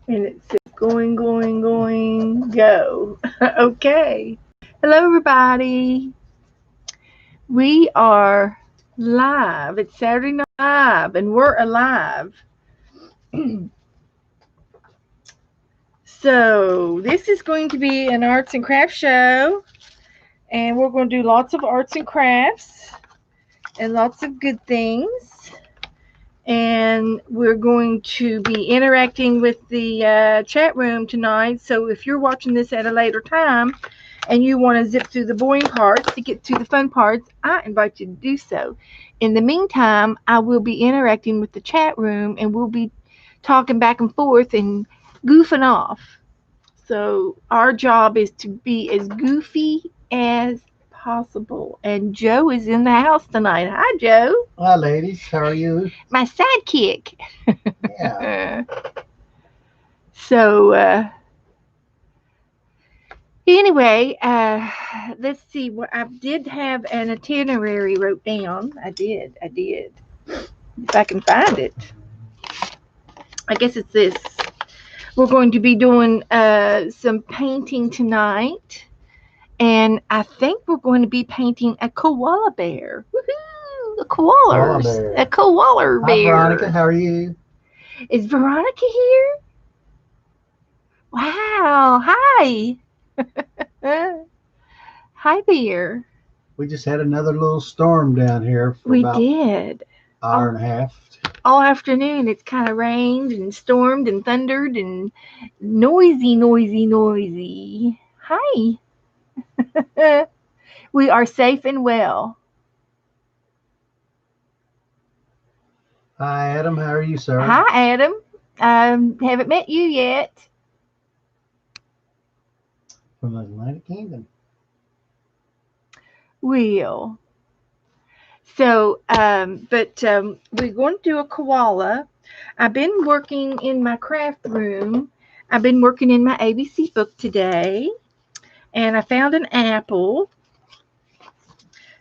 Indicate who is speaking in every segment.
Speaker 1: And it says going, go. Okay. Hello, everybody. We are live. It's Saturday Night Live, and we're alive. So, this is going to be an arts and crafts show, and we're going to do lots of arts and crafts and lots of good things. And we're going to be interacting with the chat room tonight. So, if you're watching this at a later time, and you want to zip through the boring parts to get to the fun parts, I invite you to do so. In the meantime, I will be interacting with the chat room and we'll be talking back and forth and goofing off. So, our job is to be as goofy as possible. And Joe is in the house tonight. Hi, Joe.
Speaker 2: Hi, ladies. How are you?
Speaker 1: My sidekick.
Speaker 2: Yeah.
Speaker 1: So, anyway, let's see. What I did have an itinerary wrote down. I did. If I can find it, I guess it's this. We're going to be doing some painting tonight, and I think we're going to be painting a koala bear. Woohoo! The
Speaker 2: Koala
Speaker 1: koalers, a
Speaker 2: bear.
Speaker 1: koala
Speaker 2: Hi, Veronica.
Speaker 1: bear.
Speaker 2: How are you?
Speaker 1: Is Veronica here? Wow! Hi. Hi there.
Speaker 2: We just had another little storm down here for
Speaker 1: We
Speaker 2: about
Speaker 1: did.
Speaker 2: an hour and a half.
Speaker 1: All afternoon. It's kind of rained and stormed and thundered and noisy. Hi. We are safe and well.
Speaker 2: Hi, Adam. How are you, sir?
Speaker 1: Hi, Adam. Haven't met you yet.
Speaker 2: From the Atlantic Kingdom.
Speaker 1: Will. But we're going to do a koala. I've been working in my craft room. I've been working in my ABC book today, and I found an apple.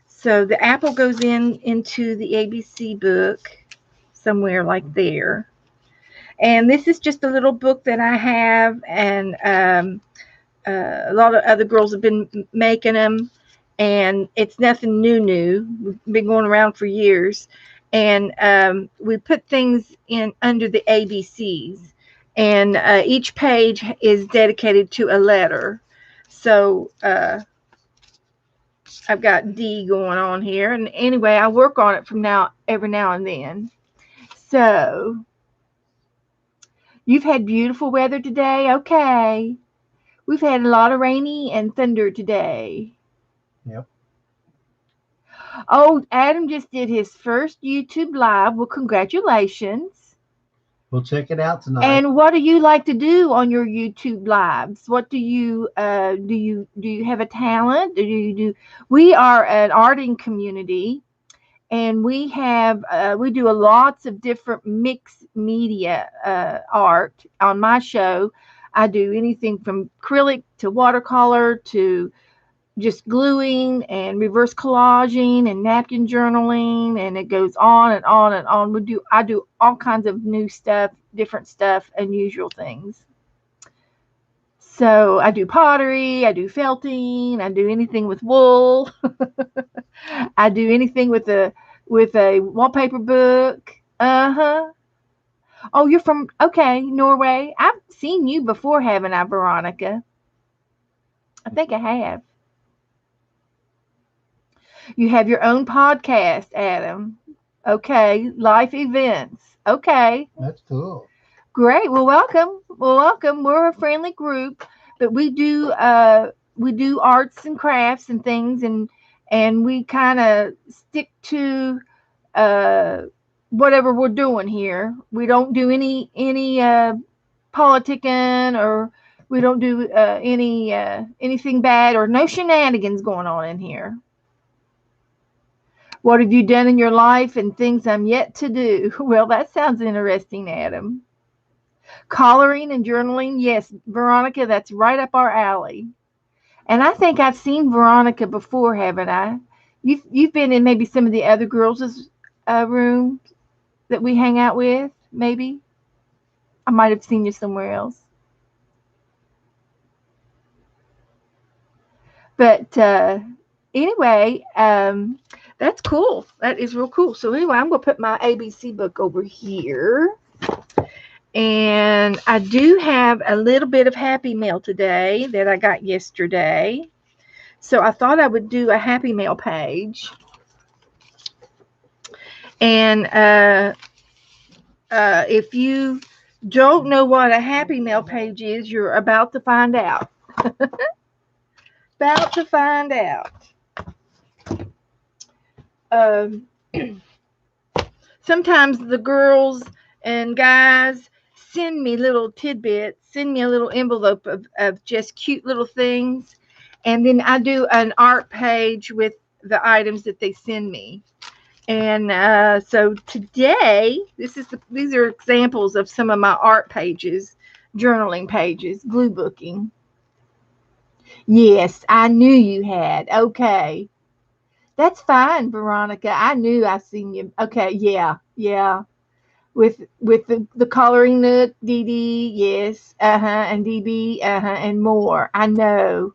Speaker 1: So the apple goes into the ABC book somewhere like there. And this is just a little book that I have, and a lot of other girls have been making them, and it's nothing new. We've been going around for years, and we put things in under the ABCs, and each page is dedicated to a letter. So I've got D going on here, and anyway, I work on it from now every now and then. So you've had beautiful weather today, okay? We've had a lot of rainy and thunder today.
Speaker 2: Yep.
Speaker 1: Oh, Adam just did his first YouTube live. Well, congratulations.
Speaker 2: We'll check it out tonight.
Speaker 1: And what do you like to do on your YouTube lives? What do you do you have a talent? Do you do We are an arting community, and we do lots of different mixed media art on my show. I do anything from acrylic to watercolor to just gluing and reverse collaging and napkin journaling, and it goes on and on and on. I do all kinds of new stuff, different stuff, unusual things. So I do pottery, I do felting, I do anything with wool. I do anything with a wallpaper book. Uh-huh. Oh, you're from, okay, Norway. I've seen you before, haven't I, Veronica? I think I have. You have your own podcast, Adam. Okay, life events. Okay,
Speaker 2: That's cool.
Speaker 1: great. Well, welcome. We're a friendly group, but we do arts and crafts and things, and we kind of stick to uh whatever we're doing here. We don't do any politicking, or we don't do anything bad, or no shenanigans going on in here. What have you done in your life and things I'm yet to do? Well, that sounds interesting, Adam. Coloring and journaling, yes, Veronica, that's right up our alley. And I think I've seen Veronica before, haven't I? You've been in maybe some of the other girls' rooms that we hang out with, maybe. I might have seen you somewhere else. But anyway, that's cool. That is real cool. So anyway, I'm gonna put my ABC book over here, and I do have a little bit of Happy Mail today that I got yesterday. So I thought I would do a Happy Mail page, and if you don't know what a Happy Mail page is, you're about to find out. About to find out. Um, Sometimes the girls and guys send me little tidbits, send me a little envelope of just cute little things. And then I do an art page with the items that they send me. And so today, these are examples of some of my art pages, journaling pages, glue booking. Yes, I knew you had. Okay. That's fine, Veronica. I knew I seen you. Okay, yeah, yeah. With the coloring nook, Dee Dee, yes, and DB, and more. I know.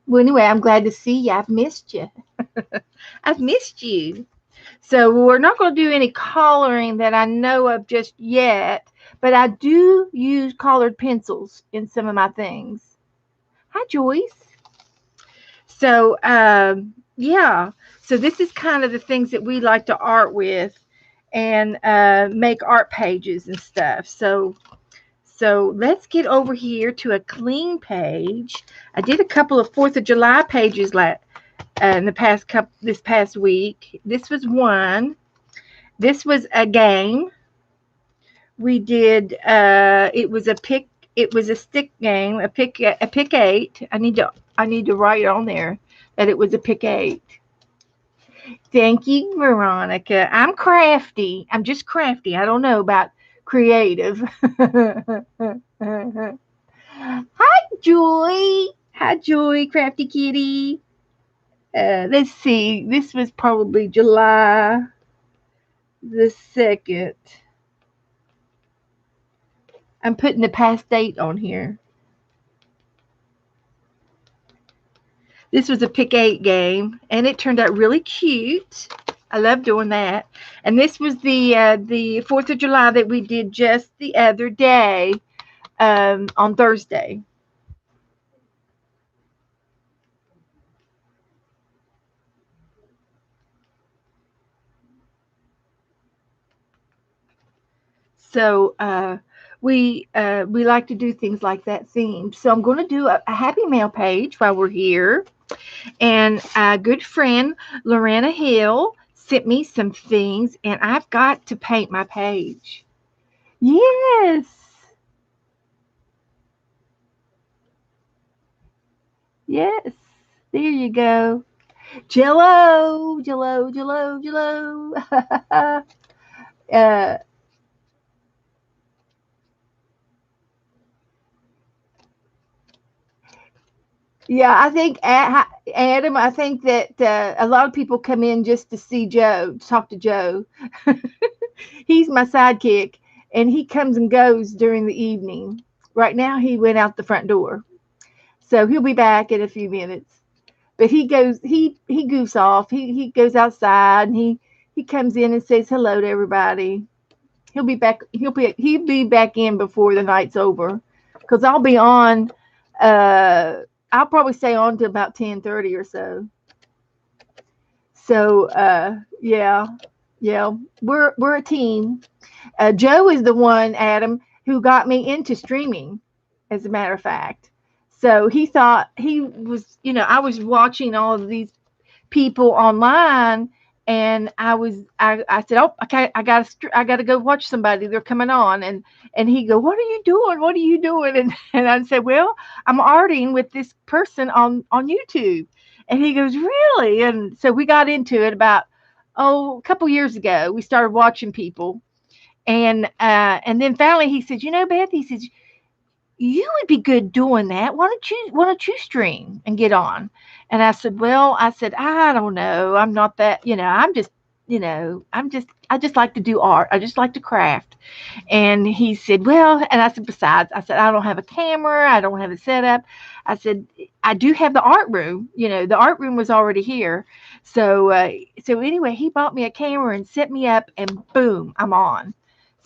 Speaker 1: Well, anyway, I'm glad to see you. I've missed you. I've missed you. So we're not going to do any coloring that I know of just yet, but I do use colored pencils in some of my things. Hi, Joyce. So, yeah. So this is kind of the things that we like to art with and make art pages and stuff. So let's get over here to a clean page. I did a couple of 4th of July pages in the this past week. This was one. This was a game. We did it was a stick game, a pick eight. I need to write on there that it was a pick eight. Thank you, Veronica. I'm crafty. I'm just crafty. I don't know about creative. Hi, Joy. Hi, Joy, crafty kitty. Let's see. This was probably July the 2nd. I'm putting the past date on here. This was a pick eight game, and it turned out really cute. I love doing that. And this was the 4th of July that we did just the other day on Thursday. So we like to do things like that themed. So I'm going to do a Happy Mail page while we're here. And a good friend, Lorena Hill, sent me some things, and I've got to paint my page. Yes. Yes. There you go. Jello, Jello, Jello, Jello. uh, yeah, I think Adam. I think that a lot of people come in just to see Joe, to talk to Joe. He's my sidekick, and he comes and goes during the evening. Right now, he went out the front door, so he'll be back in a few minutes. But he goofs off. He goes outside, and he comes in and says hello to everybody. He'll be back. He'll be back in before the night's over, because I'll be on. Uh, I'll probably stay on to about 10:30 or so. So yeah, yeah, we're a team. Joe is the one, Adam, who got me into streaming, as a matter of fact. So he thought he was, I was watching all of these people online, and I said, oh, okay, I gotta go watch somebody. They're coming on, and he go, what are you doing? What are you doing? And I said, well, I'm arting with this person on YouTube. And he goes, really? And so we got into it about a couple years ago. We started watching people, and then finally he said, Beth, he says, you would be good doing that. Why don't you stream and get on? And I said, well, I don't know. I'm not that, I'm just I just like to do art. I just like to craft. And he said, well, and I said, besides, I said, I don't have a camera. I don't have a setup. I said, I do have the art room. The art room was already here. So anyway, he bought me a camera and set me up, and boom, I'm on.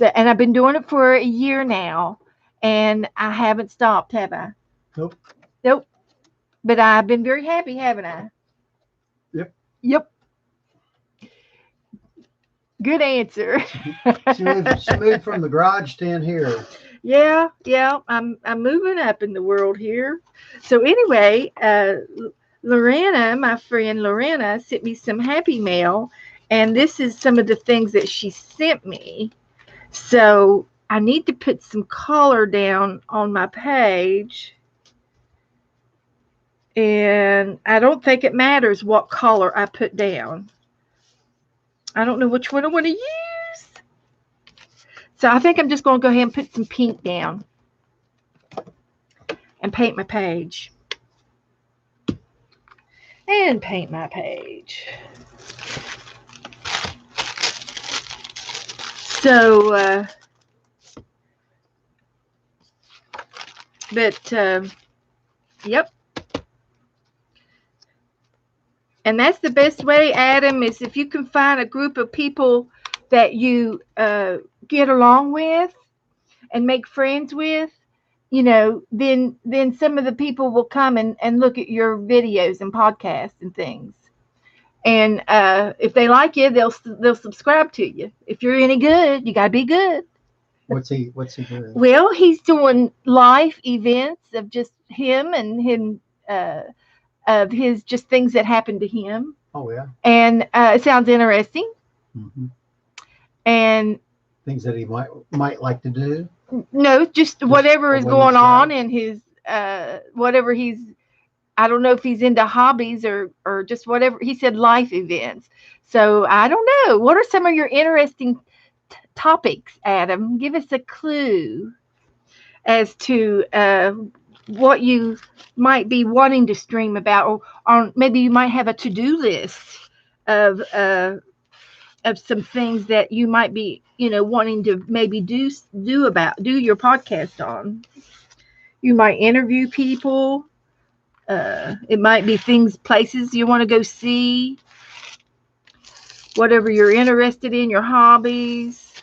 Speaker 1: And I've been doing it for a year now, and I haven't stopped, have I?
Speaker 2: Nope.
Speaker 1: Nope. But I've been very happy, haven't I?
Speaker 2: Yep.
Speaker 1: Yep. Good answer.
Speaker 2: She moved from the garage to in here.
Speaker 1: Yeah. I'm moving up in the world here. So anyway, Lorena, my friend Lorena, sent me some happy mail, and this is some of the things that she sent me. So I need to put some color down on my page. And I don't think it matters what color I put down. I don't know which one I want to use. So I think I'm just going to go ahead and put some pink down and paint my page. And paint my page. So, yep. And that's the best way, Adam, is if you can find a group of people that you get along with and make friends with, then some of the people will come and look at your videos and podcasts and things. And if they like you, they'll subscribe to you. If you're any good, you gotta be good.
Speaker 2: What's he doing?
Speaker 1: Well, he's doing live events of just him and him of his just things that happened to him.
Speaker 2: Oh yeah.
Speaker 1: And it sounds interesting.
Speaker 2: Mm-hmm.
Speaker 1: And
Speaker 2: things that he might like to do.
Speaker 1: No, just whatever is going on in his whatever he's. I don't know if he's into hobbies or just whatever. He said life events. So I don't know. What are some of your interesting topics, Adam? Give us a clue as to what you might be wanting to stream about, or maybe you might have a to-do list of some things that you might be, wanting to maybe do your podcast on. You might interview people. It might be places you want to go see. Whatever you're interested in, your hobbies.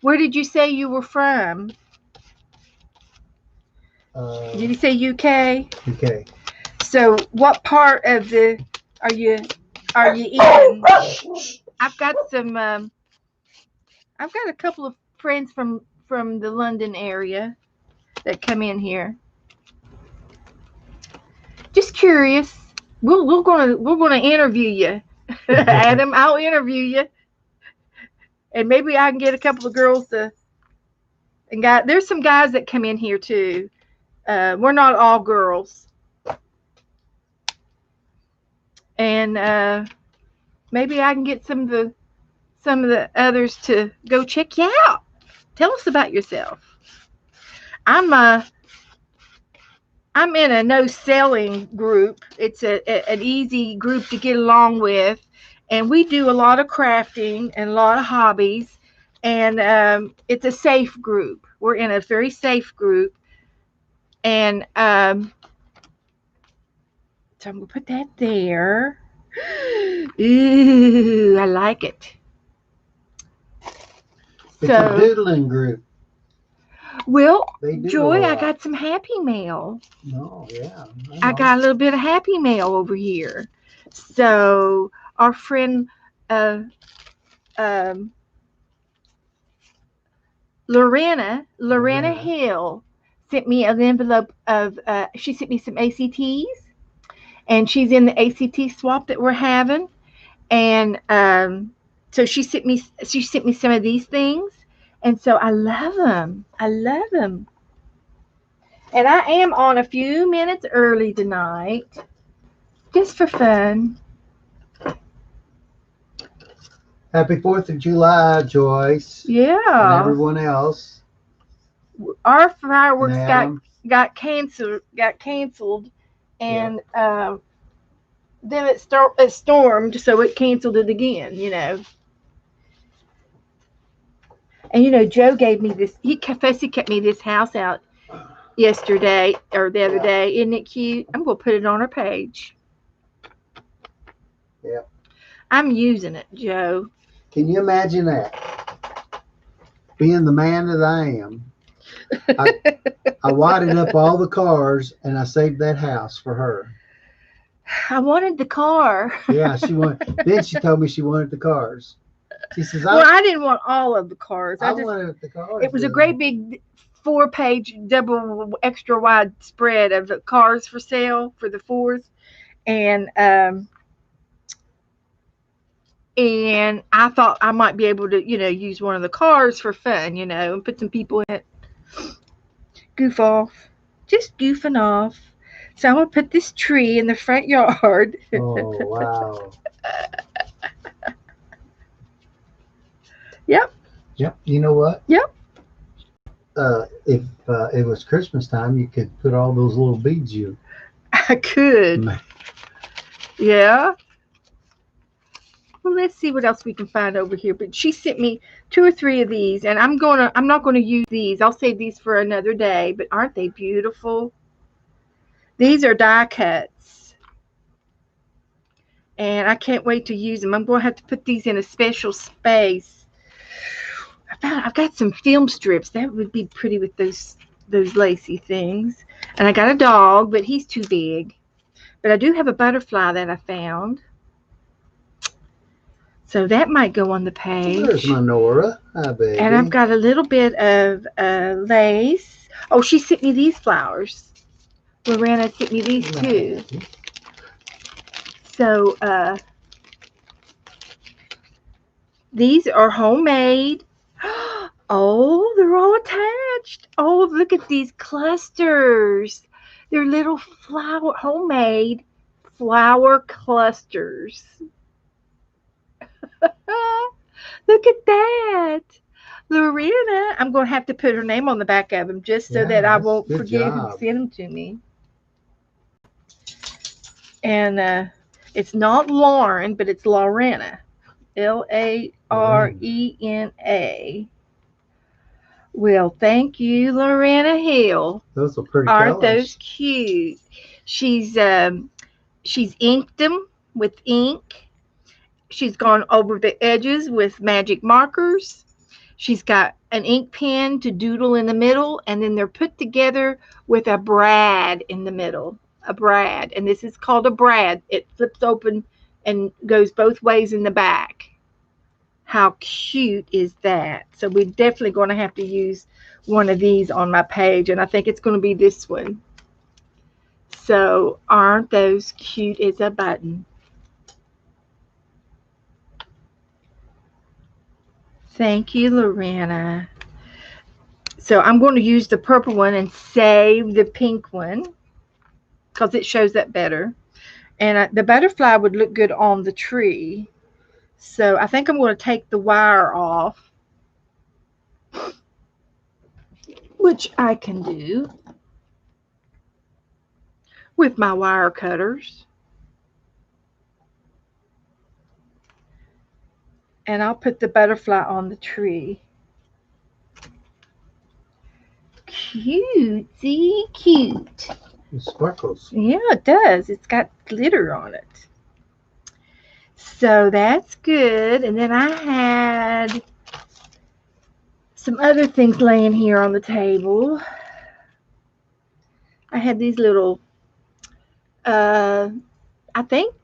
Speaker 1: Where did you say you were from? Did you say UK?
Speaker 2: UK.
Speaker 1: So, what part of are you in? I've got some. I've got a couple of friends from the London area that come in here. Just curious. We're gonna interview you, Adam. I'll interview you, and maybe I can get a couple of girls to. And there's some guys that come in here too. We're not all girls, and maybe I can get some of the others to go check you out. Tell us about yourself. I'm in a no selling group. It's an easy group to get along with, and we do a lot of crafting and a lot of hobbies, and it's a safe group. We're in a very safe group, and so I'm gonna put that there. Ooh, I like it.
Speaker 2: It's a doodling group.
Speaker 1: Well, Joy, I got some happy mail.
Speaker 2: Oh, yeah.
Speaker 1: I got a little bit of happy mail over here. So our friend Lorena Hill sent me an envelope of she sent me some ACTs, and she's in the ACT swap that we're having, and so she sent me some of these things, and so I love them. And I am on a few minutes early tonight, just for fun.
Speaker 2: Happy 4th of July, Joyce.
Speaker 1: Yeah.
Speaker 2: And everyone else.
Speaker 1: Our fireworks got canceled, and then it stormed, so it canceled it again. And Joe gave me this. Fussy kept me this house out yesterday or the other
Speaker 2: Yeah.
Speaker 1: day. Isn't it cute? I'm gonna put it on our page.
Speaker 2: Yeah.
Speaker 1: I'm using it, Joe.
Speaker 2: Can you imagine that? Being the man that I am, I, I wadded up all the cars and I saved that house for her.
Speaker 1: I wanted the car.
Speaker 2: Yeah, she wanted. Then she told me she wanted the cars. She says,
Speaker 1: Well, I didn't want all of the cars.
Speaker 2: I wanted the
Speaker 1: It
Speaker 2: cars,
Speaker 1: was a
Speaker 2: Daddy.
Speaker 1: great big 4-page double extra wide spread of the cars for sale for the fourth, and I thought I might be able to use one of the cars for fun, and put some people in it, goof off, just goofing off. So I'm gonna put this tree in the front yard.
Speaker 2: Oh, wow.
Speaker 1: Yep,
Speaker 2: Yep. You know what?
Speaker 1: yep.
Speaker 2: If it was Christmas time, you could put all those little beads you.
Speaker 1: I could.
Speaker 2: Ma-
Speaker 1: Yeah. Well, let's see what else we can find over here. But she sent me 2 or 3 of these, and I'm not gonna use these. I'll save these for another day. But aren't they beautiful? These are die cuts, and I can't wait to use them. I'm going to have to put these in a special space. I've got some film strips that would be pretty with those lacy things. And I got a dog, but he's too big. But I do have a butterfly that I found. So that might go on the
Speaker 2: There's
Speaker 1: page.
Speaker 2: my Nora. Hi,
Speaker 1: And I've
Speaker 2: baby.
Speaker 1: got a little bit of lace. Oh, she sent me these flowers. Lorena sent me these too. So these are homemade. Oh, they're all attached. Oh, look at these clusters. They're little homemade flower clusters. Look at that. Lorena, I'm going to have to put her name on the back of them just so that
Speaker 2: Yeah,
Speaker 1: I
Speaker 2: that's
Speaker 1: won't
Speaker 2: good
Speaker 1: forget who
Speaker 2: job.
Speaker 1: sent them to me. And it's not Lauren, but it's Lorena. Larena. Well, thank you, Lorena Hill.
Speaker 2: Those are pretty
Speaker 1: Aren't those
Speaker 2: colors.
Speaker 1: cute? She's inked them with ink. She's gone over the edges with magic markers. She's got an ink pen to doodle in the middle, and then they're put together with a brad in the middle. A brad, and this is called a brad. It flips open and goes both ways in the back. How cute is that? So we're definitely going to have to use one of these on my page, and I think it's going to be this one. So aren't those cute as a button? Thank you, Lorena. So I'm going to use the purple one and save the pink one because it shows that better. And the butterfly would look good on the tree. So I think I'm going to take the wire off, which I can do with my wire cutters. And I'll put the butterfly on the tree. Cutesy cute.
Speaker 2: It sparkles.
Speaker 1: Yeah, it does. It's got glitter on it. So that's good. And then I had some other things laying here on the table. I had these little uh I think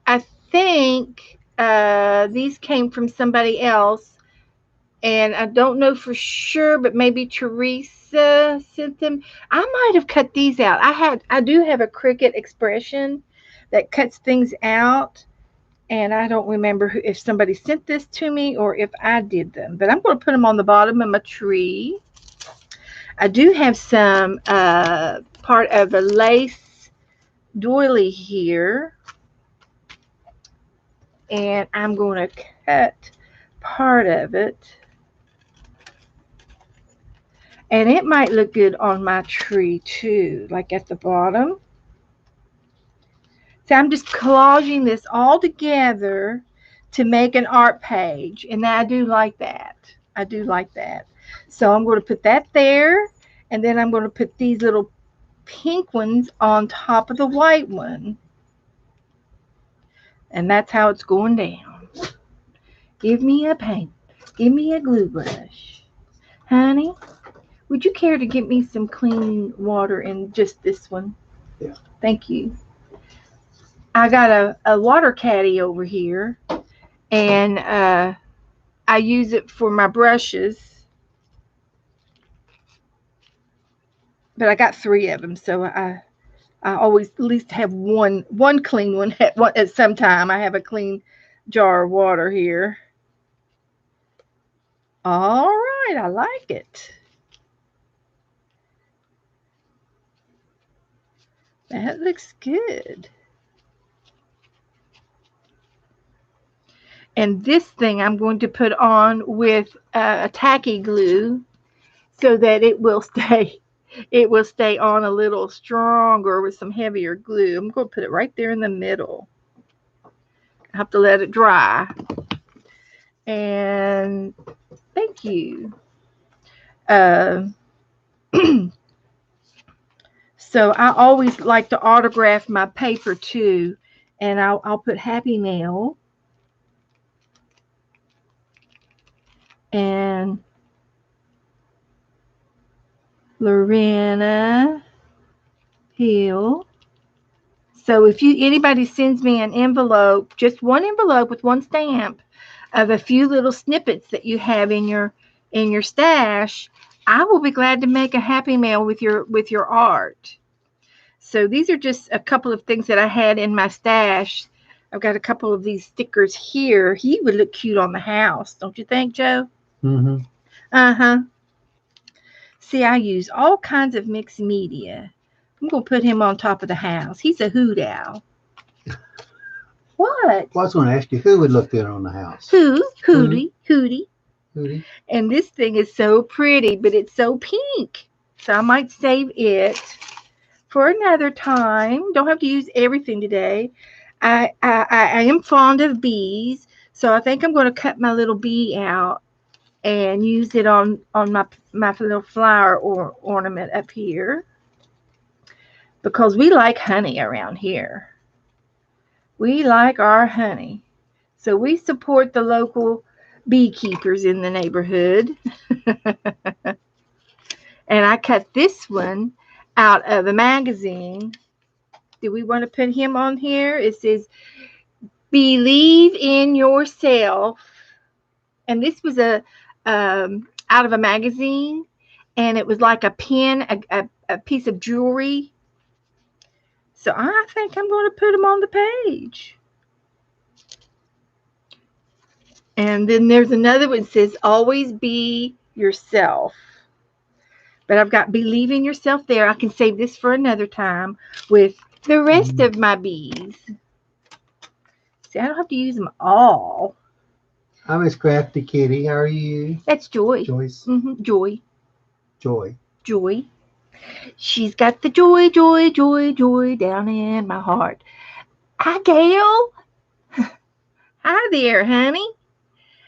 Speaker 1: I think these came from somebody else, and I don't know for sure, but maybe Teresa sent them. I might have cut these out. I do have a Cricut expression that cuts things out, and I don't remember if somebody sent this to me or if I did them. But I'm going to put them on the bottom of my tree. I do have some part of a lace doily here, and I'm going to cut part of it. And it might look good on my tree too, like at the bottom. So I'm just collaging this all together to make an art page. And I do like that. I do like that. So I'm going to put that there. And then I'm going to put these little pink ones on top of the white one. And that's how it's going down. Give me a paint. Give me a glue brush. Honey, would you care to get me some clean water in just this one?
Speaker 2: Yeah.
Speaker 1: Thank you. I got a water caddy over here, and I use it for my brushes. But I got 3 of them, so I always at least have one clean one at some time. I have a clean jar of water here. All right, I like it. That looks good. And this thing I'm going to put on with a tacky glue so that it will stay on a little stronger with some heavier glue. I'm going to put it right there in the middle. I have to let it dry. And thank you. Uh, so I always like to autograph my paper too. And I'll put Happy Mail and Lorena Hill. So if anybody sends me an envelope, just one envelope with one stamp of a few little snippets that you have in your stash, I will be glad to make a happy mail with your art. So these are just a couple of things that I had in my stash. I've got a couple of these stickers here. He would look cute on the house, don't you think, Joe?
Speaker 2: Mm-hmm.
Speaker 1: Uh-huh. See, I use all kinds of mixed media. I'm going to put him on top of the house. He's a hoot owl. What?
Speaker 2: Well, I was going to ask you who would look good on the house.
Speaker 1: Who? Hootie. Hootie.
Speaker 2: Hootie.
Speaker 1: And this thing is so pretty, but it's so pink. So I might save it for another time. Don't have to use everything today. I am fond of bees, so I think I'm going to cut my little bee out and use it on my little flower ornament up here because we like honey around here. We like our honey. So we support the local beekeepers in the neighborhood. And I cut this one out of a magazine. Do we want to put him on here? It says, Believe in Yourself. And this was out of a magazine. And it was like a pin, a piece of jewelry. So I think I'm going to put him on the page. And then there's another one that says, Always be yourself. But I've got Believe in Yourself there. I can save this for another time with the rest of my bees. See, I don't have to use them all.
Speaker 2: I'm Miss Crafty Kitty. How are you?
Speaker 1: That's Joy.
Speaker 2: Joyce.
Speaker 1: Joy.
Speaker 2: Joy.
Speaker 1: Joy. She's got the joy, joy, joy, joy down in my heart. Hi, Gail. Hi there, honey.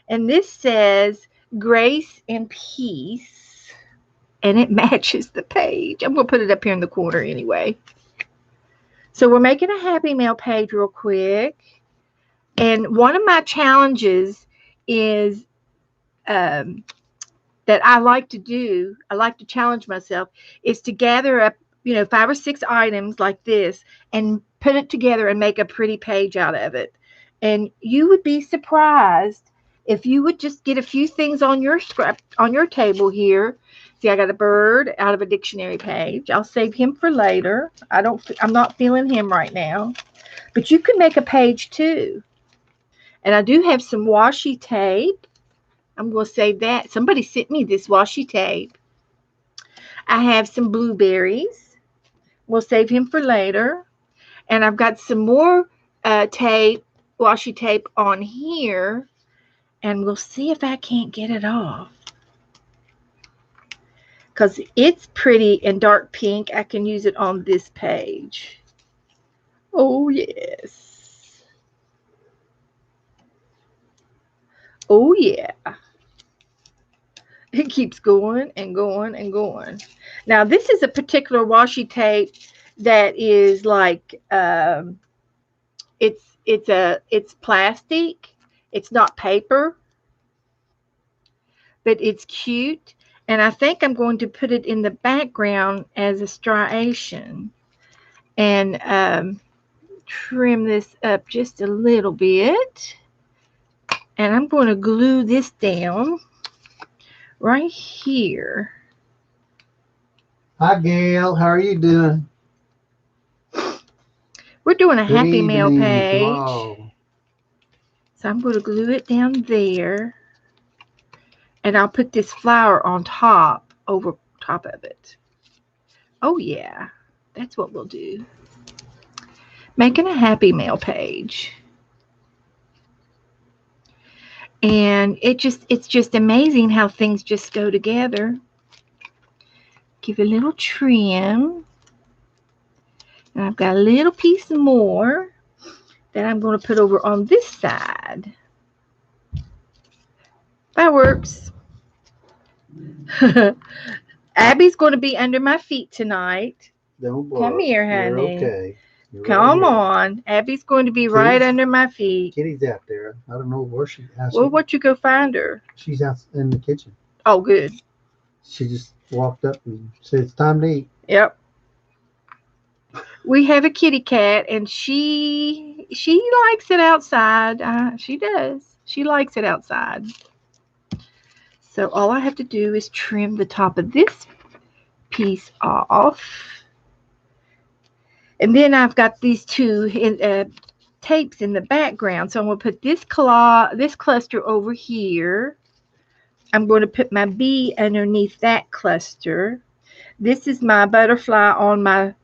Speaker 1: And this says Grace and Peace. And it matches the page. I'm going to put it up here in the corner anyway. So we're making a Happy Mail page real quick. And one of my challenges is that I like to do, I like to challenge myself, is to gather up, 5 or 6 items like this and put it together and make a pretty page out of it. And you would be surprised if you would just get a few things on your table here. See, I got a bird out of a dictionary page. I'll save him for later. I'm not feeling him right now. But you can make a page too. And I do have some washi tape. I'm going to save that. Somebody sent me this washi tape. I have some blueberries. We'll save him for later. And I've got some more washi tape on here. And we'll see if I can't get it off. Because it's pretty and dark pink. I can use it on this page. Oh, yes. Oh, yeah. It keeps going and going and going. Now, this is a particular washi tape that is like it's plastic. It's not paper, but it's cute. And I think I'm going to put it in the background as a striation and trim this up just a little bit. And I'm going to glue this down right here.
Speaker 2: Hi, Gail. How are you doing?
Speaker 1: We're doing a
Speaker 2: Good
Speaker 1: happy mail
Speaker 2: evening to
Speaker 1: page.
Speaker 2: all.
Speaker 1: So I'm going to glue it down there. And I'll put this flower on top, over top of it. Oh, yeah. That's what we'll do. Making a happy mail page. And it's just amazing how things just go together. Give it a little trim. And I've got a little piece more that I'm going to put over on this side. That works. Abby's going to be under my feet tonight.
Speaker 2: Don't
Speaker 1: Come
Speaker 2: bark.
Speaker 1: here,
Speaker 2: You're
Speaker 1: honey.
Speaker 2: okay. You're right
Speaker 1: Come
Speaker 2: here.
Speaker 1: on. Abby's going to be right
Speaker 2: Kitty's
Speaker 1: under my feet.
Speaker 2: Kitty's out there. I don't know how
Speaker 1: Well, what you go find her?
Speaker 2: she's out in the kitchen.
Speaker 1: Oh, good.
Speaker 2: She just walked up and said it's time to eat.
Speaker 1: Yep. We have a kitty cat, and she likes it outside. She does. She likes it outside. So all I have to do is trim the top of this piece off. And then I've got these two tapes in the background. So I'm going to put this cluster over here. I'm going to put my bee underneath that cluster. This is my butterfly on my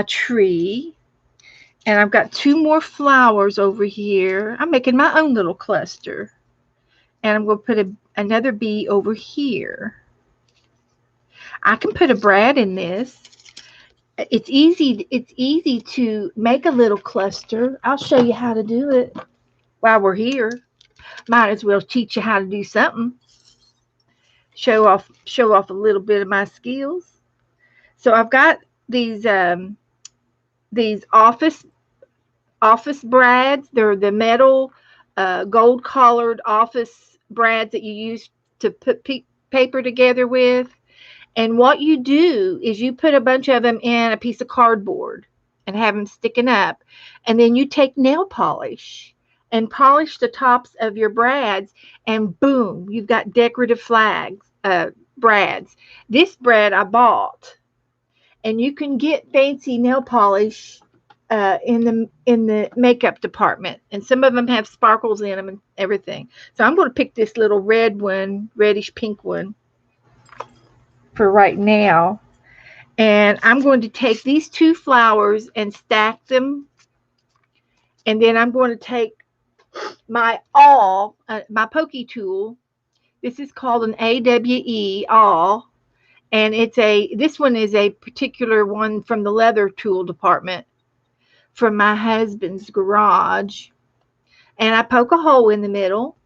Speaker 1: tree. And I've got two more flowers over here. I'm making my own little cluster. And I'm going to put another bee over here. I can put a brad in this. It's easy to make a little cluster. I'll show you how to do it while we're here. Might as well teach you how to do something. Show off a little bit of my skills. So I've got these office brads. They're the metal gold collared office brads that you use to put paper together with. And what you do is you put a bunch of them in a piece of cardboard and have them sticking up. And then you take nail polish and polish the tops of your brads, and boom, you've got decorative brads. This brad I bought, and you can get fancy nail polish in the makeup department, and some of them have sparkles in them and everything. So I'm going to pick this little red one, reddish pink one, for right now. And I'm going to take these two flowers and stack them. And then I'm going to take my pokey tool. This is called an AWE awl. And this one is a particular one from the leather tool department from my husband's garage. And I poke a hole in the middle,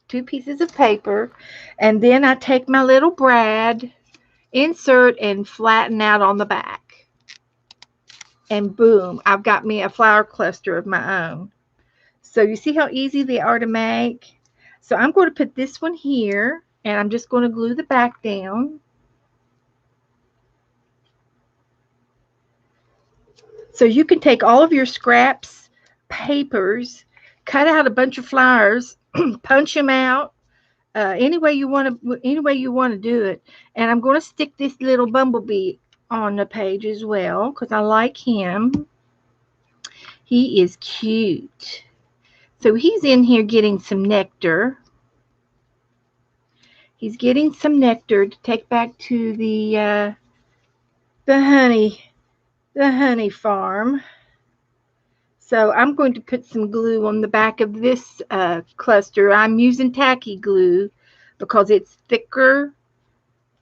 Speaker 1: two pieces of paper. And then I take my little brad, insert, and flatten out on the back. And boom, I've got me a flower cluster of my own. So you see how easy they are to make? So I'm going to put this one here, and I'm just going to glue the back down. So you can take all of your scraps, papers, cut out a bunch of flowers, punch them out, any way you want to do it. And I'm going to stick this little bumblebee on the page as well because I like him. He is cute. So he's in here getting some nectar. He's getting some nectar to take back to the honey farm. So I'm going to put some glue on the back of this cluster. I'm using tacky glue because it's thicker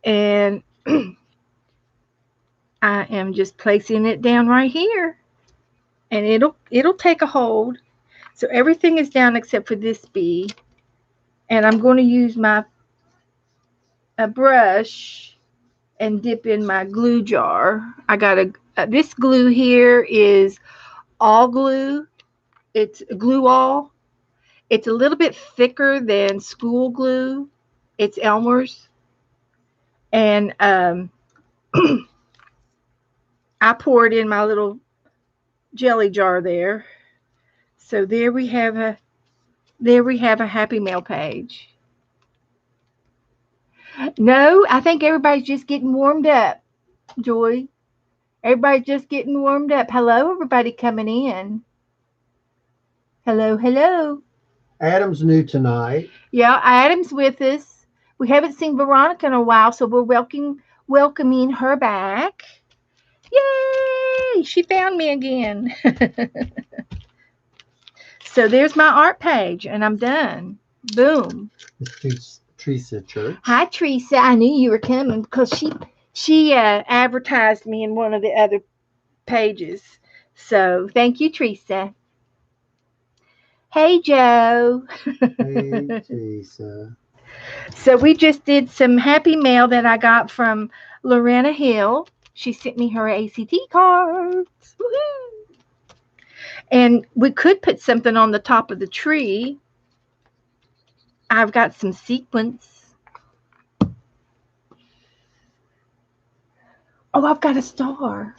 Speaker 1: and I am just placing it down right here, and it'll take a hold. So everything is down except for this bee, and I'm going to use my a brush and dip in my glue jar. I got this glue here is all glue. It's glue all. It's a little bit thicker than school glue. It's Elmer's, and I pour it in my little jelly jar there. So there we have a Happy Mail page. No, I think everybody's just getting warmed up, Joy. Everybody's just getting warmed up. Hello, everybody coming in. Hello, hello.
Speaker 2: Adam's new tonight.
Speaker 1: Yeah, Adam's with us. We haven't seen Veronica in a while, so we're welcoming her back. Yay! She found me again. So there's my art page, and I'm done. Boom.
Speaker 2: It's Teresa Church.
Speaker 1: Hi, Teresa. I knew you were coming because she advertised me in one of the other pages. So thank you, Teresa. Hey, Joe.
Speaker 2: Hey, Teresa.
Speaker 1: So we just did some Happy Mail that I got from Lorena Hill. She sent me her ACT cards. Woohoo! And we could put something on the top of the tree. I've got some sequins. Oh, I've got a star.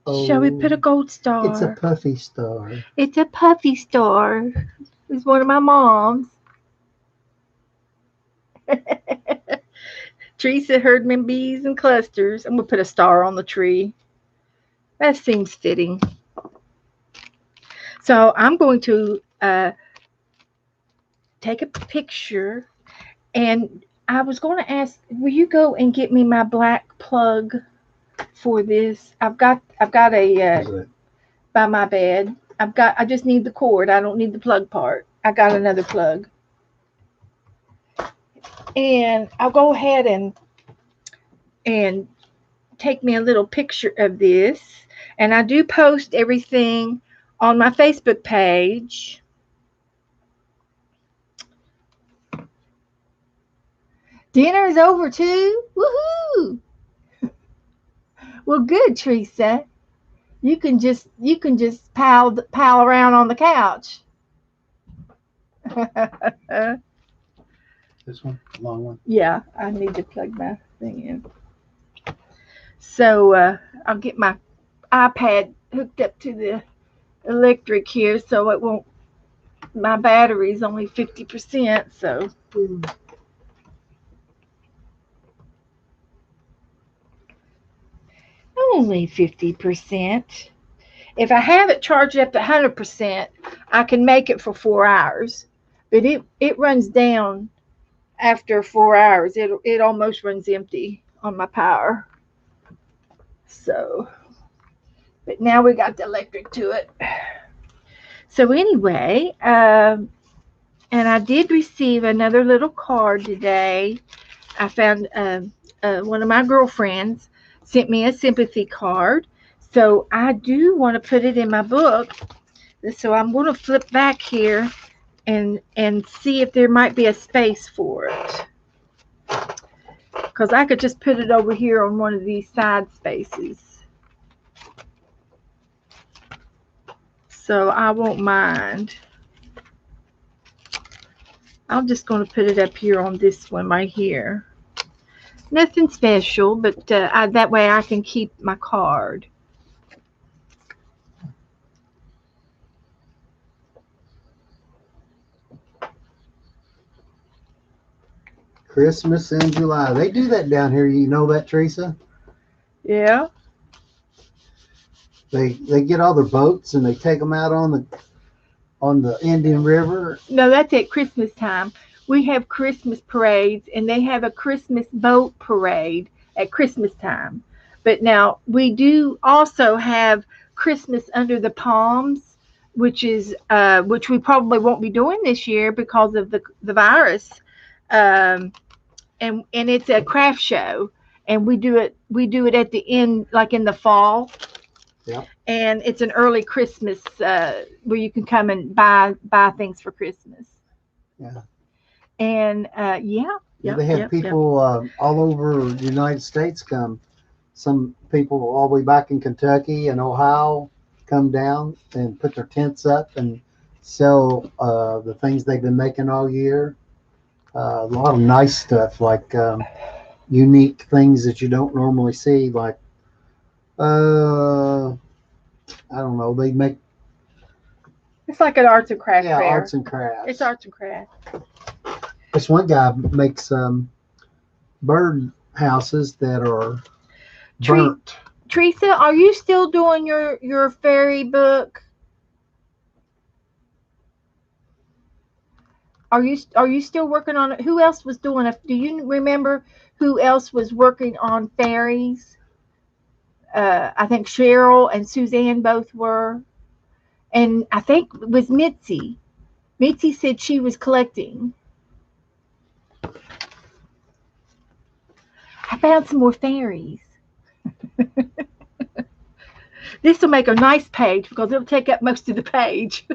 Speaker 2: Oh,
Speaker 1: Shall we put a gold star?
Speaker 2: it's a puffy star.
Speaker 1: It's a puffy star. It's one of my mom's. Teresa Herdman bees and clusters. I'm going to put a star on the tree. That seems fitting. So I'm going to take a picture, and I was going to ask, will you go and get me my black plug for this? I've got a by my bed. I just need the cord. I don't need the plug part. I got another plug. And I'll go ahead and take me a little picture of this. And I do post everything on my Facebook page. Dinner is over too. Woohoo! Well, good, Teresa. You can just pal around on the couch.
Speaker 2: This one, long one.
Speaker 1: Yeah, I need to plug my thing in. So I'll get my iPad hooked up to the electric here, so it won't. My battery's only 50%, so. Only 50%. If I have it charged up to 100%, I can make it for 4 hours. But it runs down after 4 hours. It almost runs empty on my power. So, but now we got the electric to it. So anyway, and I did receive another little card today. I found one of my girlfriends sent me a sympathy card. So I do want to put it in my book. So I'm going to flip back here and see if there might be a space for it. Because I could just put it over here on one of these side spaces. So I won't mind. I'm just going to put it up here on this one right here. Nothing special, but that way I can keep my card.
Speaker 2: Christmas in July. They do that down here. You know that, Teresa?
Speaker 1: Yeah.
Speaker 2: They get all their boats and they take them out on the Indian River.
Speaker 1: No, that's at Christmas time. We have Christmas parades, and they have a Christmas boat parade at Christmas time. But now we do also have Christmas under the palms, which we probably won't be doing this year because of the virus. And it's a craft show, and we do it at the end, like in the fall.
Speaker 2: Yep.
Speaker 1: And it's an early Christmas, where you can come and buy things for Christmas.
Speaker 2: Yeah.
Speaker 1: And yeah,
Speaker 2: Yeah,
Speaker 1: yep,
Speaker 2: they have
Speaker 1: yep, yep.
Speaker 2: people all over the United States come. Some people all the way back in Kentucky and Ohio come down and put their tents up and sell the things they've been making all year. A lot of nice stuff, like unique things that you don't normally see, like I don't know. They make
Speaker 1: It's like an arts and craft
Speaker 2: yeah
Speaker 1: fair.
Speaker 2: arts and
Speaker 1: It's
Speaker 2: crafts.
Speaker 1: arts and craft.
Speaker 2: This one guy makes bird houses that are
Speaker 1: Tre-
Speaker 2: burnt.
Speaker 1: Teresa, are you still doing your fairy book? Are you still working on it? Who else was doing it? Do you remember who else was working on fairies? I think Cheryl and Suzanne both were, and I think it was Mitzi. Mitzi said she was collecting. I found some more fairies. This will make a nice page because it'll take up most of the page.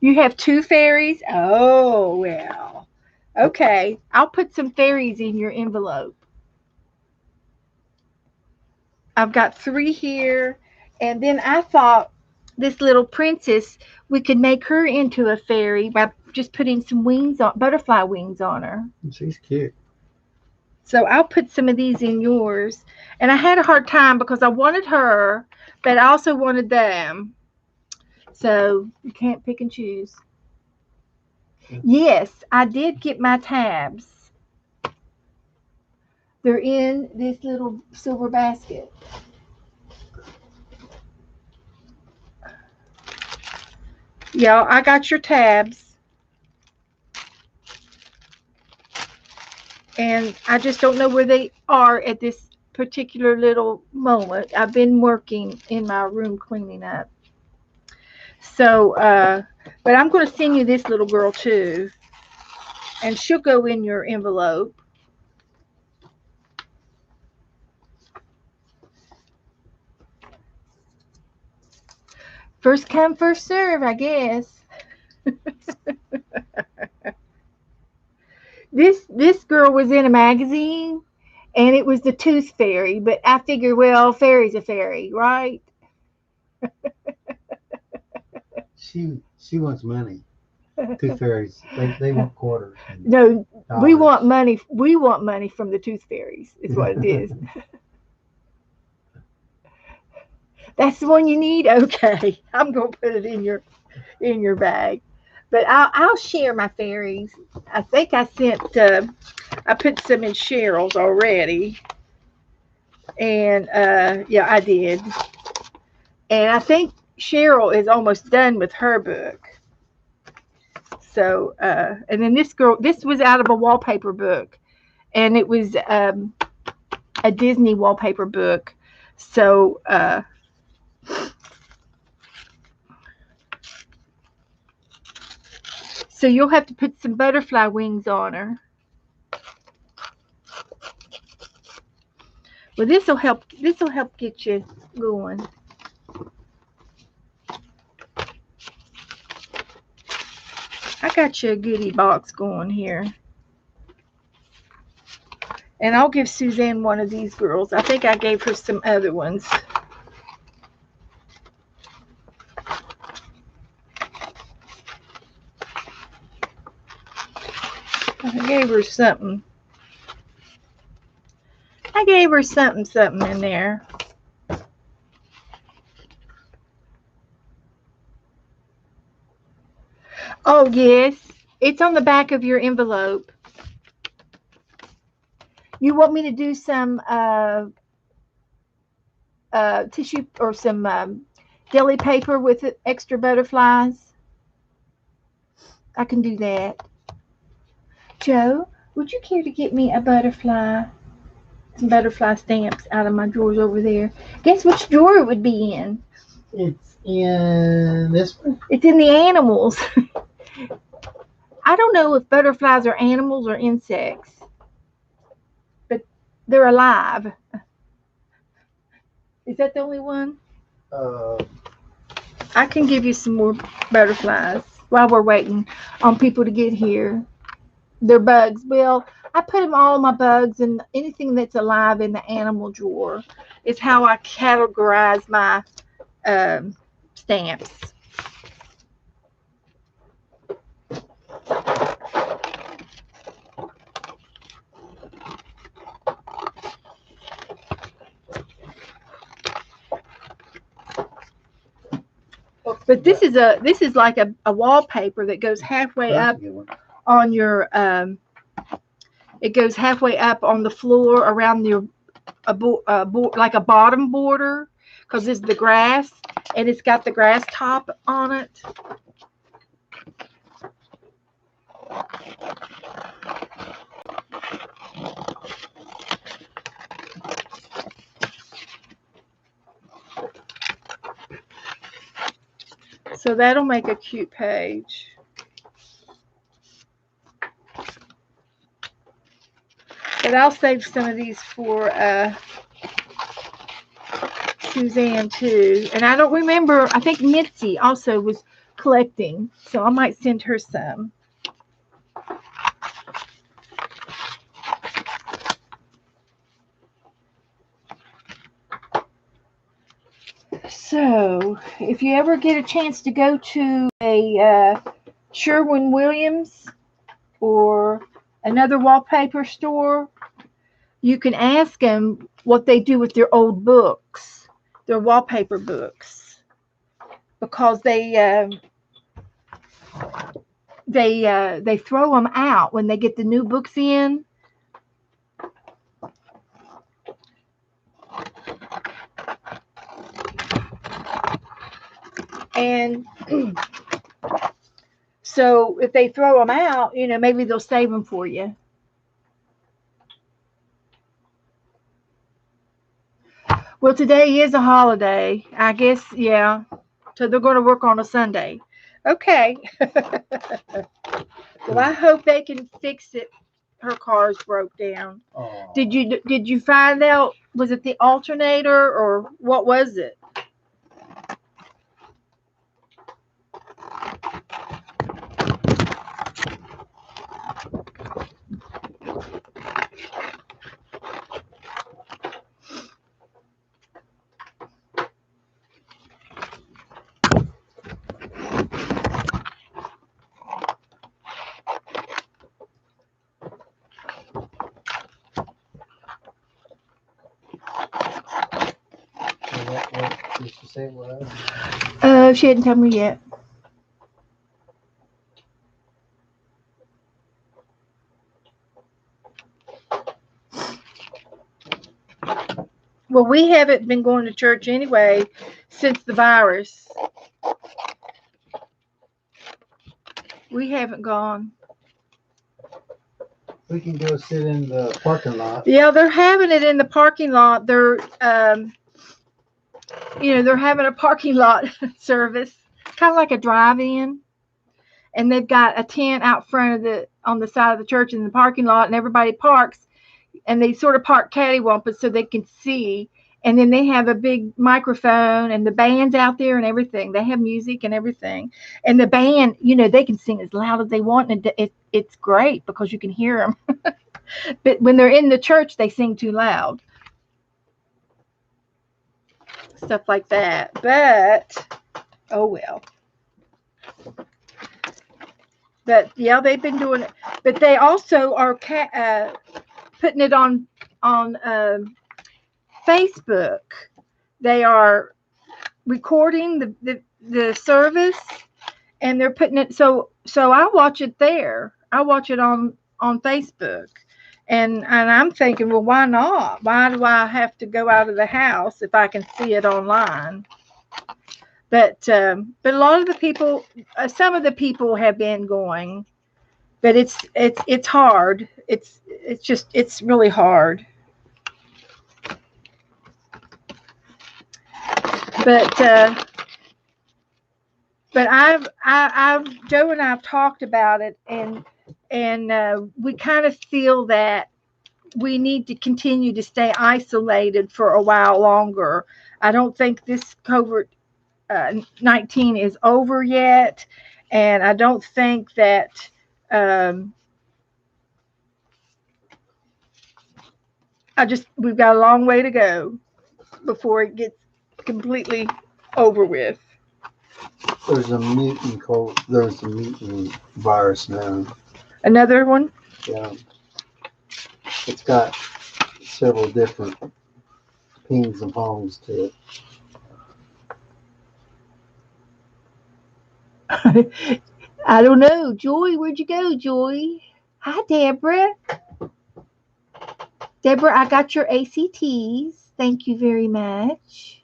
Speaker 1: You have two fairies? Oh, well. Okay. I'll put some fairies in your envelope. I've got three here. And then I thought this little princess, we could make her into a fairy by just putting some wings on, butterfly wings on her.
Speaker 2: She's cute.
Speaker 1: So I'll put some of these in yours. And I had a hard time because I wanted her, but I also wanted them. So you can't pick and choose. Yes, I did get my tabs. They're in this little silver basket. Yeah, I got your tabs. And I just don't know where they are at this particular little moment. I've been working in my room cleaning up. So, but I'm going to send you this little girl too. And she'll go in your envelope. First come, first serve, I guess. This girl was in a magazine, and it was the Tooth Fairy. But I figured, well, fairy's a fairy, right?
Speaker 2: She wants money. Two fairies. They want quarters and
Speaker 1: No, we
Speaker 2: dollars.
Speaker 1: want money. We want money from the Tooth Fairies. Is what it is. That's the one you need. Okay, I'm gonna put it in your bag. But I'll share my fairies. I think I sent. I put some in Cheryl's already, and yeah, I did. And I think Cheryl is almost done with her book. So, and then this girl, this was out of a wallpaper book, and it was a Disney wallpaper book. So, so you'll have to put some butterfly wings on her. Well, this will help. This will help get you going. I got you a goodie box going here. And I'll give Suzanne one of these girls. I think I gave her some other ones. I gave her something. I gave her something in there. Oh, yes. It's on the back of your envelope. You want me to do some tissue or some deli paper with extra butterflies? I can do that. Joe, would you care to get me a butterfly? Some butterfly stamps out of my drawers over there. Guess which drawer it would be in?
Speaker 2: It's in this one.
Speaker 1: It's in the animals. I don't know if butterflies are animals or insects. They're alive. Is that the only one?
Speaker 2: Uh,
Speaker 1: I can give you some more butterflies while we're waiting on people to get here. They're bugs. Well, I put them all my bugs and anything that's alive in the animal drawer. Is how I categorize my um, stamps. But this is like a wallpaper that goes halfway
Speaker 2: that's a
Speaker 1: up
Speaker 2: good one.
Speaker 1: on your it goes halfway up on the floor around your like a bottom border because it's the grass and it's got the grass top on it. So that'll make a cute page. But I'll save some of these for Suzanne too. And I don't remember, I think Mitzi also was collecting, so I might send her some. So, if you ever get a chance to go to a Sherwin-Williams or another wallpaper store, you can ask them what they do with their old books, their wallpaper books, because they throw them out when they get the new books in. And so if they throw them out, maybe they'll save them for you. Well, today is a holiday. I guess, yeah. So they're going to work on a Sunday. Okay. Well, I hope they can fix it. Her car's broke down.
Speaker 2: Oh.
Speaker 1: Did you find out? Was it the alternator or what was it?
Speaker 2: What did she say it was?
Speaker 1: She hadn't told me yet. Well, we haven't been going to church anyway since the virus. We haven't gone.
Speaker 2: We can go sit in the parking lot.
Speaker 1: Yeah, they're having it in the parking lot. They're they're having a parking lot service, kind of like a drive-in, and they've got a tent out front of on the side of the church in the parking lot, and everybody parks, and they sort of park cattywampus so they can see. And then they have a big microphone, and the band's out there and everything. They have music and everything, and the band, they can sing as loud as they want, and it's great because you can hear them. But when they're in the church, they sing too loud. Stuff like that. But oh well. But yeah, they've been doing it. But they also are putting it on Facebook. They are recording the service, and they're putting it. So I watch it there. I watch it on Facebook. And I'm thinking, well, why not? Why do I have to go out of the house if I can see it online? But a lot of the people, some of the people have been going, but it's hard. It's really hard. But I've Joe and I've talked about it, and we kind of feel that we need to continue to stay isolated for a while longer. I don't think this COVID 19 is over yet, and I don't think that um, we've got a long way to go before it gets completely over with.
Speaker 2: There's a mutant virus now.
Speaker 1: Another one.
Speaker 2: Yeah, it's got several different pings and pongs to it.
Speaker 1: I don't know. Joy, where'd you go, Joy? Hi, Deborah. Deborah, I got your ACTs. Thank you very much.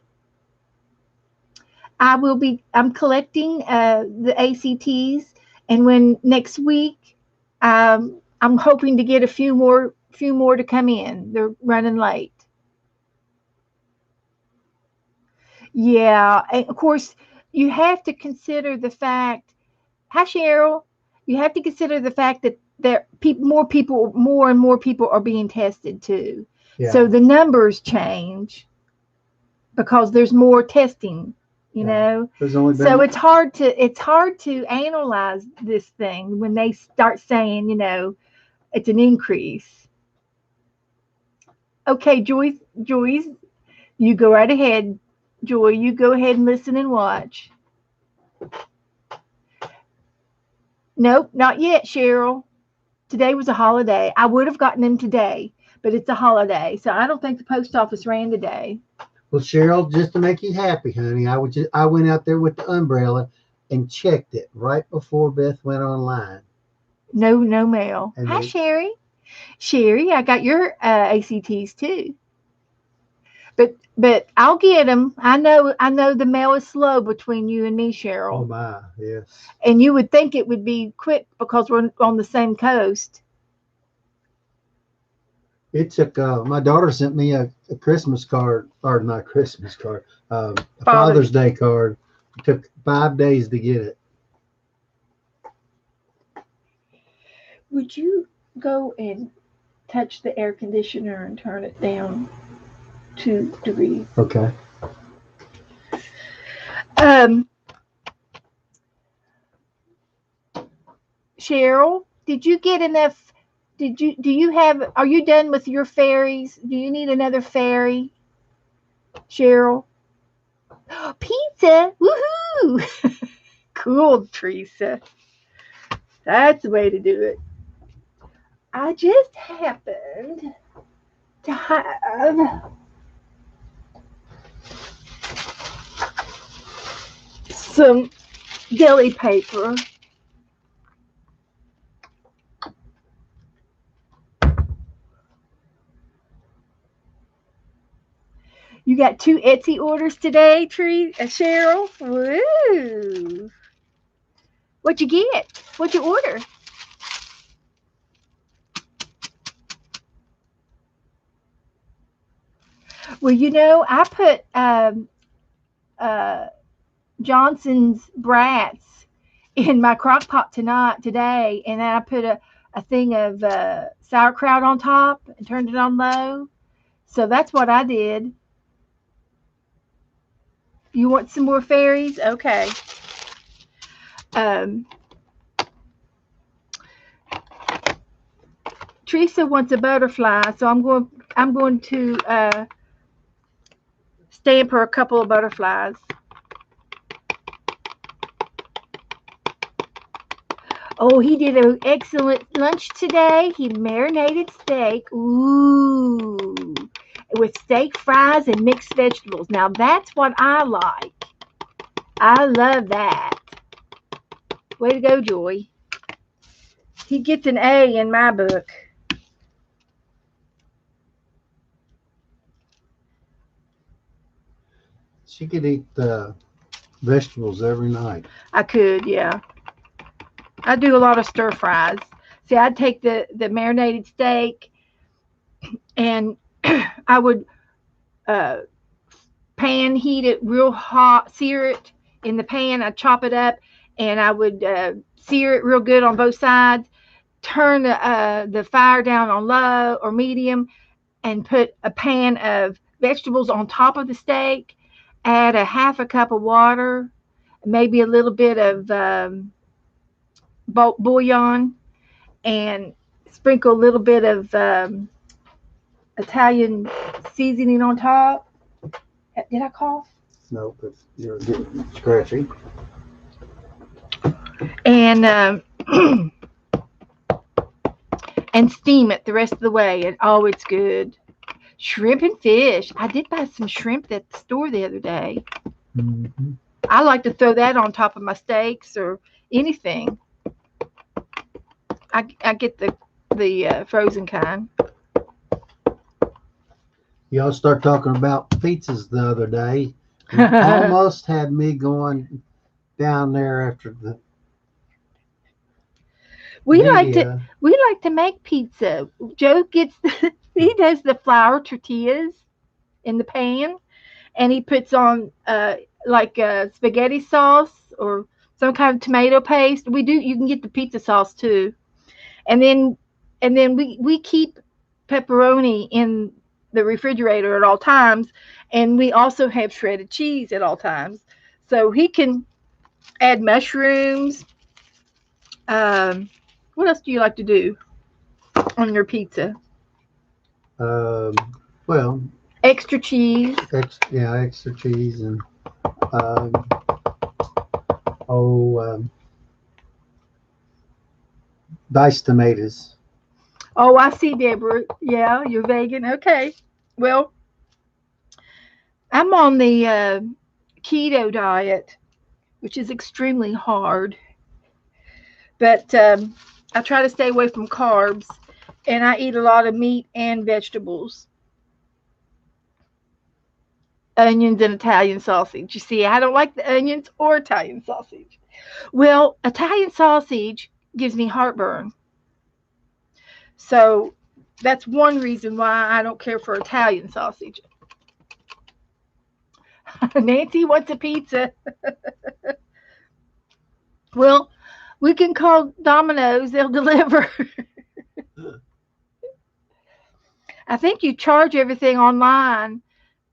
Speaker 1: I'm collecting the ACTs, and when next week, I'm hoping to get a few more to come in. They're running late. Yeah, and of course, you have to consider the fact. Hi, Cheryl. You have to consider the fact that more and more people are being tested too. So
Speaker 2: Yeah,
Speaker 1: the numbers change because there's more testing, you
Speaker 2: yeah.
Speaker 1: know.
Speaker 2: There's only
Speaker 1: So
Speaker 2: been
Speaker 1: it's hard to analyze this thing when they start saying, it's an increase. Okay, Joyce, you go right ahead. Joy, you go ahead and listen and watch. Nope, not yet, Cheryl. Today was a holiday. I would have gotten them today, but it's a holiday, so I don't think the post office ran today.
Speaker 2: Well, Cheryl, just to make you happy, honey, I went out there with the umbrella and checked it right before Beth went online,
Speaker 1: No, no mail.
Speaker 2: and
Speaker 1: Hi,
Speaker 2: they
Speaker 1: Sherry. Sherry, I got your ACTs too. But I'll get them. I know the mail is slow between you and me,
Speaker 2: oh
Speaker 1: Cheryl.
Speaker 2: my, yes.
Speaker 1: And you would think it would be quick because we're on the same coast.
Speaker 2: It took my daughter sent me a Christmas card, or not a Christmas card, a
Speaker 1: Father,
Speaker 2: Father's Day card. It took 5 days to get it.
Speaker 1: would you go and touch the air conditioner and turn it down 2 degrees?
Speaker 2: Okay.
Speaker 1: Um, Cheryl, did you get enough? Are you done with your fairies? Do you need another fairy, Cheryl? Pizza! Woohoo! Cool, Teresa. That's the way to do it. I just happened to have some deli paper. You got 2 Etsy orders today, Cheryl? Woo! What'd you get? What'd you order? Well, I put uh, Johnson's brats in my crock pot today, and then I put a thing of sauerkraut on top and turned it on low. So that's what I did. You want some more fairies? Okay. Um, Teresa wants a butterfly, so I'm going to stamp her a couple of butterflies. Oh, he did an excellent lunch today. He marinated steak. Ooh. With steak fries and mixed vegetables. Now that's what I like. I love that. Way to go, Joy. He gets an A in my book.
Speaker 2: She could eat vegetables every night.
Speaker 1: I could, yeah. I do a lot of stir fries. See, I'd take the marinated steak and I would uh, pan heat it real hot, sear it in the pan. I'd chop it up and I would sear it real good on both sides. turn the fire down on low or medium, and put a pan of vegetables on top of the steak. Add a half a cup of water, maybe a little bit of bouillon, and sprinkle a little bit of Italian seasoning on top. Did I cough?
Speaker 2: No, but you're getting scratchy.
Speaker 1: And and steam it the rest of the way. And oh, it's good. Shrimp and fish. I did buy some shrimp at the store the other day.
Speaker 2: Mm-hmm.
Speaker 1: I like to throw that on top of my steaks or anything. I get the frozen kind.
Speaker 2: Y'all start talking about pizzas the other day. Almost had me going down there after the
Speaker 1: we like to
Speaker 2: media.
Speaker 1: we like to make pizza. Joe gets he does the flour tortillas in the pan, and he puts on like spaghetti sauce or some kind of tomato paste. We do. You can get the pizza sauce too, and then we keep pepperoni in the refrigerator at all times, and we also have shredded cheese at all times. So he can add mushrooms. Um, what else do you like to do on your pizza?
Speaker 2: Well,
Speaker 1: Extra cheese.
Speaker 2: extra cheese and um, oh, diced tomatoes.
Speaker 1: Oh, I see, Deborah. Yeah, you're vegan. Okay. Well, I'm on the keto diet, which is extremely hard, but I try to stay away from carbs, and I eat a lot of meat and vegetables, onions and Italian sausage. You see, I don't like the onions or Italian sausage. Well, Italian sausage gives me heartburn. So that's one reason why I don't care for Italian sausage. Nancy wants a pizza. Well, we can call Domino's, they'll deliver. I think you charge everything online,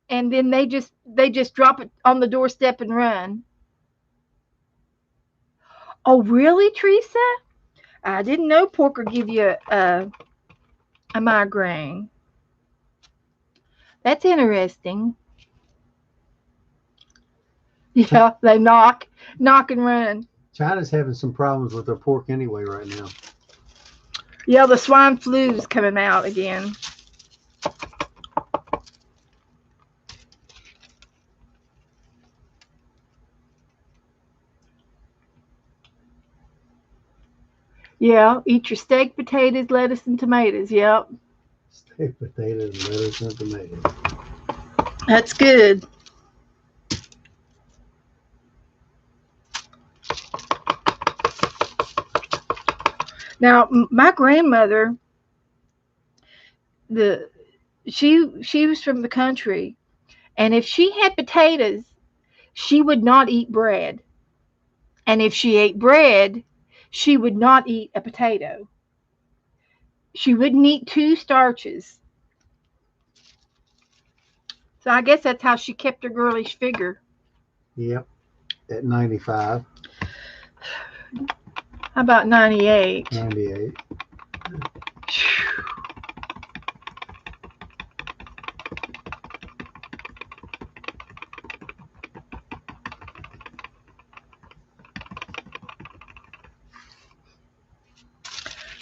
Speaker 1: and then they just drop it on the doorstep and run. Oh, really, Teresa? I didn't know pork would give you a migraine. That's interesting. Yeah, they knock and run.
Speaker 2: China's having some problems with their pork anyway right now.
Speaker 1: Yeah, the swine flu's coming out again. Yeah, eat your steak, potatoes, lettuce, and tomatoes. Yep,
Speaker 2: Steak, potatoes, lettuce, and tomatoes.
Speaker 1: that's good. Now, my grandmother, the she was from the country, and if she had potatoes, she would not eat bread. And if she ate bread, she would not eat a potato. She wouldn't eat two starches. So I guess that's how she kept her girlish figure.
Speaker 2: Yep, at 95,
Speaker 1: How about 98?
Speaker 2: 98.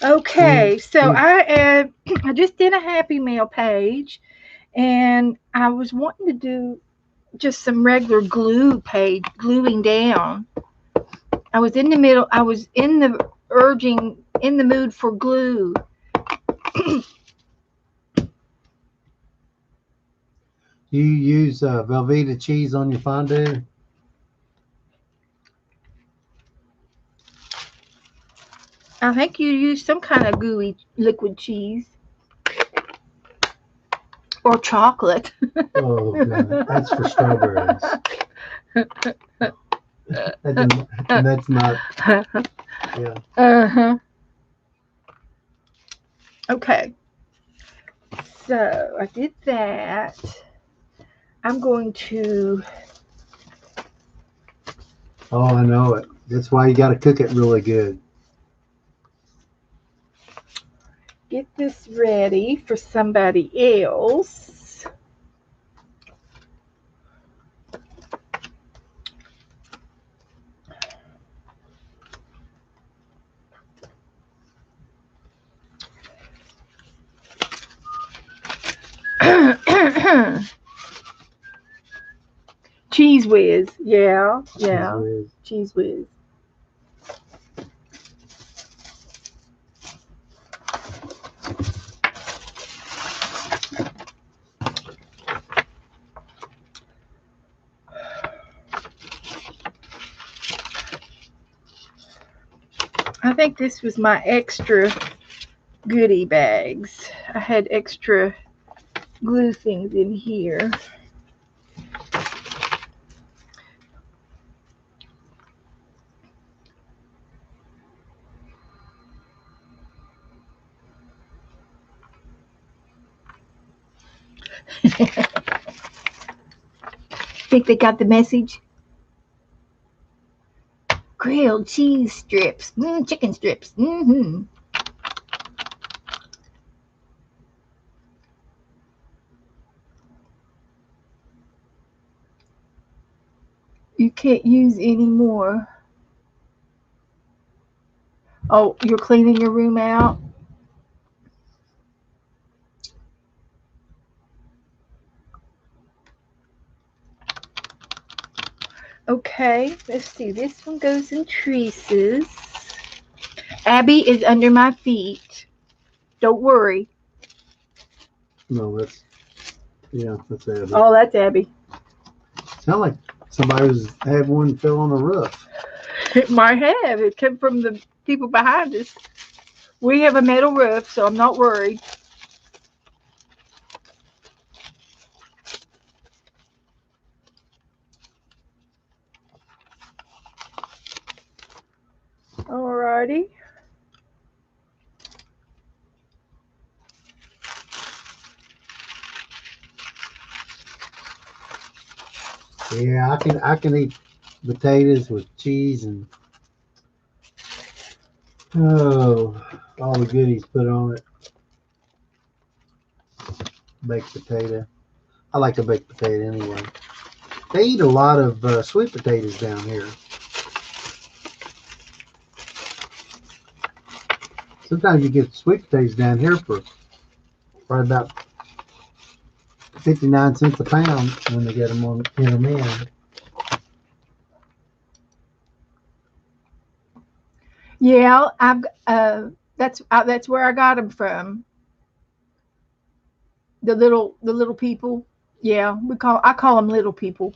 Speaker 1: Okay, so I just did a Happy Meal page, and I was wanting to do just some regular glue page gluing down. I was in the middle. I was in the urging in the mood for glue.
Speaker 2: You use Velveeta cheese on your fondue?
Speaker 1: I think you use some kind of gooey liquid cheese or chocolate.
Speaker 2: Oh, God. That's for strawberries. And that's not, yeah.
Speaker 1: Uh-huh. Okay. So I did that. I'm going to
Speaker 2: Oh, I know it. That's why you got to cook it really good.
Speaker 1: get this ready for somebody else. Cheese whiz. Yeah,
Speaker 2: Cheese
Speaker 1: yeah.
Speaker 2: whiz.
Speaker 1: Cheese whiz. I think this was my extra goodie bags. I had extra glue things in here. Think they got the message? Grilled cheese strips, chicken strips. You can't use any more. Oh, you're cleaning your room out? Okay, let's see. This one goes in creases. Abby is under my feet. Don't worry.
Speaker 2: No, that's it.
Speaker 1: Oh, that's Abby.
Speaker 2: Sound like somebody had one fell on the roof.
Speaker 1: It might have. It came from the people behind us. We have a metal roof, so I'm not worried. Alrighty.
Speaker 2: Yeah, I can eat potatoes with cheese and all the goodies put on it. Baked potato. I like a baked potato anyway. They eat a lot of sweet potatoes down here. Sometimes you get sweet potatoes down here for probably about 59 cents a pound when they get them in.
Speaker 1: Yeah, I've that's where I got them from. The little people. Yeah, I call them little people.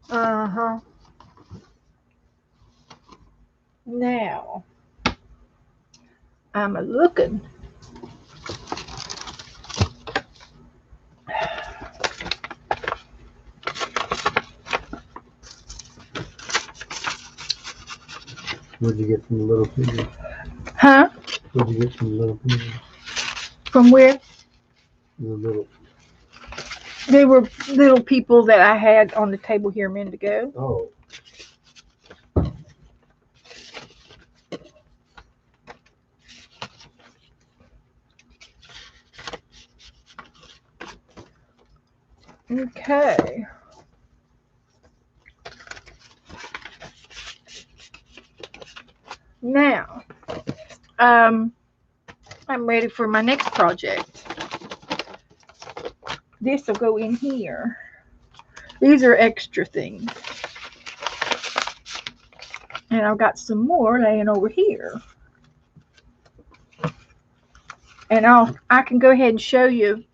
Speaker 1: Uh huh. Now I'm a looking.
Speaker 2: What'd you get from the little piggy?
Speaker 1: Huh?
Speaker 2: What'd you get from the little piggy?
Speaker 1: From where?
Speaker 2: The little.
Speaker 1: They were little people that I had on the table here a minute ago.
Speaker 2: Oh.
Speaker 1: Okay. Now, I'm ready for my next project. This will go in here. These are extra things. And I've got some more laying over here. And I can go ahead and show you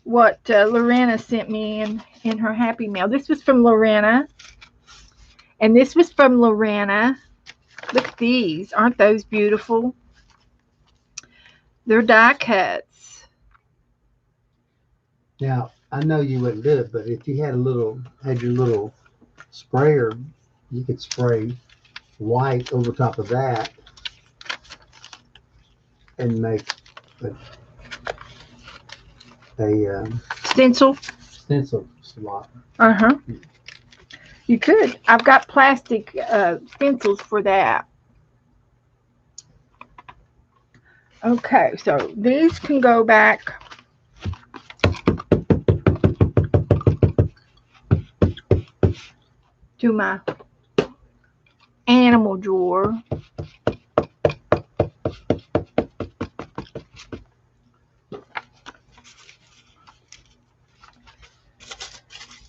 Speaker 1: what Lorena sent me in her Happy Mail. This was from Lorena. And this was from Lorena. Look at these. Aren't those beautiful? They're die cuts.
Speaker 2: Now I know you wouldn't do it, but if you had your little sprayer, you could spray white over top of that. and make a, a
Speaker 1: Stencil.
Speaker 2: stencil slot.
Speaker 1: Uh-huh. You could. I've got plastic stencils for that. Okay, so these can go back to my animal drawer.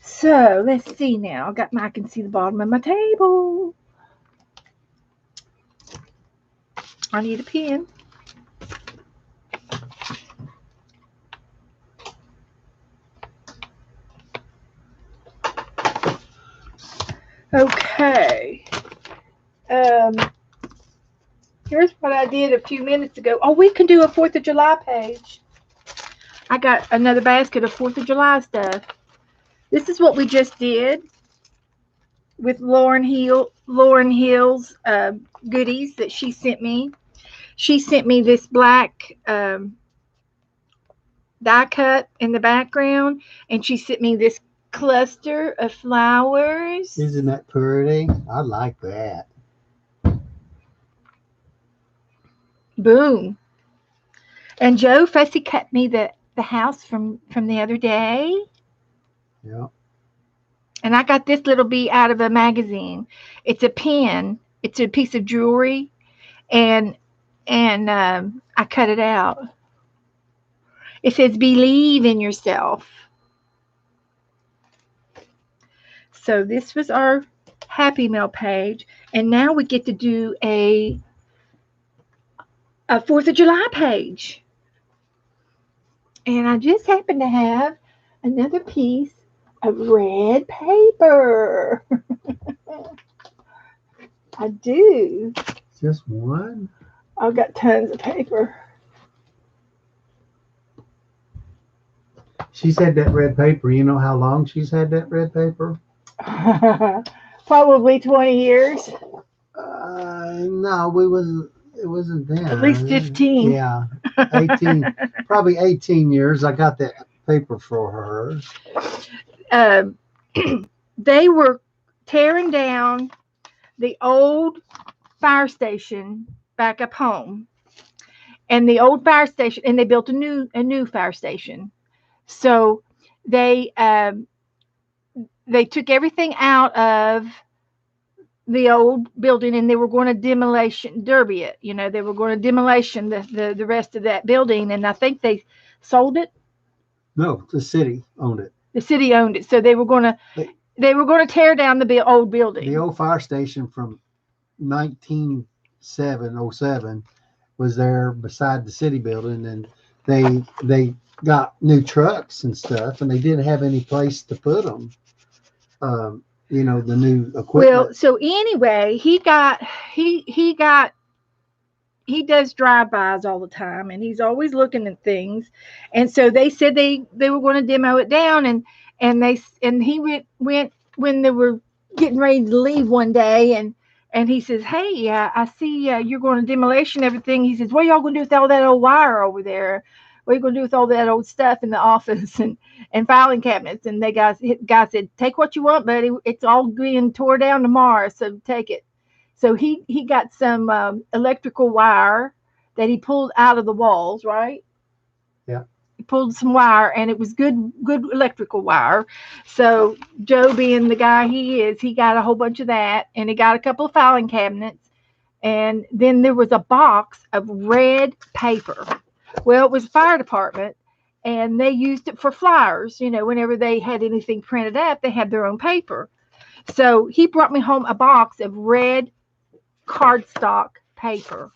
Speaker 1: So let's see now. I can see the bottom of my table. I need a pen. Okay. Um, Here's what I did a few minutes ago. Oh, we can do a 4th of July page. I got another basket of 4th of July stuff. This is what we just did with Lauren Hill's goodies that she sent me. She sent me this black die cut in the background, and she sent me this cluster of flowers.
Speaker 2: Isn't that pretty? I like that.
Speaker 1: Boom. And Joe fussy cut me the house from the other day.
Speaker 2: Yeah.
Speaker 1: And I got this little bee out of a magazine. It's a pin. It's a piece of jewelry, and I cut it out. It says believe in yourself. So this was our Happy Mail page, and now we get to do a 4th of July page. And I just happen to have another piece of red paper. I do.
Speaker 2: Just one?
Speaker 1: I've got tons of paper.
Speaker 2: She's had that red paper. You know how long she's had that red paper?
Speaker 1: Probably 20 years.
Speaker 2: No, it wasn't then.
Speaker 1: At least 15.
Speaker 2: Yeah, 18, probably 18 years. I got that paper for her.
Speaker 1: They were tearing down the old fire station back up home, and the old fire station, and they built a new fire station. So they took everything out of the old building, and they were going to demolition derby it. They were going to demolition the rest of that building, and I think they sold it.
Speaker 2: No, the city owned it.
Speaker 1: The city owned it, so they were going to tear down the old building.
Speaker 2: The old fire station from 1907 was there beside the city building, and they got new trucks and stuff, and they didn't have any place to put them. The new equipment.
Speaker 1: Well, so anyway, he does drive-bys all the time, and he's always looking at things. And so they said they were going to demo it down, and he went when they were getting ready to leave one day, and he says, "Hey, I see you're going to demolition everything." He says, "What are y'all going to do with all that old wire over there? What are you going to do with all that old stuff in the office and filing cabinets?" And the guy said, "Take what you want, buddy. It's all being tore down tomorrow, so take it." So he got some electrical wire that he pulled out of the walls, right?
Speaker 2: Yeah.
Speaker 1: He pulled some wire, and it was good electrical wire. So Joe, being the guy he is, he got a whole bunch of that, and he got a couple of filing cabinets, and then there was a box of red paper. Well, it was fire department, and they used it for flyers. Whenever they had anything printed up, they had their own paper. So he brought me home a box of red cardstock paper.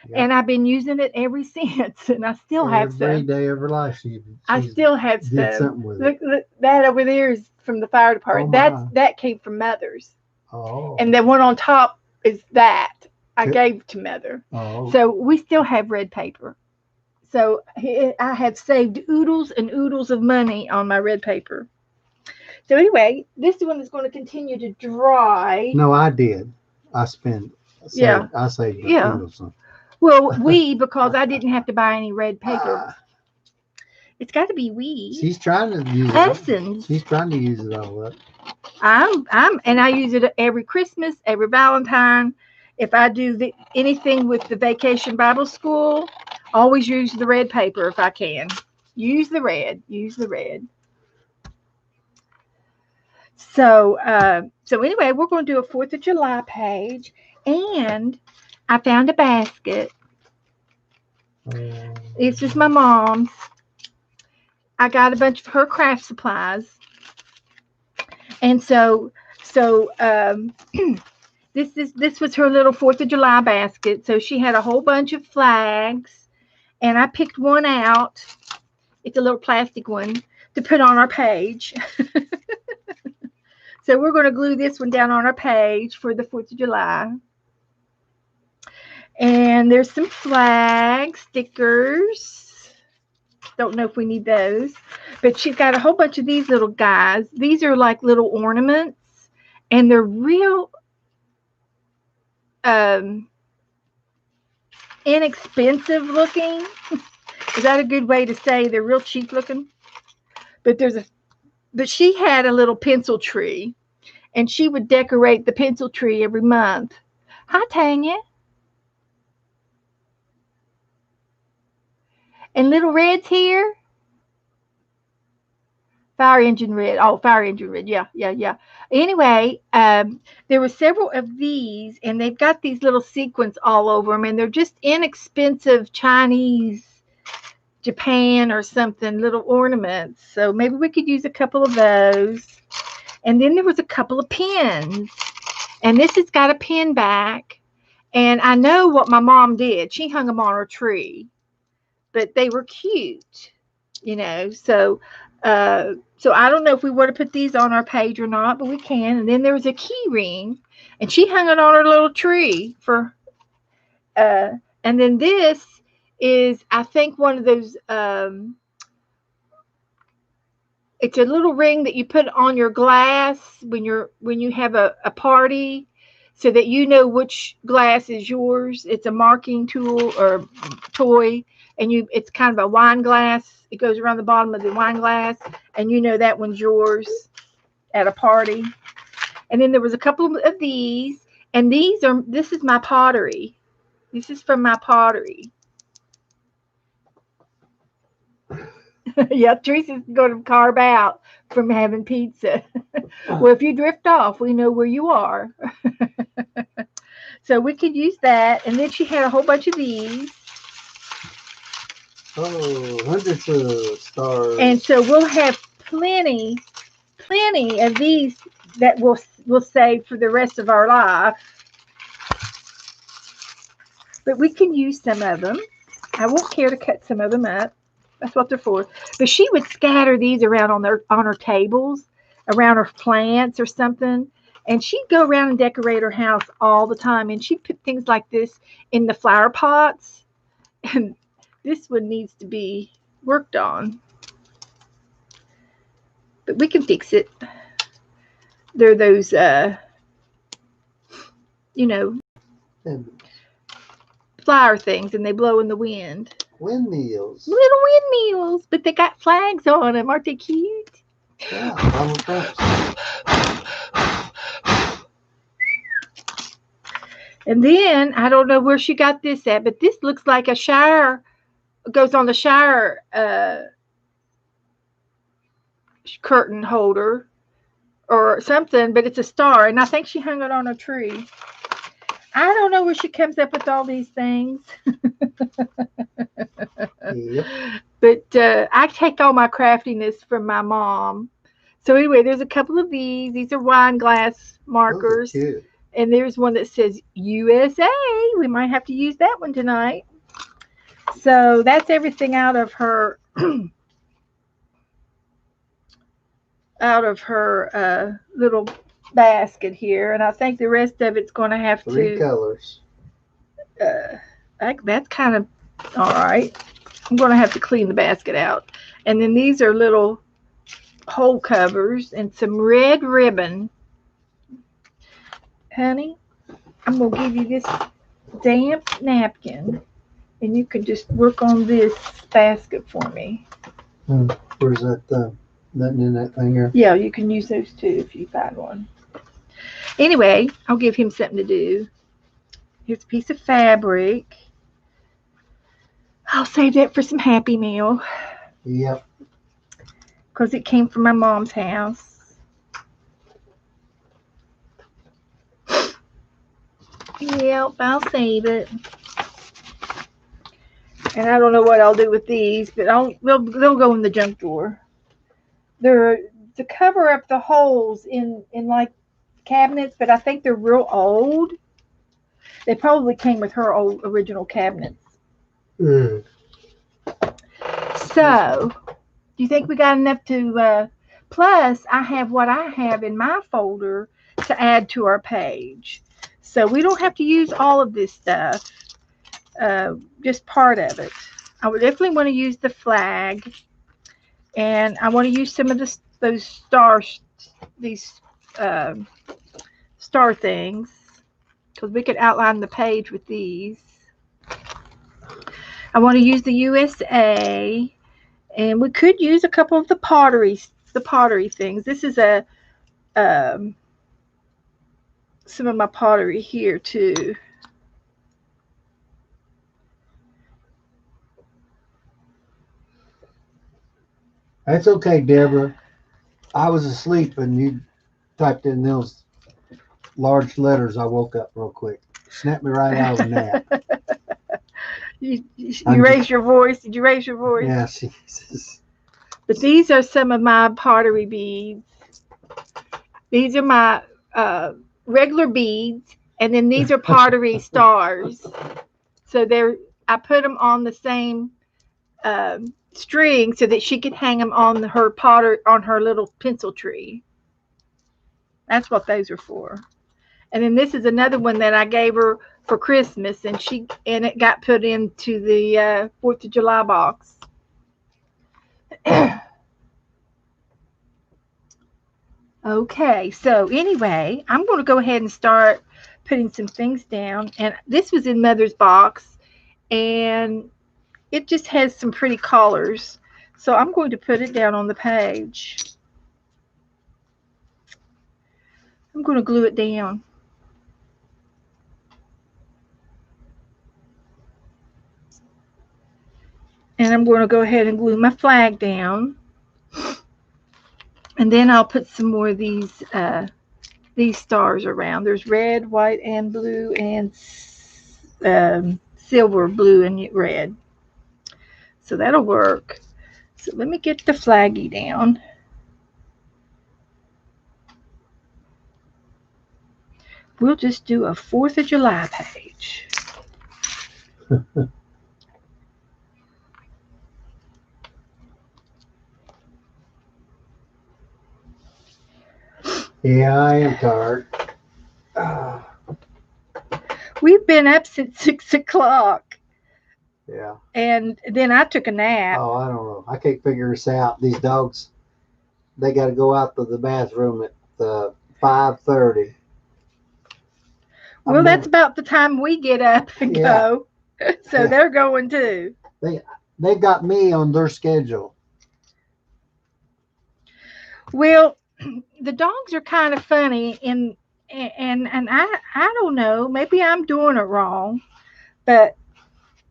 Speaker 1: Yep. And I've been using it ever since, and I still have some.
Speaker 2: Every day of her life,
Speaker 1: I still have some.
Speaker 2: Did something with it.
Speaker 1: Look, that over there is from the fire department. That came from Mother's.
Speaker 2: Oh.
Speaker 1: And the one on top is that I gave to Mother.
Speaker 2: Oh.
Speaker 1: So we still have red paper. So I have saved oodles and oodles of money on my red paper. So anyway, this one is going to continue to dry.
Speaker 2: No, I did. I saved.
Speaker 1: Yeah.
Speaker 2: I saved.
Speaker 1: Yeah. Well, we, because I didn't have to buy any red paper.
Speaker 2: Ah,
Speaker 1: It's got to be we.
Speaker 2: she's trying to use it.
Speaker 1: Essence.
Speaker 2: She's trying to use it all up.
Speaker 1: And I use it every Christmas, every Valentine. If I do anything with the Vacation Bible School, always use the red paper if I can. Use the red. Use the red. So anyway, we're going to do a 4th of July page, and I found a basket. It's just my mom's. I got a bunch of her craft supplies, and this was her little 4th of July basket. So she had a whole bunch of flags, and I picked one out. It's a little plastic one to put on our page. So we're going to glue this one down on our page for the 4th of July. And there's some flag stickers. Don't know if we need those. But she's got a whole bunch of these little guys. These are like little ornaments. And they're real inexpensive looking. Is that a good way to say they're real cheap looking? But she had a little pencil tree, and she would decorate the pencil tree every month. Hi, Tanya. And little Red's here. Fire engine red. Oh, fire engine red. Yeah. Anyway, there were several of these, and they've got these little sequins all over them, and they're just inexpensive Chinese, Japan or something, little ornaments. So maybe we could use a couple of those. And then there was a couple of pins, and this has got a pin back. And I know what my mom did. She hung them on her tree, but they were cute, So I don't know if we want to put these on our page or not, but we can. And then there was a key ring, and she hung it on her little tree and then this is, I think, one of those, it's a little ring that you put on your glass when you have a party, so that you know which glass is yours. It's a marking tool or toy, and it's kind of a wine glass. It goes around the bottom of the wine glass, and you know that one's yours at a party. And then there was a couple of these, and this is my pottery. This is from my pottery. Yeah, Teresa's going to carve out from having pizza. Well, if you drift off, we know where you are. So we could use that. And then she had a whole bunch of these.
Speaker 2: Oh, hundreds of stars.
Speaker 1: And so we'll have plenty of these that we'll save for the rest of our life. But we can use some of them. I won't care to cut some of them up. That's what they're for. But she would scatter these around on her tables, around her plants or something. And she'd go around and decorate her house all the time. And she'd put things like this in the flower pots. And this one needs to be worked on. But we can fix it. They're those, flower things, and they blow in the wind.
Speaker 2: Windmills.
Speaker 1: Little windmills, but they got flags on them. Aren't they cute?
Speaker 2: Yeah,
Speaker 1: and then, I don't know where she got this at, but this looks like a shower, goes on the shower curtain holder or something, but it's a star, and I think she hung it on a tree. I don't know where she comes up with all these things.
Speaker 2: Yep.
Speaker 1: But I take all my craftiness from my mom. So anyway, there's a couple of these. These are wine glass markers. And there's one that says USA. We might have to use that one tonight. So that's everything out of her little basket here, and I think the rest of it's going to have
Speaker 2: three colors.
Speaker 1: That's kind of all right. I'm going to have to clean the basket out. And then these are little hole covers and some red ribbon. Honey, I'm going to give you this damp napkin. And you can just work on this basket for me.
Speaker 2: Hmm. Where's that? Nothing in that thing here.
Speaker 1: Yeah, you can use those too if you find one. Anyway, I'll give him something to do. Here's a piece of fabric. I'll save that for some Happy Meal
Speaker 2: Yep.
Speaker 1: because it came from my mom's house. Yep, I'll save it. And I don't know what I'll do with these, but they'll go in the junk drawer. They're to cover up the holes in like cabinets, but I think they're real old. They probably came with her old original cabinets.
Speaker 2: Mm.
Speaker 1: So, do you think we got enough to? Plus, I have what I have in my folder to add to our page, so we don't have to use all of this stuff. Just part of it. I would definitely want to use the flag, and I want to use some of those stars, these uh, star things, because we could outline the page with these. I want to use the USA, and we could use a couple of the pottery things. This is a um, some of my pottery here too.
Speaker 2: That's okay, Deborah. I was asleep and you typed in those large letters. I woke up real quick. Snapped me right out of a nap.
Speaker 1: You raised your voice. Did you raise your voice?
Speaker 2: Yeah, Jesus.
Speaker 1: But these are some of my pottery beads. These are my regular beads, and then these are pottery stars. So I put them on the same string so that she could hang them on her little pencil tree. That's what those are for. And then this is another one that I gave her for Christmas, and it got put into the 4th of July box. Okay, so anyway, I'm going to go ahead and start putting some things down. And this was in Mother's box, and it just has some pretty colors. So I'm going to put it down on the page. I'm going to glue it down. And I'm going to go ahead and glue my flag down. And then I'll put some more of these stars around. There's red, white, and blue, and silver, blue, and red. So that'll work. So let me get the flaggy down. We'll just do a 4th of July page.
Speaker 2: Yeah, I am tired.
Speaker 1: We've been up since 6 o'clock.
Speaker 2: Yeah.
Speaker 1: And then I took a nap.
Speaker 2: Oh, I don't know. I can't figure this out. These dogs, they got to go out to the bathroom at 5:30.
Speaker 1: Well, that's about the time we get up and go. So they're going too.
Speaker 2: They got me on their schedule.
Speaker 1: Well, the dogs are kind of funny, and I don't know. Maybe I'm doing it wrong, but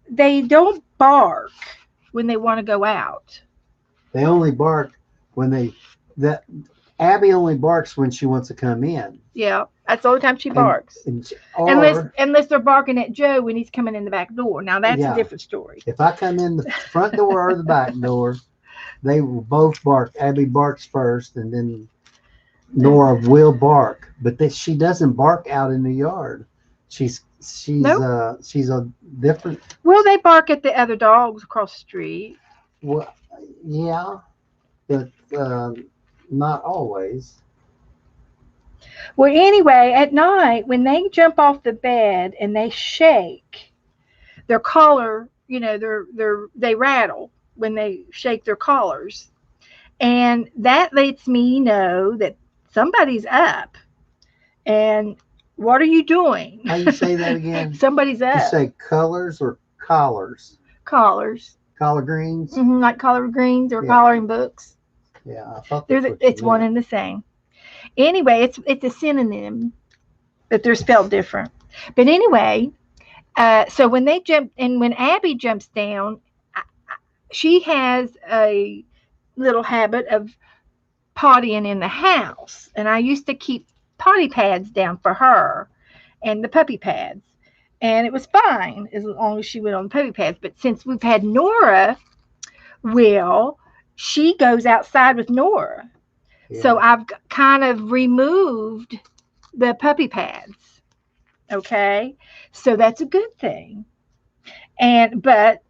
Speaker 1: they don't bark when they want to go out.
Speaker 2: They only bark when that Abby only barks when she wants to come in.
Speaker 1: Yeah, that's the only time she barks. Unless they're barking at Joe when he's coming in the back door. Now that's a different story.
Speaker 2: If I come in the front door or the back door, they will both bark. Abby barks first, and then Nora will bark. But she doesn't bark out in the yard. She's a different.
Speaker 1: Well, they bark at the other dogs across the street.
Speaker 2: Well, yeah, but not always.
Speaker 1: Well, anyway, at night when they jump off the bed and they shake, their collar, they rattle when they shake their collars, and that lets me know that somebody's up. And what are you doing?
Speaker 2: How you say that again?
Speaker 1: Somebody's up.
Speaker 2: You say colors or collars.
Speaker 1: Collars.
Speaker 2: Collard greens.
Speaker 1: Like collard greens or
Speaker 2: Yeah,
Speaker 1: coloring books.
Speaker 2: yeah. I thought that's what you
Speaker 1: It's one
Speaker 2: meant.
Speaker 1: and the same. Anyway, it's a synonym, but they're spelled different. But anyway, so when they jump and when Abby jumps down, she has a little habit of pottying in the house, and I used to keep potty pads down for her and the puppy pads, and it was fine as long as she went on the puppy pads. But since we've had Nora, well, she goes outside with Nora, so
Speaker 2: Yeah.
Speaker 1: I've kind of removed the puppy pads. Okay, so that's a good thing. And but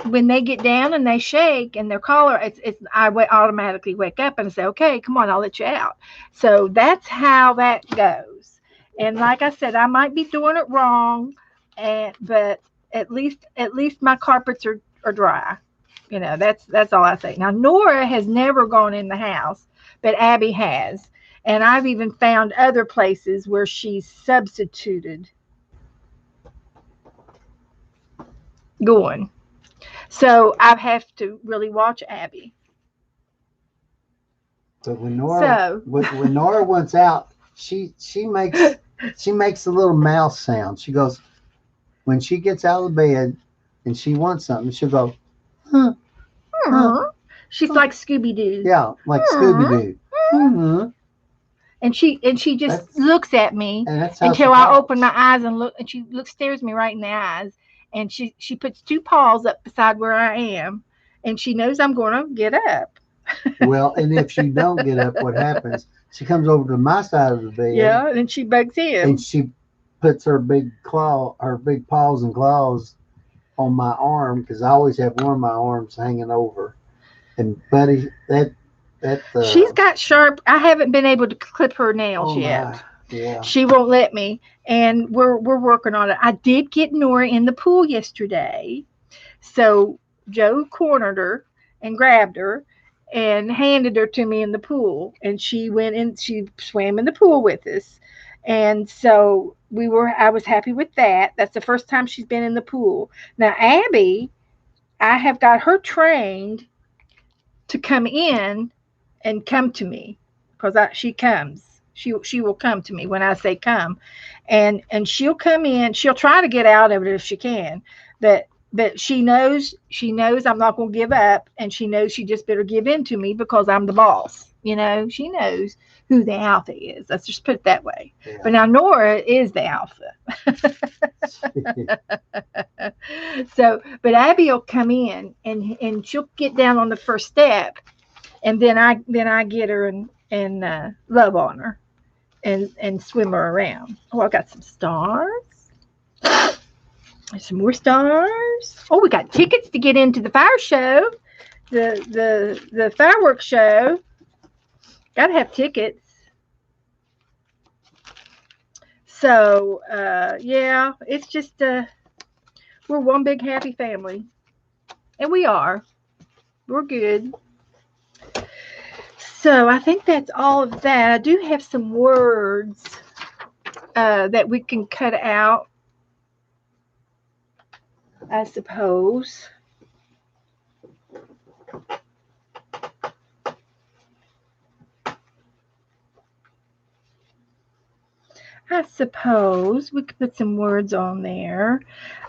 Speaker 1: when they get down and they shake and their collar, it's automatically wake up and say, okay, come on, I'll let you out. So that's how that goes. And like I said, I might be doing it wrong, and but at least my carpets are dry. That's all I say. Now Nora has never gone in the house, but Abby has. And I've even found other places where she's substituted going. So I have to really watch Abby.
Speaker 2: But
Speaker 1: So,
Speaker 2: when Nora wants out, she makes a little mouse sound. She goes when she gets out of the bed and she wants something. She'll go, huh, huh,
Speaker 1: she's
Speaker 2: huh.
Speaker 1: like Scooby Doo.
Speaker 2: Yeah, like Scooby Doo. Hmm.
Speaker 1: And she just
Speaker 2: That's
Speaker 1: looks at me
Speaker 2: and that's how she
Speaker 1: until I open my
Speaker 2: talks.
Speaker 1: eyes and look, and she stares me right in the eyes, and she puts two paws up beside where I am, and she knows I'm going to get up.
Speaker 2: Well, and if she don't get up, what happens? She comes over to my side of the bed
Speaker 1: Yeah, and then she bugs
Speaker 2: and
Speaker 1: him.
Speaker 2: she puts her big paws and claws on my arm because I always have one of my arms hanging over. And buddy, that
Speaker 1: She's got sharp. I haven't been able to clip her nails
Speaker 2: oh my,
Speaker 1: yet.
Speaker 2: yeah.
Speaker 1: She won't let me, and we're working on it. I did get Nora in the pool yesterday, so Joe cornered her and grabbed her and handed her to me in the pool, and she went in. She swam in the pool with us, and so we were. I was happy with that. That's the first time she's been in the pool. Now Abby, I have got her trained to come in and come to me because she comes. She will come to me when I say come, and she'll come in. She'll try to get out of it if she can, but she knows I'm not going to give up, and she knows she just better give in to me because I'm the boss. She knows who the alpha is. Let's just put it that way.
Speaker 2: Yeah.
Speaker 1: But now Nora is the alpha. So, but Abby will come in and she'll get down on the first step, and then I get her and love on her and swim her around. Oh, I got some stars. Some more stars. Oh, we got tickets to get into the fire show, the fireworks show. Got to have tickets. So yeah, it's just we're one big happy family, and we are. We're good. So I think that's all of that. I do have some words that we can cut out, I suppose. I suppose we could put some words on there.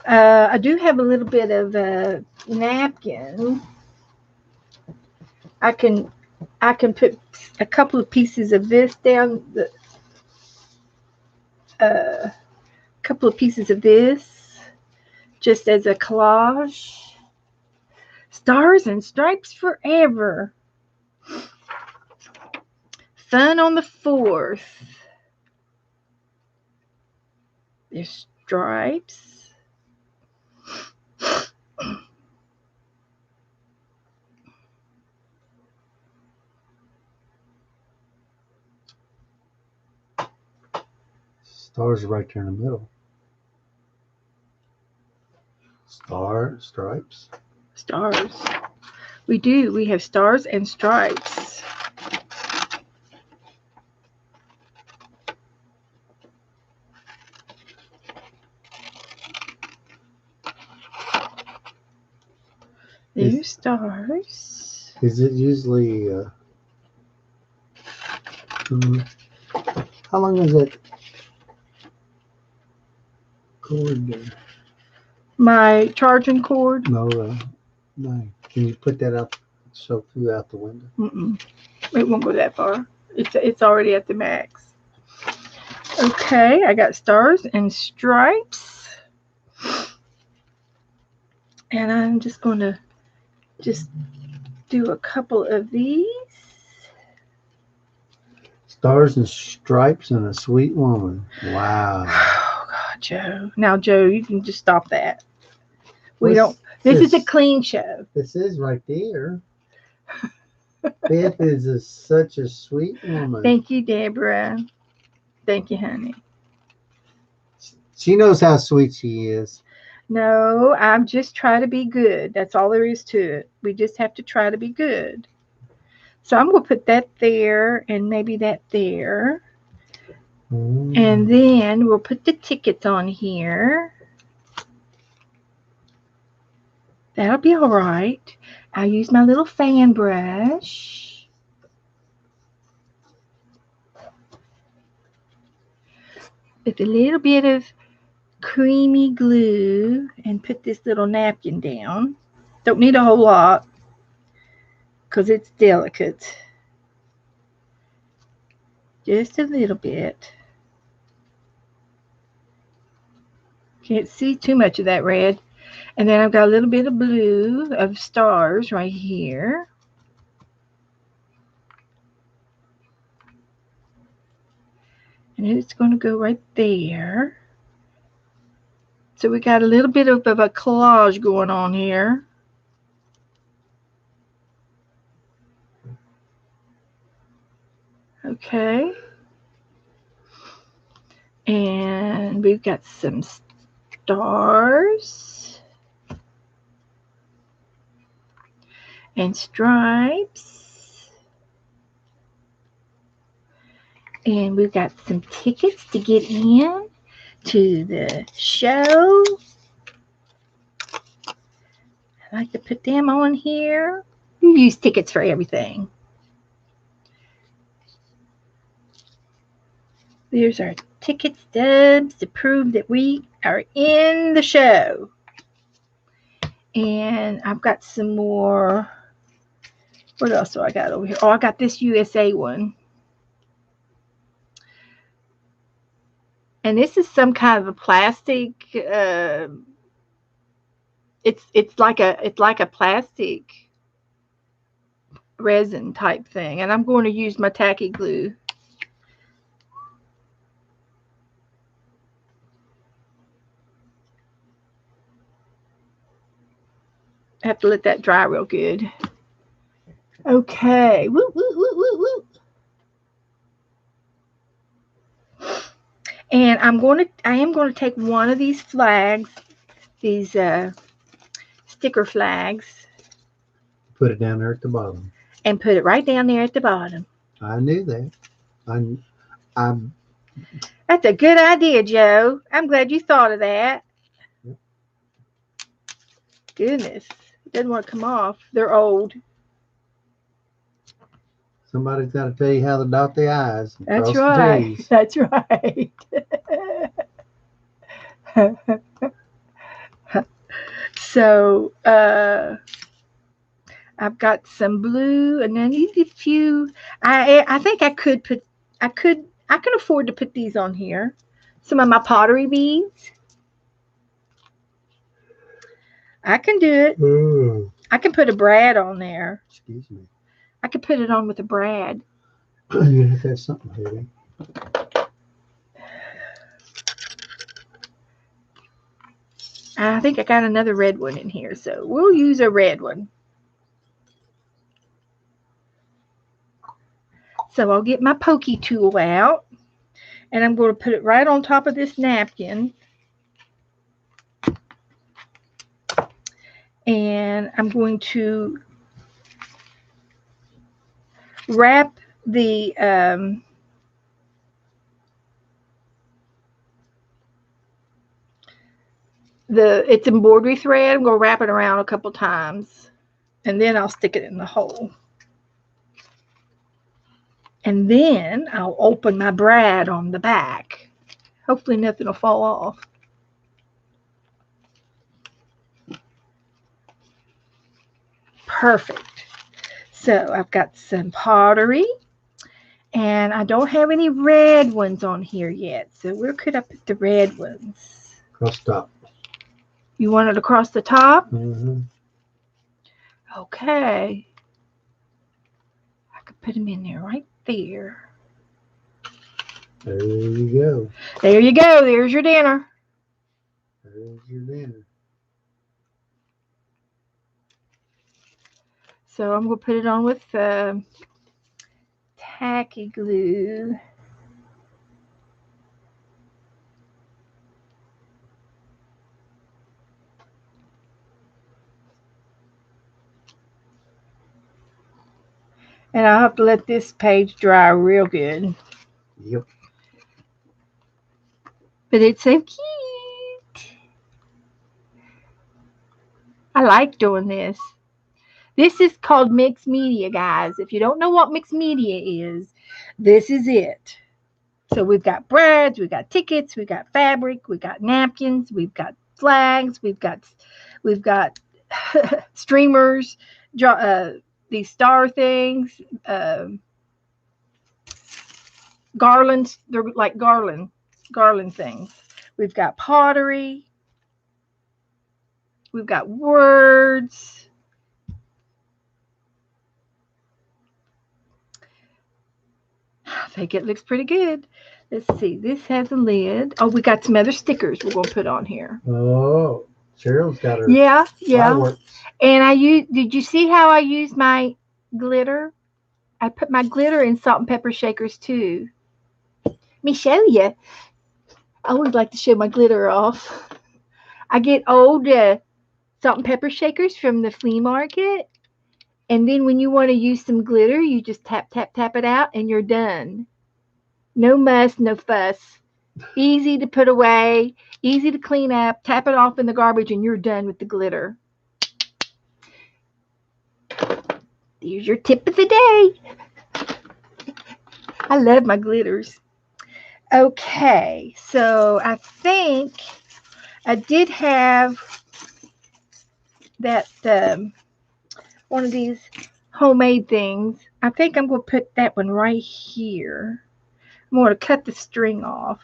Speaker 1: I do have a little bit of a napkin. I can I can put a couple of pieces of this down. A couple of pieces of this just as a collage. Stars and stripes forever. Fun on the 4th. There's stripes.
Speaker 2: Stars are right there in the middle. Stripes.
Speaker 1: Stars. We do. We have stars and stripes. stars.
Speaker 2: Is it usually, mm, how long is that cord there?
Speaker 1: My charging cord.
Speaker 2: No, no. Can you put that up so throughout the window?
Speaker 1: Mm-mm. It won't go that far. It's already at the max. Okay, I got stars and stripes. And I'm just going to just do a couple of these.
Speaker 2: Stars and stripes and a sweet woman. Wow.
Speaker 1: Oh God, Joe. Now, Joe, you can just stop that. We
Speaker 2: What's
Speaker 1: don't. This is a clean show.
Speaker 2: This is right there. Beth is such a sweet woman.
Speaker 1: Thank you, Deborah. Thank you, honey.
Speaker 2: She knows how sweet she is.
Speaker 1: No, I'm just trying to be good. That's all there is to it. We just have to try to be good. So I'm going to put that there and maybe that there. And then we'll put the tickets on here. That'll be all right. I'll use my little fan brush. With a little bit of creamy glue and put this little napkin down. Don't need a whole lot because it's delicate. Just a little bit. Can't see too much of that red. And then I've got a little bit of blue of stars right here. And it's going to go right there. So we got a little bit of a collage going on here. Okay. And we've got some stars and stripes. And we've got some tickets to get in to the show. I like to put them on here. We use tickets for everything. There's our ticket stubs to prove that we are in the show. And I've got some more. What else do I got over here? Oh, I got this USA one. And this is some kind of a plastic. It's like a plastic resin type thing, and I'm going to use my tacky glue. I have to let that dry real good. Okay. Woo, woo, woo, woo, woo. And I am going to take one of these flags, these sticker flags.
Speaker 2: Put it down there at the bottom.
Speaker 1: And put it right down there at the bottom.
Speaker 2: I knew that. I'm.
Speaker 1: That's a good idea, Joe. I'm glad you thought of that. Yep. Goodness. It doesn't want to come off. They're old.
Speaker 2: Somebody's got to tell you how to dot the I's.
Speaker 1: That's right. That's right. So I've got some blue, and I need a few. I think I can afford to put these on here. Some of my pottery beads. I can do it. I can put a brad on there.
Speaker 2: Excuse me.
Speaker 1: I could put it on with a brad.
Speaker 2: You have to have something heavy.
Speaker 1: I think I got another red one in here, so we'll use a red one. So I'll get my pokey tool out, and I'm going to put it right on top of this napkin. And I'm going to wrap it's embroidery thread. I'm going to wrap it around a couple times. And then I'll stick it in the hole. And then I'll open my brad on the back. Hopefully nothing will fall off. Perfect. So I've got some pottery. And I don't have any red ones on here yet. So where could I put the red ones?
Speaker 2: Across the top.
Speaker 1: You want it across the top?
Speaker 2: Mm-hmm.
Speaker 1: Okay. I could put them in there right there.
Speaker 2: There you go.
Speaker 1: There you go. There's your dinner.
Speaker 2: There's your dinner.
Speaker 1: So I'm going to put it on with tacky glue. And I'll have to let this page dry real good.
Speaker 2: Yep.
Speaker 1: But it's so cute. I like doing this. This is called mixed media, guys. If you don't know what mixed media is, this is it. So we've got breads, we've got tickets, we've got fabric, we've got napkins, we've got flags, we've got streamers, these star things, garlands. They're like garland things. We've got pottery. We've got words. I think it looks pretty good. Let's see. This has a lid. Oh, we got some other stickers we're going to put on here.
Speaker 2: Oh, Cheryl's got her
Speaker 1: Yeah.
Speaker 2: fireworks.
Speaker 1: And did you see how I used my glitter? I put my glitter in salt and pepper shakers too. Let me show you. I always like to show my glitter off. I get old salt and pepper shakers from the flea market. And then when you want to use some glitter, you just tap, tap, tap it out and you're done. No muss, no fuss. Easy to put away, easy to clean up, tap it off in the garbage, and you're done with the glitter. Here's your tip of the day. I love my glitters. Okay, so I think I did have that one of these homemade things. I think I'm going to put that one right here. I'm going to cut the string off.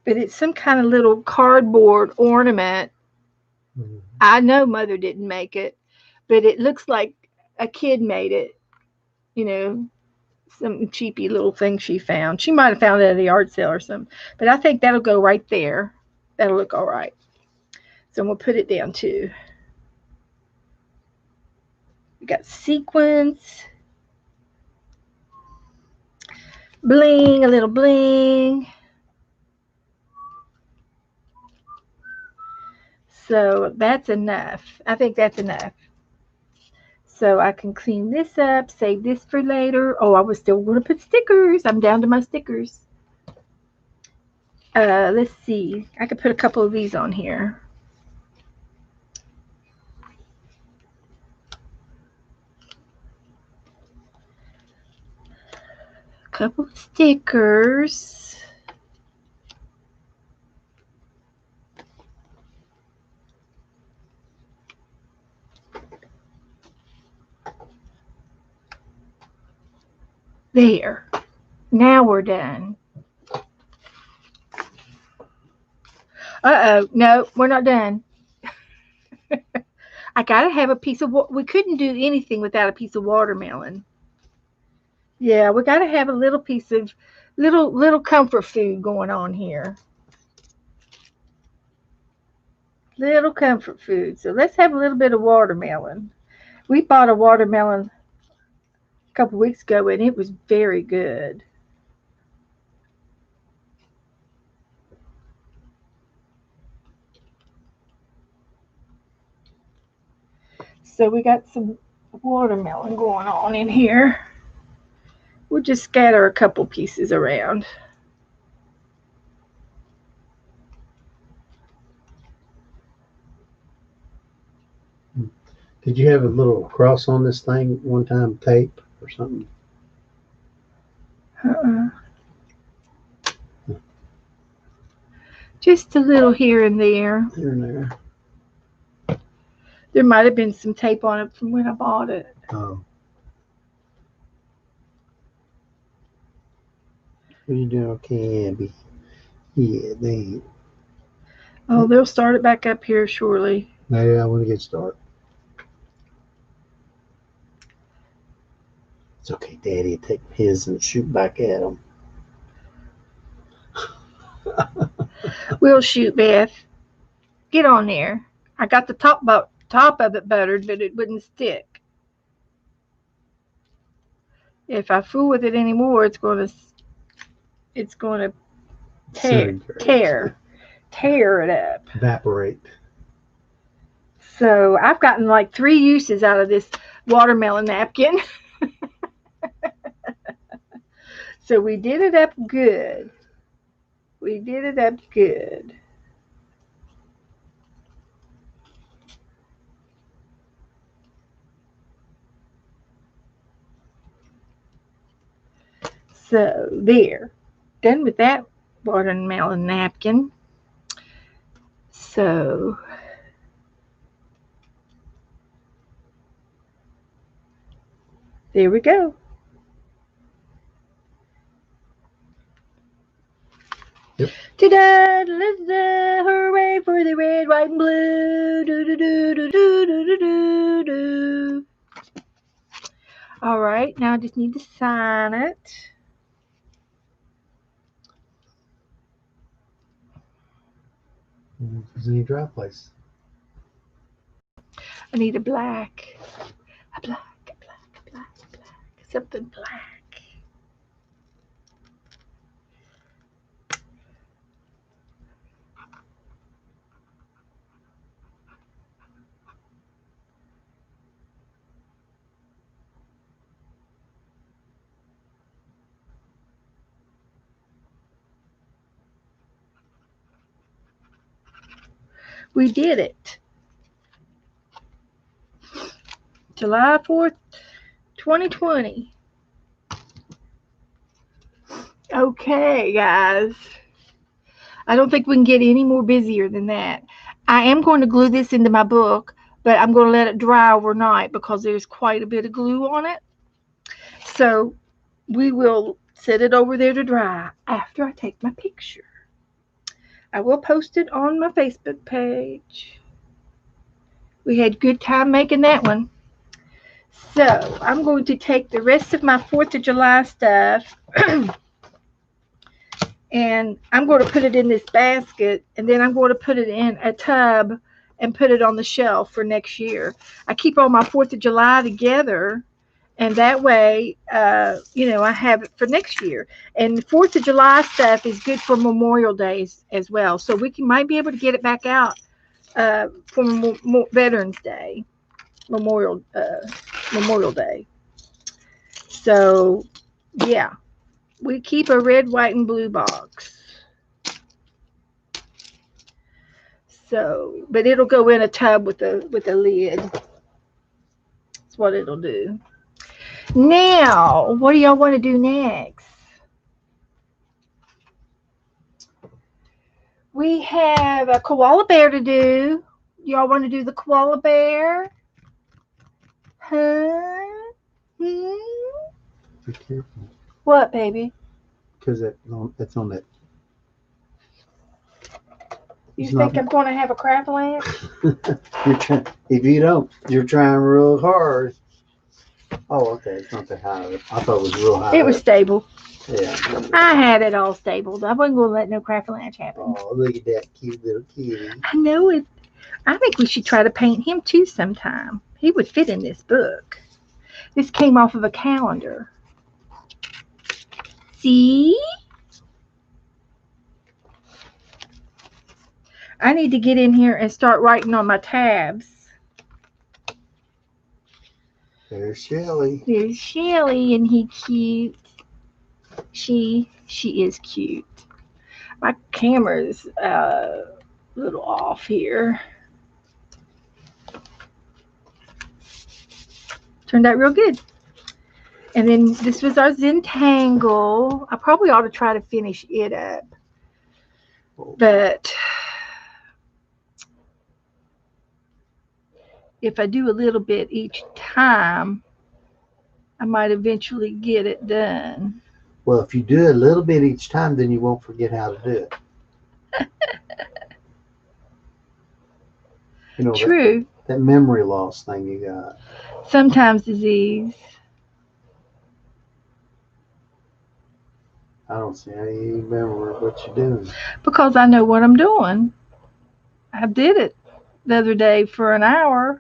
Speaker 1: But it's some kind of little cardboard ornament. Mm-hmm. I know Mother didn't make it, but it looks like a kid made it. You know, some cheapy little thing she found. She might have found it at a yard sale or something. But I think that'll go right there. That'll look all right. So I'm going to put it down too. We got sequins. Bling, a little bling. So that's enough. I think that's enough. So I can clean this up, save this for later. Oh, I was still going to put stickers. I'm down to my stickers. Let's see. I could put a couple of these on here. A couple of stickers. There. Now we're done. Uh-oh. No, we're not done. I got to have a piece of we couldn't do anything without a piece of watermelon. Yeah, we got to have a little piece of little comfort food going on here. Little comfort food. So let's have a little bit of watermelon. We bought a watermelon a couple weeks ago and it was very good. So we got some watermelon going on in here. We'll just scatter a couple pieces around.
Speaker 2: Did you have a little cross on this thing one time, tape or something?
Speaker 1: Uh-uh. Just a little here and there.
Speaker 2: Here and there.
Speaker 1: There might have been some tape on it from when I bought it.
Speaker 2: Oh. What are you doing? Okay, Abby. Yeah, they.
Speaker 1: Oh, they'll start it back up here shortly.
Speaker 2: Yeah, I want to get started. It's okay, Daddy. Take his and shoot back at him.
Speaker 1: We'll shoot, Beth. Get on there. I got the top of it buttered, but it wouldn't stick. If I fool with it anymore, it's gonna tear it up.
Speaker 2: Evaporate.
Speaker 1: So I've gotten like 3 uses out of this watermelon napkin. So we did it up good. We did it up good. So there. Done with that watermelon napkin. So there we go.
Speaker 2: Yep.
Speaker 1: Ta-da! Hooray for the red, white, and blue. Do, do, do, do, do, do, do, do. All right, now I just need to sign it.
Speaker 2: If there's any dry place.
Speaker 1: I need a black, something black. We did it. July 4th, 2020. Okay, guys. I don't think we can get any more busier than that. I am going to glue this into my book, but I'm going to let it dry overnight because there's quite a bit of glue on it. So we will set it over there to dry after I take my picture. I will post it on my Facebook page. We had good time making that one. So I'm going to take the rest of my 4th of July stuff and I'm going to put it in this basket, and then I'm going to put it in a tub and put it on the shelf for next year. I keep all my 4th of July together, and that way, I have it for next year. And 4th of July stuff is good for Memorial Days as well, so we might be able to get it back out for Veterans Day, Memorial Day. So, yeah. We keep a red, white, and blue box. So, but it'll go in a tub with a lid. That's what it'll do. Now, what do y'all want to do next? We have a koala bear to do. Y'all want to do the koala bear? Huh?
Speaker 2: Be careful.
Speaker 1: What, baby?
Speaker 2: Because it's on that.
Speaker 1: You think I'm going to have a crap lamp?
Speaker 2: If you don't, you're trying real hard. Oh, okay. It's not that high. I thought it was real high.
Speaker 1: It was stable.
Speaker 2: Yeah.
Speaker 1: I had it all stabled. I wasn't going to let no crap lamp happen.
Speaker 2: Oh, look at that cute little kitty.
Speaker 1: I know it. I think we should try to paint him too sometime. He would fit in this book. This came off of a calendar. See? I need to get in here and start writing on my tabs.
Speaker 2: There's Shelly.
Speaker 1: There's Shelly, and he cute. She is cute. My camera's a little off here. Turned out real good. And then this was our Zentangle. I probably ought to try to finish it up. But if I do a little bit each time, I might eventually get it done.
Speaker 2: Well, if you do a little bit each time, then you won't forget how to do it. You know,
Speaker 1: True.
Speaker 2: that memory loss thing you got.
Speaker 1: Sometimes disease.
Speaker 2: I don't see how you remember what you're doing.
Speaker 1: Because I know what I'm doing. I did it the other day for an hour.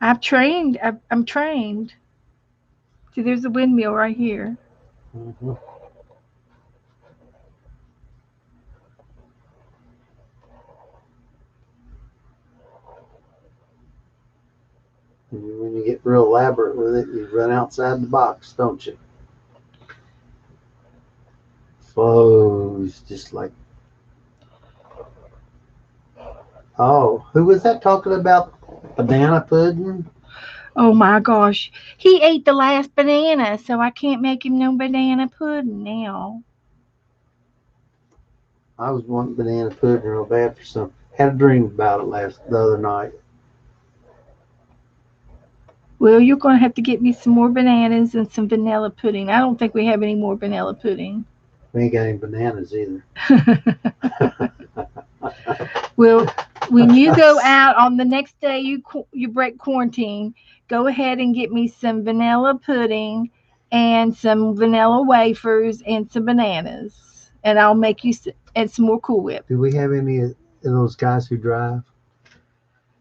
Speaker 1: I'm trained. See, there's a windmill right here.
Speaker 2: Mm-hmm. And when you get real elaborate with it, you run outside the box, don't you? Flows just like. Oh, who was that talking about banana pudding?
Speaker 1: Oh my gosh. He ate the last banana, so I can't make him no banana pudding now.
Speaker 2: I was wanting banana pudding real bad for some. Had a dream about it the other night.
Speaker 1: Well, you're going to have to get me some more bananas and some vanilla pudding. I don't think we have any more vanilla pudding.
Speaker 2: We ain't got any bananas either.
Speaker 1: Well, when you go out on the next day you break quarantine, go ahead and get me some vanilla pudding and some vanilla wafers and some bananas, and I'll make you and some more Cool Whip.
Speaker 2: Do we have any of those guys who drive?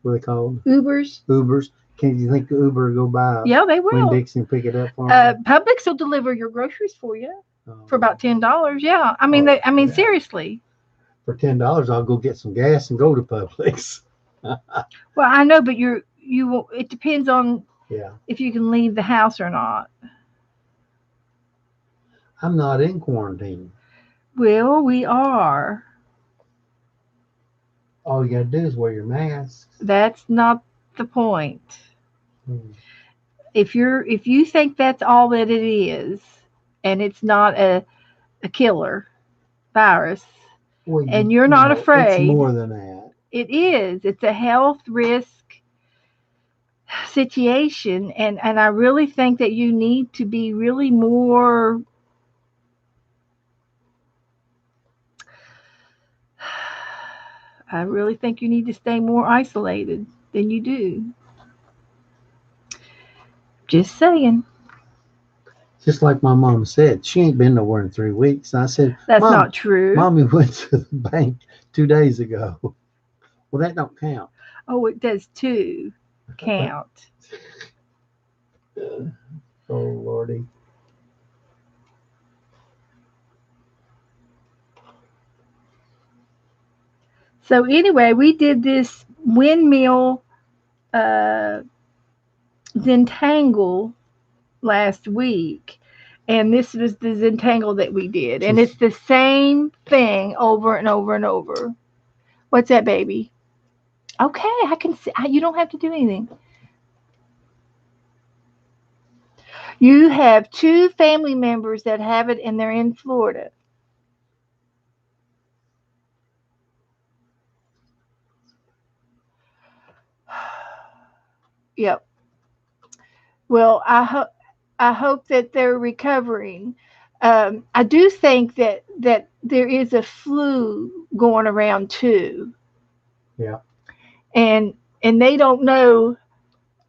Speaker 2: What are they called?
Speaker 1: Ubers.
Speaker 2: Ubers. Can you think Uber will go by?
Speaker 1: Yeah, they will.
Speaker 2: Winn-Dixie and pick it up for them?
Speaker 1: Publix will deliver your groceries for you for about $10. Yeah, I mean,
Speaker 2: yeah.
Speaker 1: Seriously.
Speaker 2: For $10, I'll go get some gas and go to Publix.
Speaker 1: Well, I know, but it depends on
Speaker 2: yeah
Speaker 1: if you can leave the house or not.
Speaker 2: I'm not in quarantine.
Speaker 1: Well, we are.
Speaker 2: All you gotta do is wear your mask.
Speaker 1: That's not the point.
Speaker 2: Hmm.
Speaker 1: If you think that's all that it is, and it's not a killer virus,
Speaker 2: Well,
Speaker 1: and you're not afraid,
Speaker 2: it's more than that.
Speaker 1: It is. It's a health risk situation, and I really think that you need to be really more I really think you need to stay more isolated than you do. Just saying.
Speaker 2: Just like my mom said, she ain't been nowhere in 3 weeks. And I said,
Speaker 1: That's
Speaker 2: Mom,
Speaker 1: not true.
Speaker 2: Mommy went to the bank 2 days ago. Well, that don't count.
Speaker 1: Oh, it does too count.
Speaker 2: Oh, Lordy.
Speaker 1: So anyway, we did this windmill Zentangle last week, and this was the Zentangle that we did, and it's the same thing over and over and over. What's that, baby? Okay, I can see. You don't have to do anything. You have two family members that have it, and they're in Florida. Yep. Well, I hope that they're recovering. I do think that there is a flu going around too.
Speaker 2: Yeah.
Speaker 1: And they don't know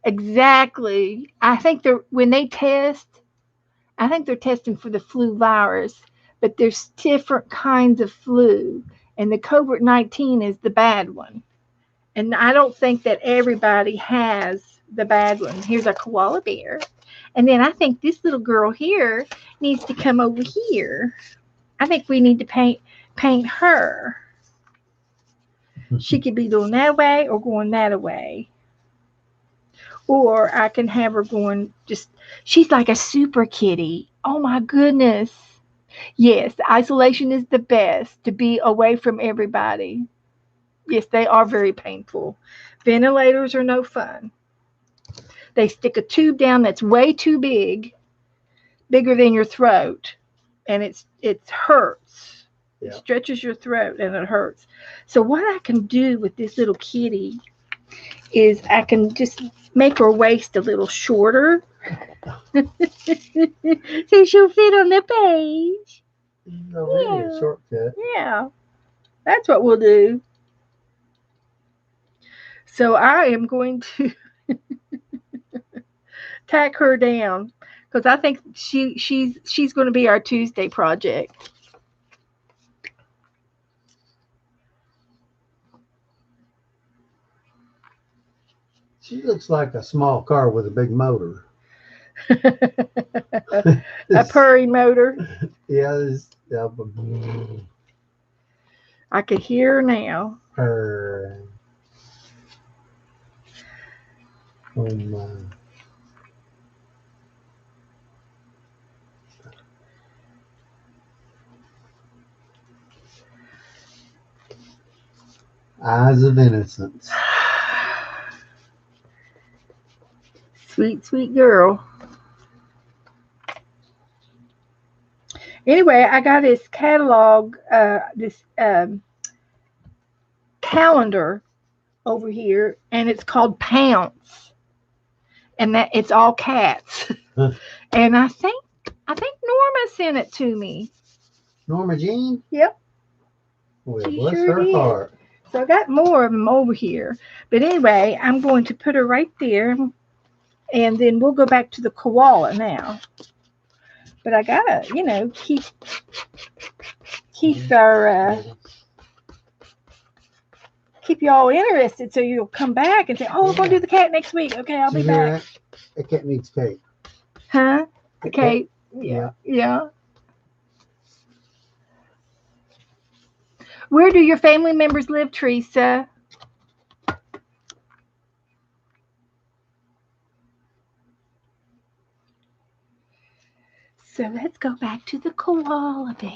Speaker 1: exactly. I think when they test, I think they're testing for the flu virus, but there's different kinds of flu, and the COVID-19 is the bad one. And I don't think that everybody has the bad one. Here's a koala bear. And then I think this little girl here needs to come over here. I think we need to paint her. She could be going that way or going that way. Or I can have her going she's like a super kitty. Oh my goodness. Yes, isolation is the best, to be away from everybody. Yes, they are very painful. Ventilators are no fun. They stick a tube down that's way too big, bigger than your throat, and it hurts. It
Speaker 2: Yeah.
Speaker 1: stretches your throat and it hurts. So what I can do with this little kitty is I can just make her waist a little shorter, so she'll fit on the page.
Speaker 2: Already a
Speaker 1: Yeah,
Speaker 2: shortcut.
Speaker 1: yeah, that's what we'll do. So I am going to tack her down because I think she's going to be our Tuesday project.
Speaker 2: She looks like a small car with a big motor.
Speaker 1: A purry motor.
Speaker 2: Yeah,
Speaker 1: I can hear her now.
Speaker 2: her. Oh my. Eyes of innocence.
Speaker 1: Sweet, sweet girl. Anyway, I got this catalog, this calendar over here, and it's called Pounce, and that it's all cats. And I think Norma sent it to me.
Speaker 2: Norma Jean?
Speaker 1: Yep,
Speaker 2: Well,
Speaker 1: she
Speaker 2: bless
Speaker 1: sure
Speaker 2: her
Speaker 1: did.
Speaker 2: heart.
Speaker 1: So I got more of them over here. But anyway, I'm going to put her right there, and then we'll go back to the koala now. But I gotta, keep our keep you all interested, so you'll come back and say, "Oh, we're gonna do the cat next week." Okay, I'll
Speaker 2: Did
Speaker 1: be
Speaker 2: you hear
Speaker 1: back.
Speaker 2: that? That cat needs cake.
Speaker 1: Huh?
Speaker 2: That cat,
Speaker 1: Okay. Yeah. Yeah. Where do your family members live, Teresa? So let's go back to the koala bear.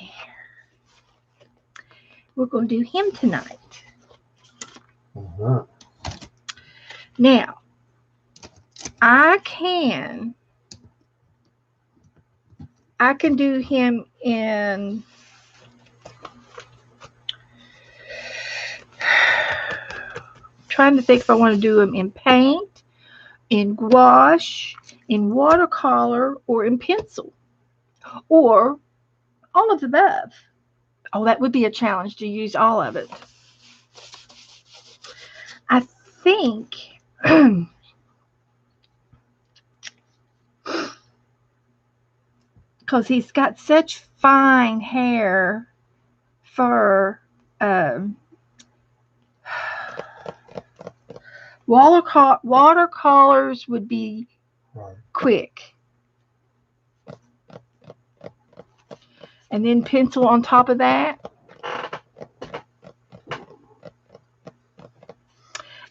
Speaker 1: We're going to do him tonight.
Speaker 2: Uh-huh.
Speaker 1: Now, I can do him in trying to think if I want to do him in paint, in gouache, in watercolor, or in pencil, or all of the above. Oh, that would be a challenge to use all of it. I think because he's got such fine hair, fur. Um, watercolors would be
Speaker 2: Right.
Speaker 1: quick, and then pencil on top of that.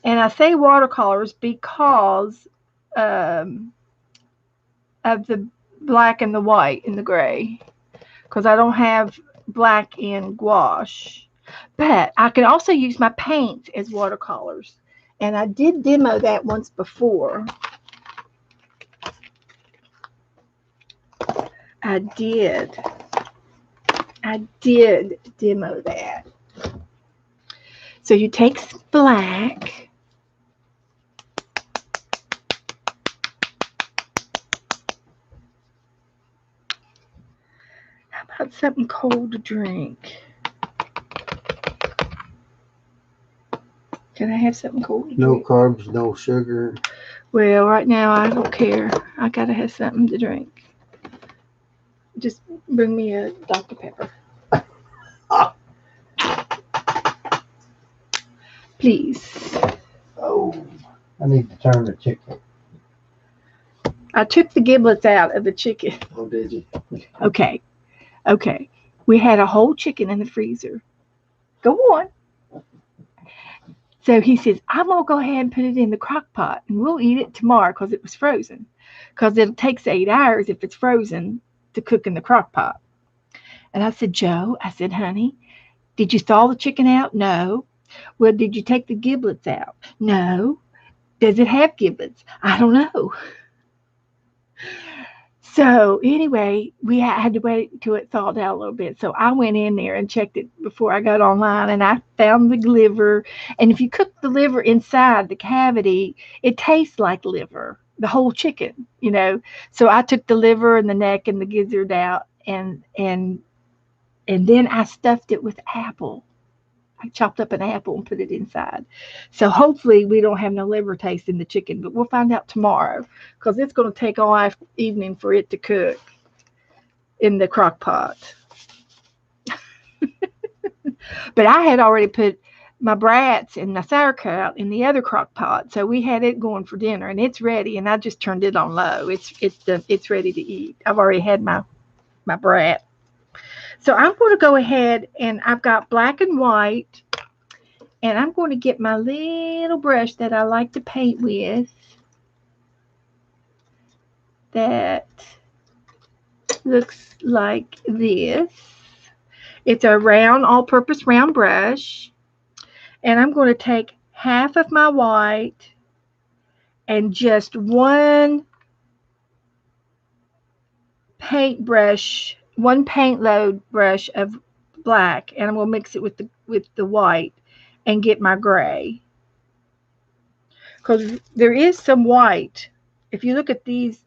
Speaker 1: And I say watercolors because um, of the black and the white and the gray, because I don't have black in gouache. But I can also use my paint as watercolors. And I did demo that once before. I did. I did demo that. So you take black. How about something cold to drink? Can I have something cold to
Speaker 2: No
Speaker 1: drink?
Speaker 2: carbs, no sugar.
Speaker 1: Well, right now I don't care. I gotta have something to drink. Just bring me a Dr. Pepper. Please.
Speaker 2: Oh, I need to turn the chicken.
Speaker 1: I took the giblets out of the chicken.
Speaker 2: Oh, did you?
Speaker 1: Okay. Okay. We had a whole chicken in the freezer. Go on. So he says, I'm going to go ahead and put it in the crock pot and we'll eat it tomorrow because it was frozen. Because it takes 8 hours if it's frozen to cook in the crock pot. And I said, Joe, I said, honey, did you thaw the chicken out? No. Well, did you take the giblets out? No. Does it have giblets? I don't know. So anyway, we had to wait till it thawed out a little bit. So I went in there and checked it before I got online, and I found the liver. And if you cook the liver inside the cavity, it tastes like liver, the whole chicken. So I took the liver and the neck and the gizzard out, and then I stuffed it with apple. I chopped up an apple and put it inside. So hopefully we don't have no liver taste in the chicken, but we'll find out tomorrow because it's going to take all evening for it to cook in the crock pot. But I had already put my brats and the sauerkraut in the other crock pot, so we had it going for dinner, and it's ready. And I just turned it on low. It's ready to eat. I've already had my brat. So I'm going to go ahead, and I've got black and white, and I'm going to get my little brush that I like to paint with that looks like this. It's a round, all-purpose round brush, and I'm going to take half of my white and just one paint load brush of black, and I'm going to mix it with the white and get my gray. Because there is some white. If you look at these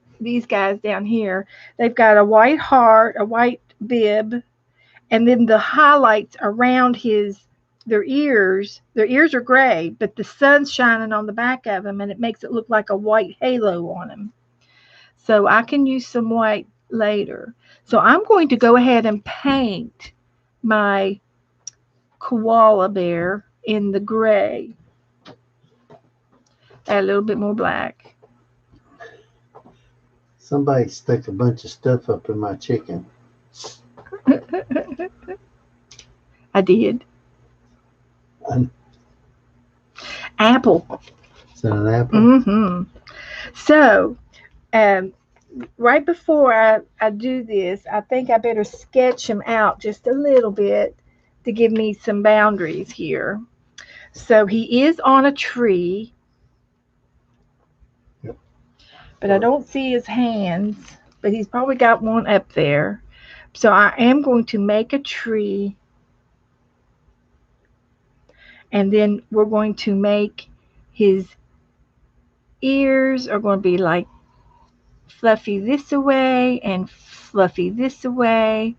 Speaker 1: guys down here, they've got a white heart, a white bib, and then the highlights around their ears. Their ears are gray, but the sun's shining on the back of them, and it makes it look like a white halo on them. So I can use some white later. So I'm going to go ahead and paint my koala bear in the gray. Add a little bit more black.
Speaker 2: Somebody stuck a bunch of stuff up in my chicken.
Speaker 1: I did.
Speaker 2: An-
Speaker 1: Apple.
Speaker 2: Is that an apple?
Speaker 1: Mm-hmm. So, right before I do this, I think I better sketch him out just a little bit to give me some boundaries here. So he is on a tree,
Speaker 2: Yep.
Speaker 1: but I don't see his hands, but he's probably got one up there. So I am going to make a tree, and then we're going to make his ears are going to be like fluffy this away and fluffy this away,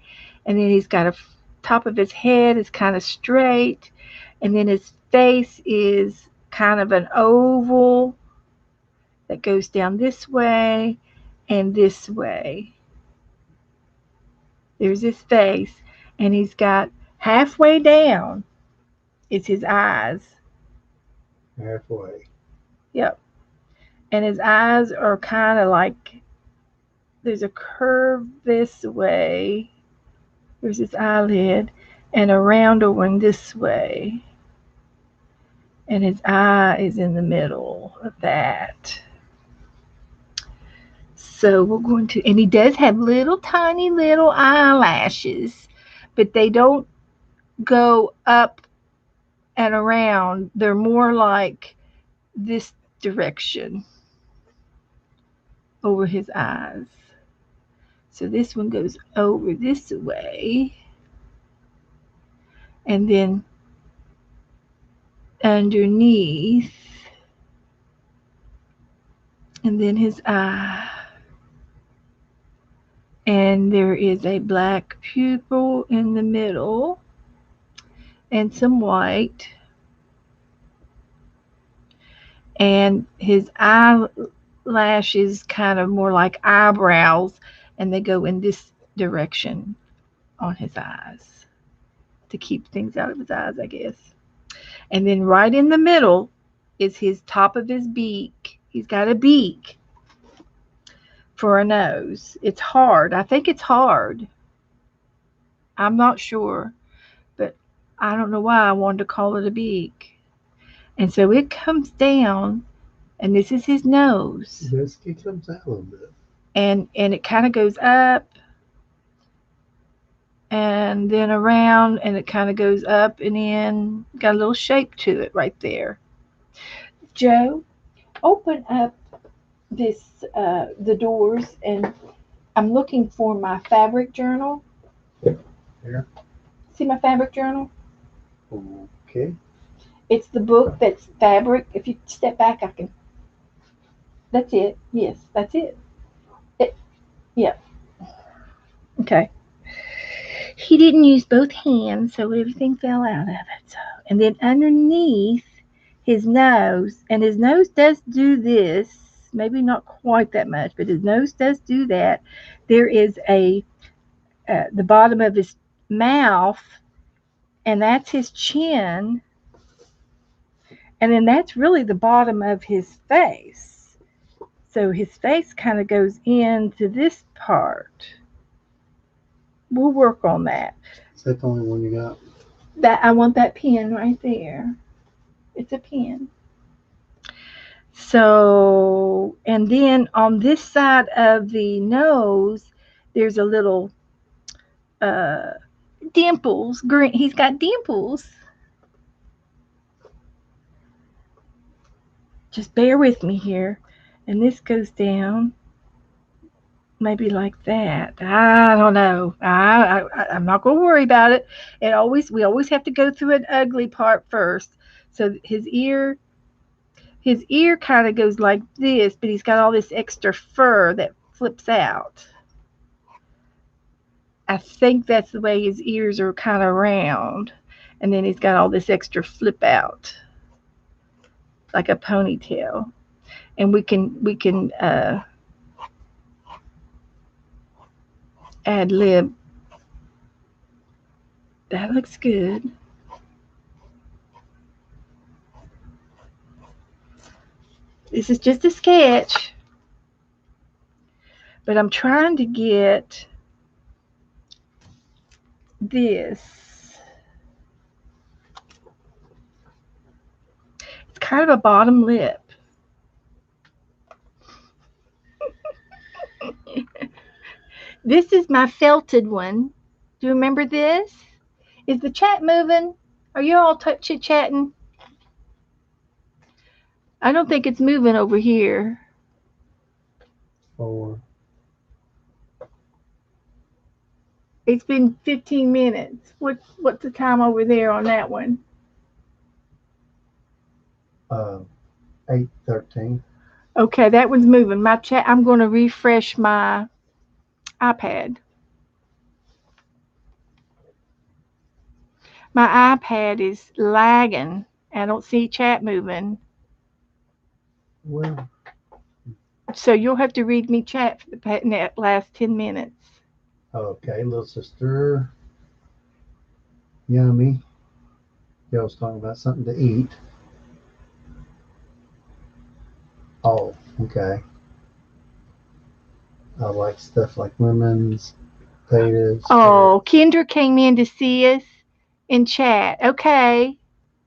Speaker 1: and then he's got a top of his head is kind of straight, and then his face is kind of an oval that goes down this way and this way. There's his face, and he's got halfway down is his eyes.
Speaker 2: Halfway.
Speaker 1: Yep. And his eyes are kind of like there's a curve this way. There's his eyelid, and a rounder one this way. And his eye is in the middle of that. So we're going to, and he does have little tiny little eyelashes, but they don't go up and around. They're more like this direction over his eyes. So this one goes over this way, and then underneath, and then his eye. And there is a black pupil in the middle and some white. And his eyelashes kind of more like eyebrows, and they go in this direction on his eyes to keep things out of his eyes, I guess. And then right in the middle is his top of his beak. He's got a beak for a nose. It's hard. I think it's hard. I'm not sure, but I don't know why I wanted to call it a beak. And so it comes down, and this is his nose.
Speaker 2: Yes, it comes out a little bit.
Speaker 1: And it kind of goes up and then around, and it kind of goes up and in. Got a little shape to it right there. Joe, open up this the doors, and I'm looking for my fabric journal.
Speaker 2: Here.
Speaker 1: See my fabric journal?
Speaker 2: Okay.
Speaker 1: It's the book that's fabric. If you step back, I can. That's it. Yes, that's it. It. Yeah. Okay. He didn't use both hands, so everything fell out of it. So, and then underneath his nose, and his nose does do this, maybe not quite that much, but his nose does do that. There is a the bottom of his mouth, and that's his chin, and then that's really the bottom of his face. So his face kind of goes into this part. We'll work on that.
Speaker 2: Is that the only one you got?
Speaker 1: That I want that pen right there. It's a pen. So, and then on this side of the nose, there's a little uh, dimples. Green. He's got dimples. Just bear with me here. And this goes down, maybe like that. I don't know. I'm not going to worry about it. We always have to go through an ugly part first. So his ear kind of goes like this, but he's got all this extra fur that flips out. I think that's the way his ears are kind of round. And then he's got all this extra flip out, like a ponytail. And we can ad lib. That looks good. This is just a sketch, but I'm trying to get this. It's kind of a bottom lip. This is my felted one. Do you remember this? Is the chat moving? Are you all chit chatting? I don't think it's moving over here.
Speaker 2: 4.
Speaker 1: It's been 15 minutes. What's the time over there on that one?
Speaker 2: 8:13.
Speaker 1: Okay, that one's moving. My chat. I'm going to refresh my iPad. My iPad is lagging. I don't see chat moving.
Speaker 2: Well,
Speaker 1: So you'll have to read me chat for the last 10 minutes.
Speaker 2: okay, little sister. Yummy. Yeah, I was talking about something to eat. Oh, okay. I like stuff like lemons, potatoes.
Speaker 1: Oh, Kendra came in to see us in chat. Okay.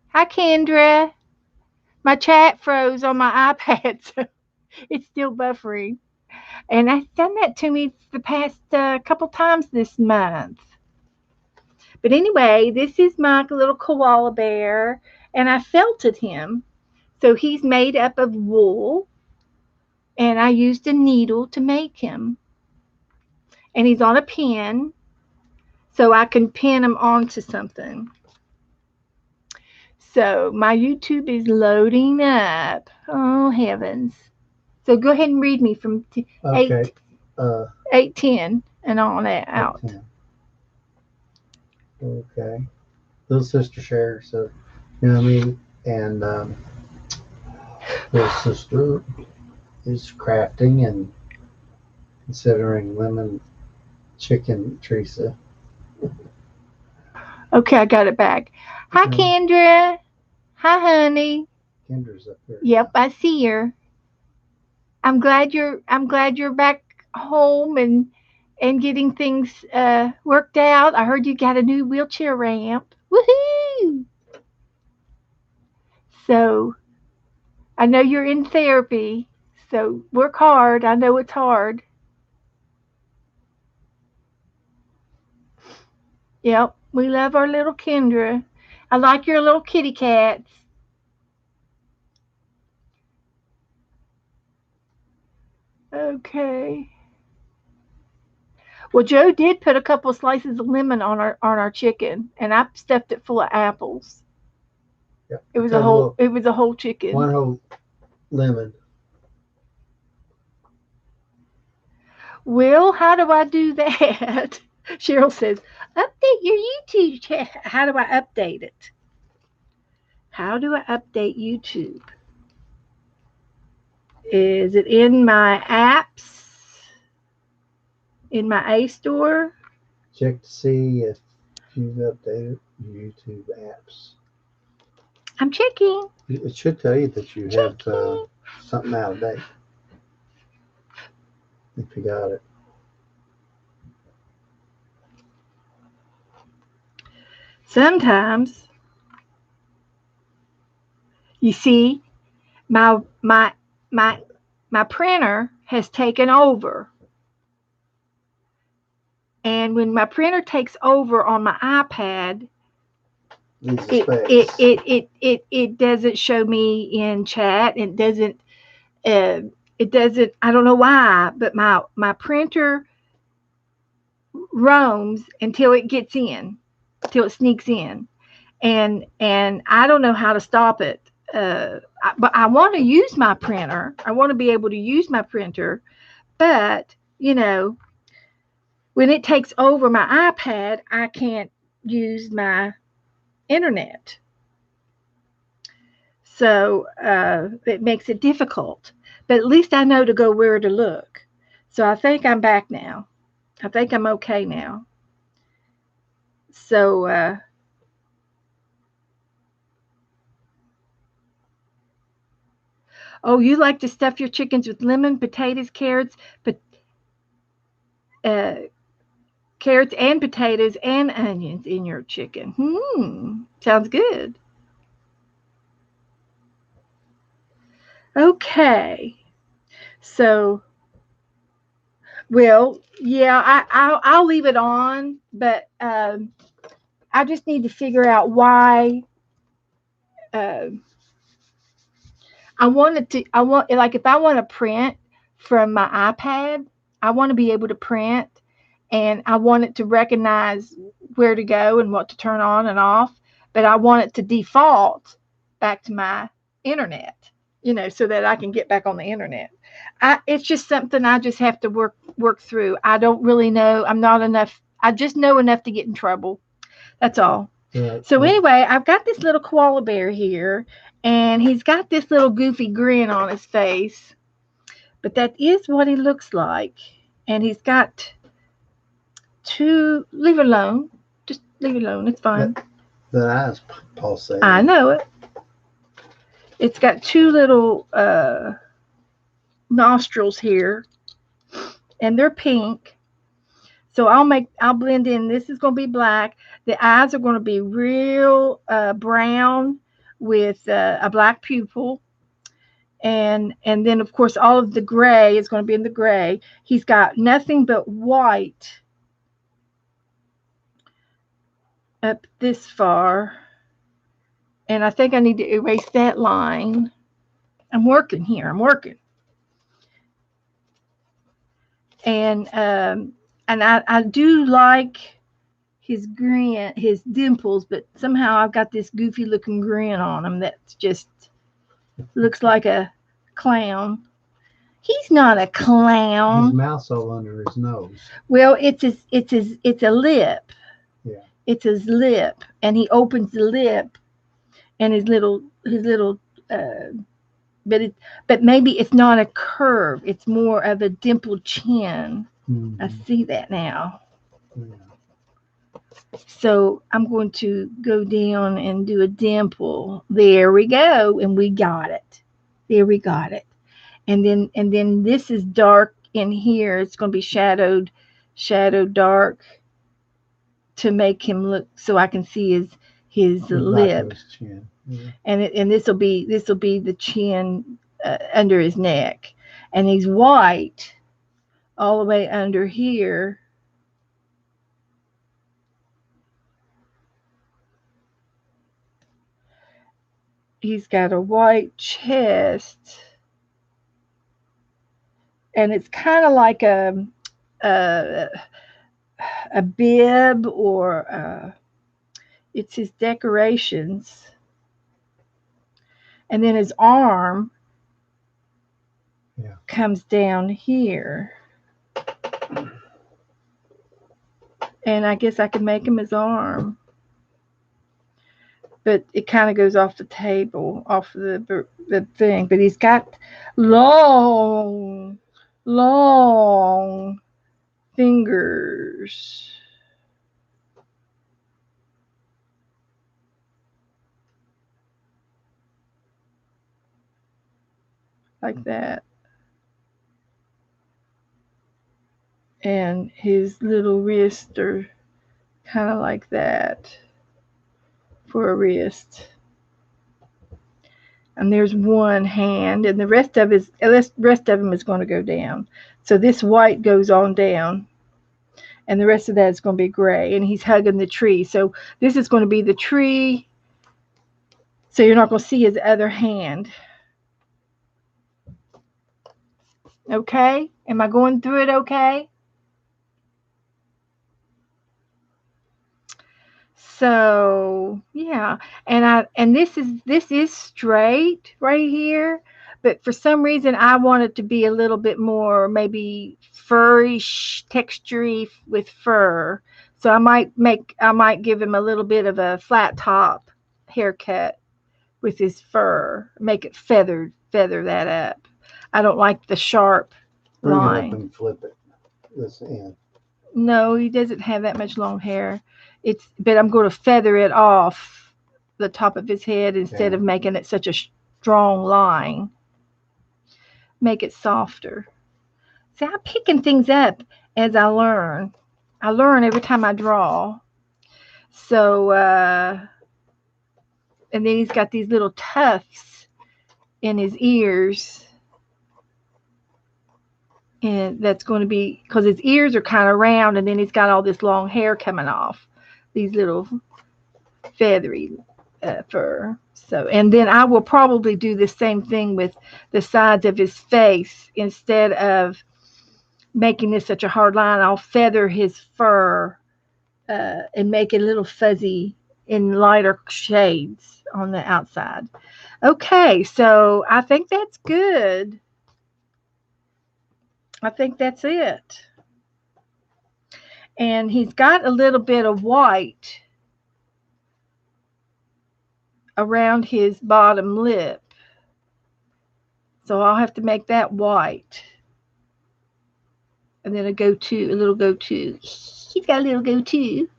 Speaker 1: Hi, Kendra. My chat froze on my iPad, so it's still buffering. And it's done that to me the past couple times this month. But anyway, this is my little koala bear, and I felted him. So he's made up of wool, and I used a needle to make him. And he's on a pin, so I can pin him onto something. So my YouTube is loading up. Oh, heavens. So go ahead and read me from
Speaker 2: Okay.
Speaker 1: 8:10 and on out.
Speaker 2: 10. Okay. Little sister shares, so you know what I mean? And little sister is crafting and considering lemon chicken Teresa.
Speaker 1: Okay, I got it back. Hi,
Speaker 2: Okay.
Speaker 1: Kendra. Hi, honey.
Speaker 2: Kendra's up there.
Speaker 1: Yep, I see her. I'm glad you're back home and getting things worked out. I heard you got a new wheelchair ramp. Woohoo! So I know you're in therapy. So work hard. I know it's hard. Yep, we love our little Kendra. I like your little kitty cats. Okay. Well, Joe did put a couple of slices of lemon on our chicken, and I stuffed it full of apples.
Speaker 2: Yep.
Speaker 1: It was a
Speaker 2: Cut a
Speaker 1: whole
Speaker 2: little,
Speaker 1: it was a whole chicken.
Speaker 2: one whole lemon.
Speaker 1: Well, how do I do that? Cheryl says, update your YouTube channel. How do I update it? How do I update YouTube? Is it in my apps? In my A store?
Speaker 2: Check to see if you've updated YouTube apps.
Speaker 1: I'm checking.
Speaker 2: It should tell you that you have
Speaker 1: Checking.
Speaker 2: something out of date if you got it.
Speaker 1: Sometimes, you see, my my my my printer has taken over. And when my printer takes over on my iPad,
Speaker 2: Needs a
Speaker 1: it it
Speaker 2: space.
Speaker 1: it it it, it doesn't show me in chat. Uh, it doesn't. I don't know why, but my printer roams until it gets in, till it sneaks in, and I don't know how to stop it. But I want to use my printer. I want to be able to use my printer, but when it takes over my iPad, I can't use my internet. So it makes it difficult. But at least I know to go where to look. So I think I'm back now. I think I'm okay now. So, oh, you like to stuff your chickens with lemon, potatoes, but uh, carrots and potatoes and onions in your chicken. Sounds good. Okay. So, well, yeah, I'll leave it on, but I just need to figure out why. Uh, I want, like, if I want to print from my iPad, I want to be able to print, and I want it to recognize where to go and what to turn on and off, but I want it to default back to my internet, so that I can get back on the internet. It's just something I just have to work through. I don't really know. I'm not enough. I just know enough to get in trouble. That's all.
Speaker 2: Right.
Speaker 1: So anyway, I've got this little koala bear here, and he's got this little goofy grin on his face. But that is what he looks like. And he's got two. Leave it alone. Just leave it alone. It's
Speaker 2: That
Speaker 1: fine.
Speaker 2: the eyes
Speaker 1: I
Speaker 2: pulsating.
Speaker 1: know it. It's got two little nostrils here, and they're pink. So I'll blend in. This is going to be black. The eyes are going to be real brown with a black pupil, and then of course all of the gray is going to be in the gray. He's got nothing but white up this far, and I think I need to erase that line. I'm working here. I'm working, and I do like his grin, his dimples, but somehow I've got this goofy looking grin on him that's just looks like a clown. He's not a
Speaker 2: His
Speaker 1: clown.
Speaker 2: mouth's all under his nose.
Speaker 1: Well, it's a lip.
Speaker 2: Yeah.
Speaker 1: It's his lip, and he opens the lip, and his little uh, but it but maybe it's not a curve. It's more of a dimpled chin. I
Speaker 2: Mm-hmm.
Speaker 1: see that now.
Speaker 2: Yeah.
Speaker 1: So I'm going to go down and do a dimple. There we go, and we got it. There we got it. And then this is dark in here. It's going to be shadowed dark to make him look so I can see his
Speaker 2: The back of
Speaker 1: lip.
Speaker 2: his chin. Yeah.
Speaker 1: And this will be the chin under his neck, and he's white all the way under here, He's got a white chest, and it's kind of like a a bib, or it's his decorations. And then his arm
Speaker 2: Yeah.
Speaker 1: comes down here. And I guess I could make him his arm. But it kind of goes off the table, off the thing. But he's got long, long fingers like that. And his little wrists are kind of like that for a wrist. And there's one hand, and the rest of him is going to go down. So this white goes on down, and the rest of that is going to be gray. And he's hugging the tree. So this is going to be the tree. So you're not going to see his other hand. Okay? Am I going through it okay? So yeah, and this is straight right here, but for some reason I want it to be a little bit more maybe furry textury with fur. So I might give him a little bit of a flat top haircut with his fur, make it feather that up. I don't like the sharp
Speaker 2: Bring it up
Speaker 1: line.
Speaker 2: and flip it. This end.
Speaker 1: No, he doesn't have that much long hair. But I'm going to feather it off the top of his head instead
Speaker 2: Yeah.
Speaker 1: of making it such a strong line. Make it softer. See, I'm picking things up as I learn. I learn every time I draw. So, and then he's got these little tufts in his ears. And that's going to be because his ears are kind of round, and then he's got all this long hair coming off. These little feathery fur. So, and then I will probably do the same thing with the sides of his face. Instead of making this such a hard line, I'll feather his fur and make it a little fuzzy in lighter shades on the outside. Okay, so I think that's good. I think that's it. And he's got a little bit of white around his bottom lip. So I'll have to make that white. And then a little go to. He's got a little go to.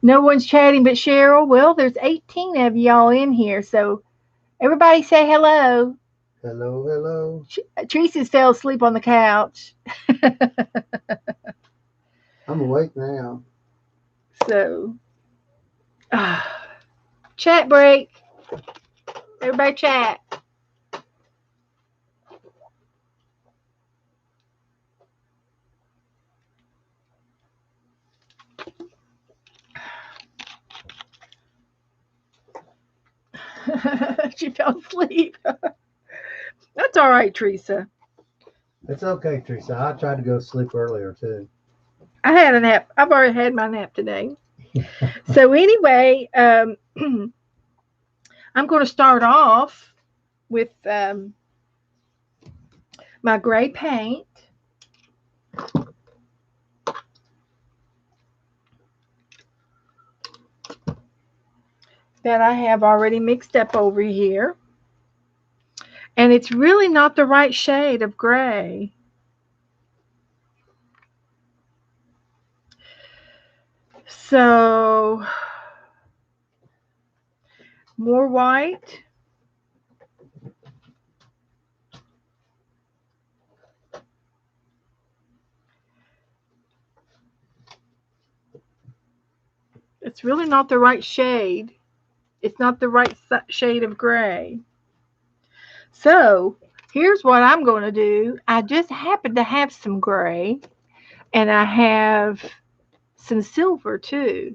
Speaker 1: No one's chatting but Cheryl. Well, there's 18 of y'all in here, so everybody say hello.
Speaker 2: Hello, hello.
Speaker 1: Teresa's fell asleep on the couch.
Speaker 2: I'm awake now.
Speaker 1: So, chat break. Everybody chat. She fell asleep. That's all right, Teresa.
Speaker 2: It's okay, Teresa. I tried to go to sleep earlier too.
Speaker 1: I had a nap. I've already had my nap today. So anyway, I'm going to start off with my gray paint. That I have already mixed up over here. And it's really not the right shade of gray. So, more white. It's really not the right shade. It's not the right shade of gray. So, here's what I'm going to do. I just happen to have some gray, and I have some silver too.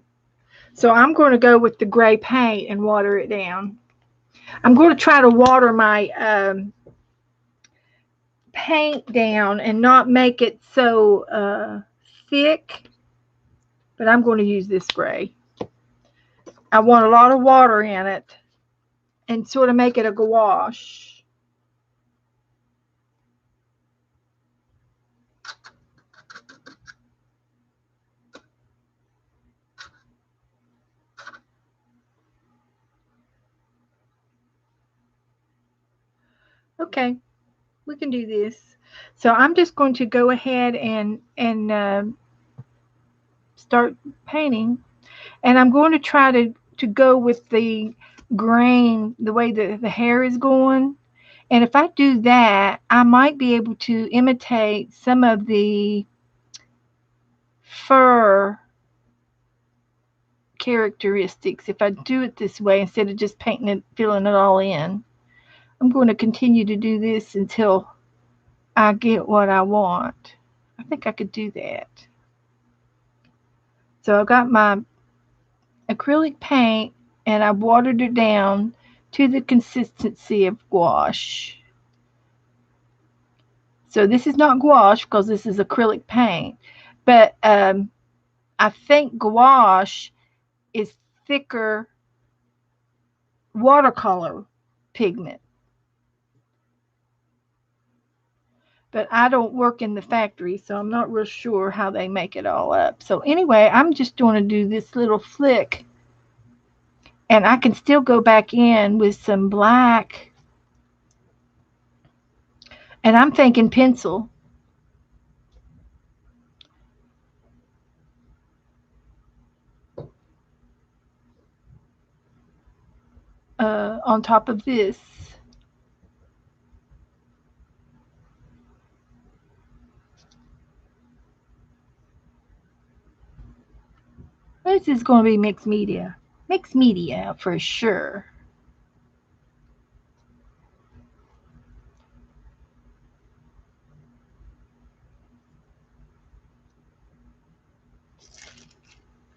Speaker 1: So I'm going to go with the gray paint and water it down. I'm going to try to water my paint down and not make it so thick, but I'm going to use this gray. I want a lot of water in it and sort of make it a gouache. Okay, we can do this. So I'm just going to go ahead and start painting, and I'm going to try to go with the grain, the way the hair is going. And if I do that, I might be able to imitate some of the fur characteristics if I do it this way instead of just painting it, filling it all in. I'm going to continue to do this until I get what I want. I think I could do that. So I got my acrylic paint and I watered it down to the consistency of gouache. So this is not gouache because this is acrylic paint, but I think gouache is thicker watercolor pigment. But I don't work in the factory, so I'm not real sure how they make it all up. So anyway, I'm just going to do this little flick, and I can still go back in with some black, and I'm thinking pencil on top of this. This is going to be mixed media for sure.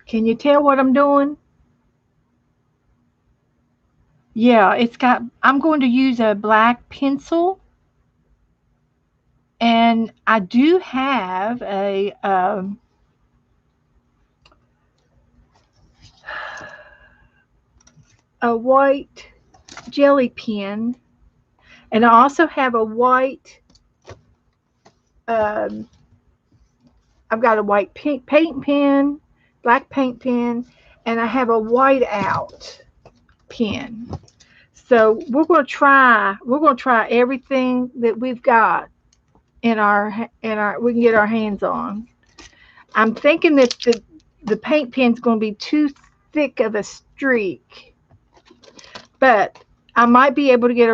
Speaker 1: Can you tell what I'm doing? Yeah, it's got, I'm going to use a black pencil, and I do have a white jelly pen, and I also have a white, um, I've got a white pink paint pen, black paint pen, and I have a white out pen. So we're going to try everything that we've got in our we can get our hands on. I'm thinking that the paint pen's going to be too thick of a streak, but I might be able to get uh,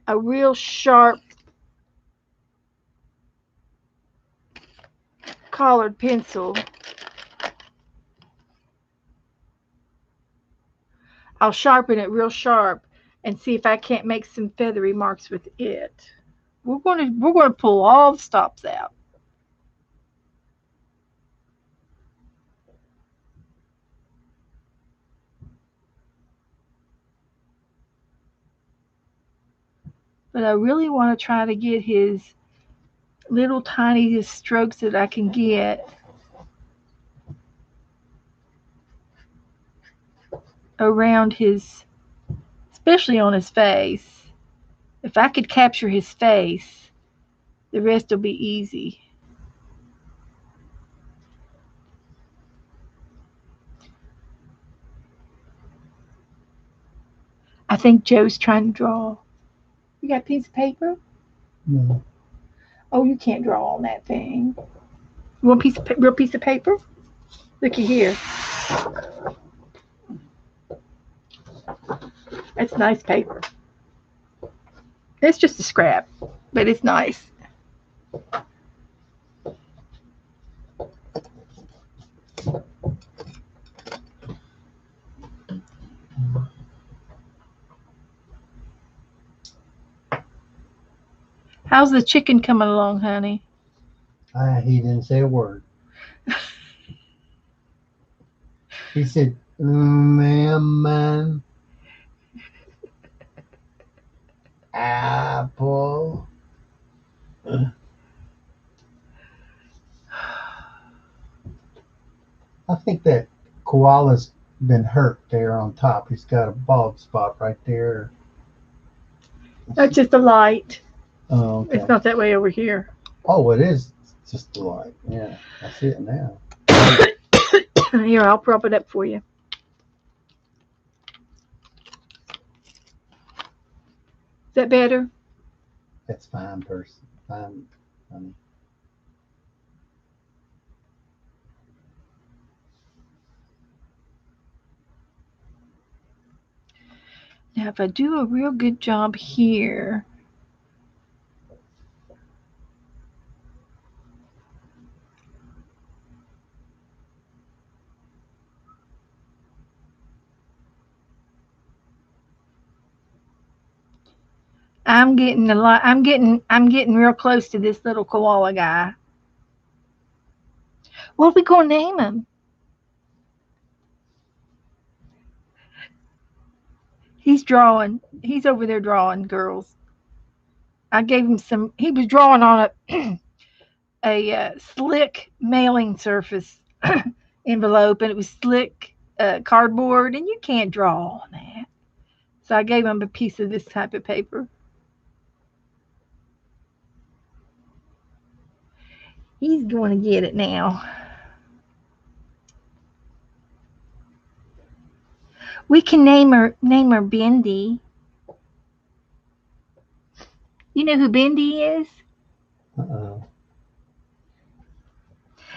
Speaker 1: a real sharp colored pencil. I'll sharpen it real sharp and see if I can't make some feathery marks with it. We're going to pull all the stops out. But I really want to try to get his little tiny strokes that I can get around his, especially on his face. If I could capture his face, the rest will be easy. I think Joe's trying to draw. You got a piece of paper?
Speaker 2: No.
Speaker 1: Oh, you can't draw on that thing. You want a real piece of paper? Looky here. That's nice paper. It's just a scrap, but it's nice. How's the chicken coming along, honey?
Speaker 2: He didn't say a word. He said, man, apple. I think that koala's been hurt there on top. He's got a bald spot right there.
Speaker 1: That's just a light.
Speaker 2: Oh,
Speaker 1: It's
Speaker 2: okay.
Speaker 1: not that way over here.
Speaker 2: Oh, it is just the light. Yeah, I see it now.
Speaker 1: Here, I'll prop it up for you. Is that better?
Speaker 2: That's fine, person. Fine, honey.
Speaker 1: Now, if I do a real good job here, I'm getting a lot. I'm getting real close to this little koala guy. What are we gonna name him? He's drawing. He's over there drawing, girls. I gave him some. He was drawing on a slick mailing surface envelope, and it was slick cardboard, and you can't draw on that. So I gave him a piece of this type of paper. He's going to get it now. We can name her Bendy. You know who Bendy is?
Speaker 2: Uh-oh.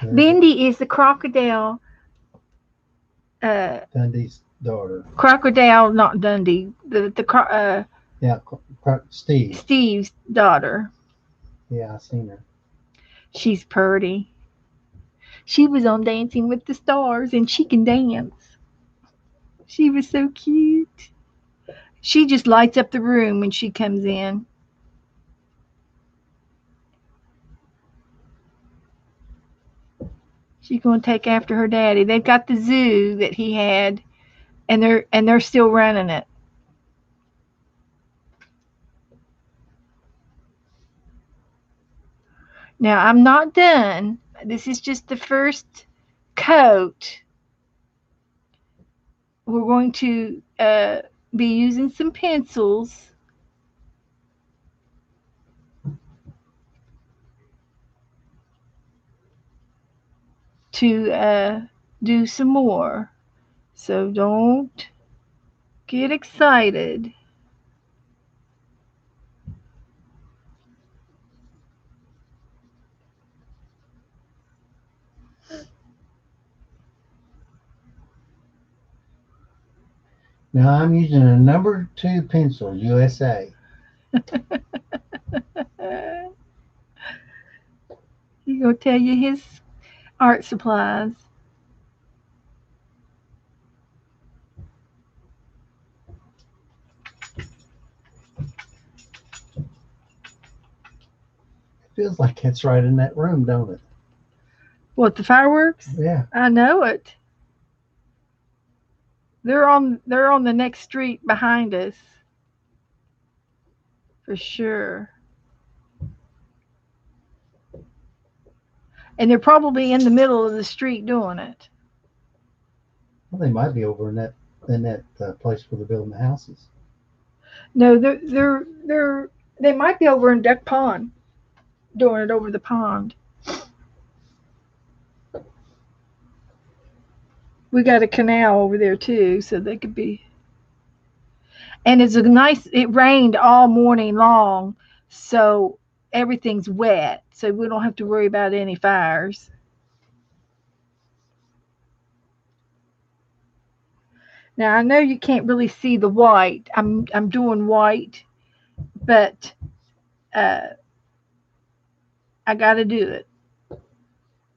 Speaker 2: There's
Speaker 1: Bendy is the crocodile. Uh,
Speaker 2: Dundee's daughter.
Speaker 1: crocodile, not Dundee. The
Speaker 2: Yeah, Steve.
Speaker 1: Steve's daughter.
Speaker 2: Yeah, I seen her.
Speaker 1: She's purty. She was on Dancing with the Stars, and she can dance. She was so cute. She just lights up the room when she comes in. She's going to take after her daddy. They've got the zoo that he had, and they're still running it. Now I'm not done. This is just the first coat. We're going to be using some pencils to do some more. So don't get excited.
Speaker 2: Now I'm using a number 2 pencil, USA.
Speaker 1: He's going to tell you his art supplies.
Speaker 2: It feels like it's right in that room, don't it?
Speaker 1: What, the fireworks?
Speaker 2: Yeah.
Speaker 1: I know it. They're on the next street behind us for sure. And they're probably in the middle of the street doing it.
Speaker 2: Well, they might be over in that place where they're building the houses.
Speaker 1: No, they might be over in Duck Pond doing it over the pond. We got a canal over there too, so they could be. And it's a nice. It rained all morning long, so everything's wet, so we don't have to worry about any fires. Now I know you can't really see the white. I'm doing white, but uh, I got to do it.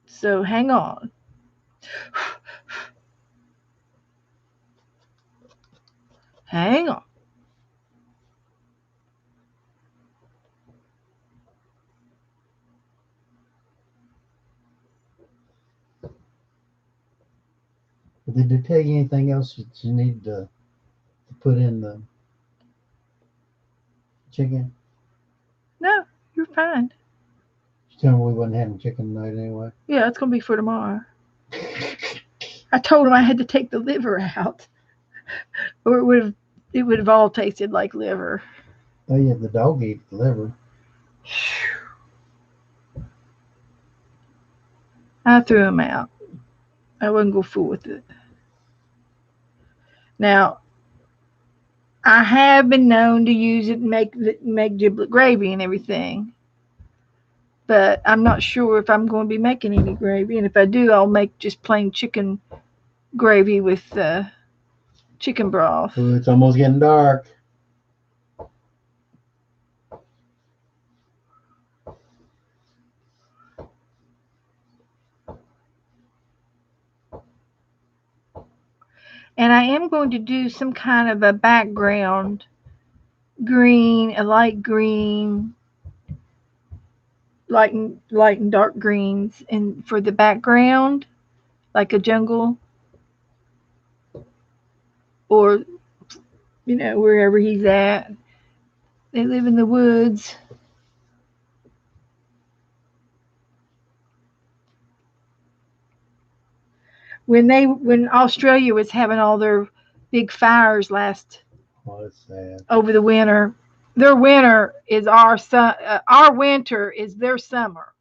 Speaker 1: So hang on. Hang on.
Speaker 2: But did they tell you anything else that you need to put in the chicken?
Speaker 1: No, you're fine.
Speaker 2: You tell me we wasn't having chicken tonight anyway.
Speaker 1: Yeah, it's gonna be for tomorrow. I told him I had to take the liver out, or it would have all tasted like liver.
Speaker 2: Oh yeah, the dog ate the liver.
Speaker 1: I threw him out. I wouldn't go fool with it. Now, I have been known to use it and make giblet gravy and everything, but I'm not sure if I'm going to be making any gravy. And if I do, I'll make just plain chicken gravy with chicken broth.
Speaker 2: Ooh, it's almost getting dark.
Speaker 1: And I am going to do some kind of a background green, a light green, light and dark greens, and for the background, like a jungle or wherever he's at. They live in the woods. When Australia was having all their big fires last
Speaker 2: Oh, that's sad.
Speaker 1: over the winter, their winter is our winter is their summer,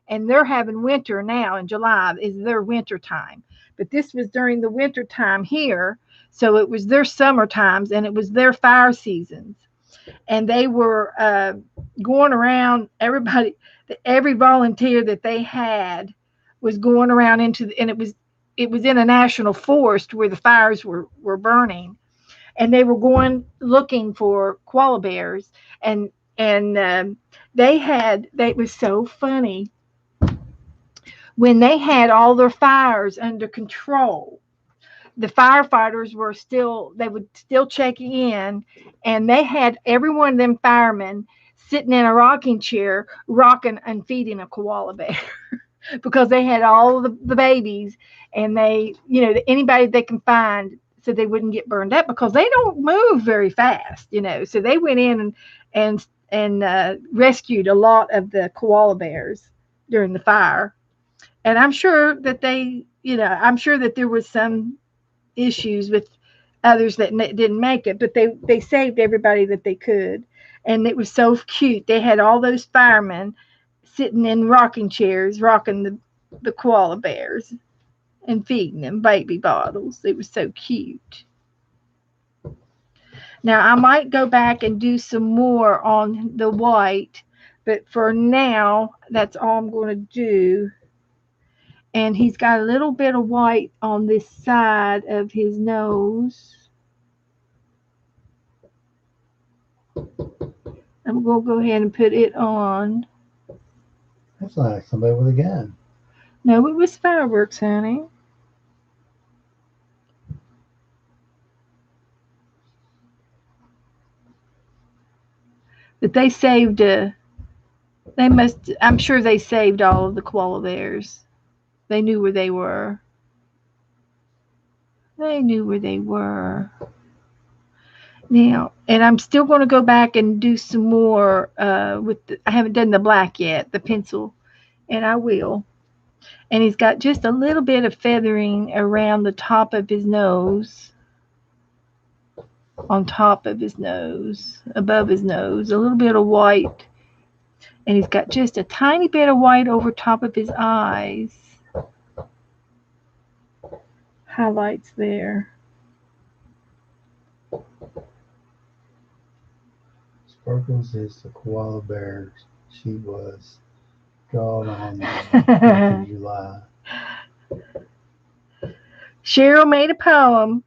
Speaker 1: and they're having winter now in July is their winter time. But this was during the winter time here, so it was their summer times and it was their fire seasons, and they were going around. Every volunteer that they had was going around and it was in a national forest where the fires were burning, and they were going looking for koala bears, and they was so funny when they had all their fires under control. The firefighters they would still check in, and they had every one of them firemen sitting in a rocking chair rocking and feeding a koala bear because they had all the babies, and they anybody they can find so they wouldn't get burned up because they don't move very fast, so they went in and rescued a lot of the koala bears during the fire. And I'm sure that there was some issues with others that didn't make it, but they saved everybody that they could, and it was so cute. They had all those firemen sitting in rocking chairs, rocking the koala bears and feeding them baby bottles. It was so cute. Now I might go back and do some more on the white, but for now that's all I'm going to do. And he's got a little bit of white on this side of his nose. I'm going to go ahead and put it on.
Speaker 2: That's like somebody with a gun.
Speaker 1: No, it was fireworks, honey. But they saved, I'm sure they saved all of the koala bears. They knew where they were. They knew where they were. Now, and I'm still going to go back and do some more I haven't done the black yet, the pencil, and I will. And he's got just a little bit of feathering around the top of his nose, on top of his nose, above his nose, a little bit of white. And he's got just a tiny bit of white over top of his eyes. Highlights there.
Speaker 2: Sparkles is the koala bear. She was drawn on the 4th of July.
Speaker 1: Cheryl made a poem.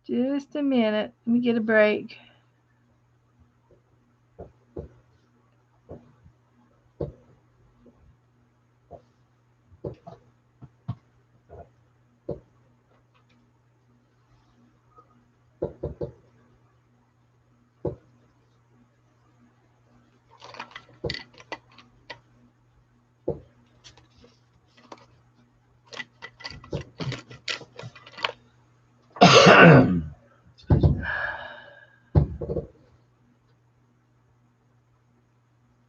Speaker 1: Just a minute. Let me get a break.
Speaker 2: Excuse me.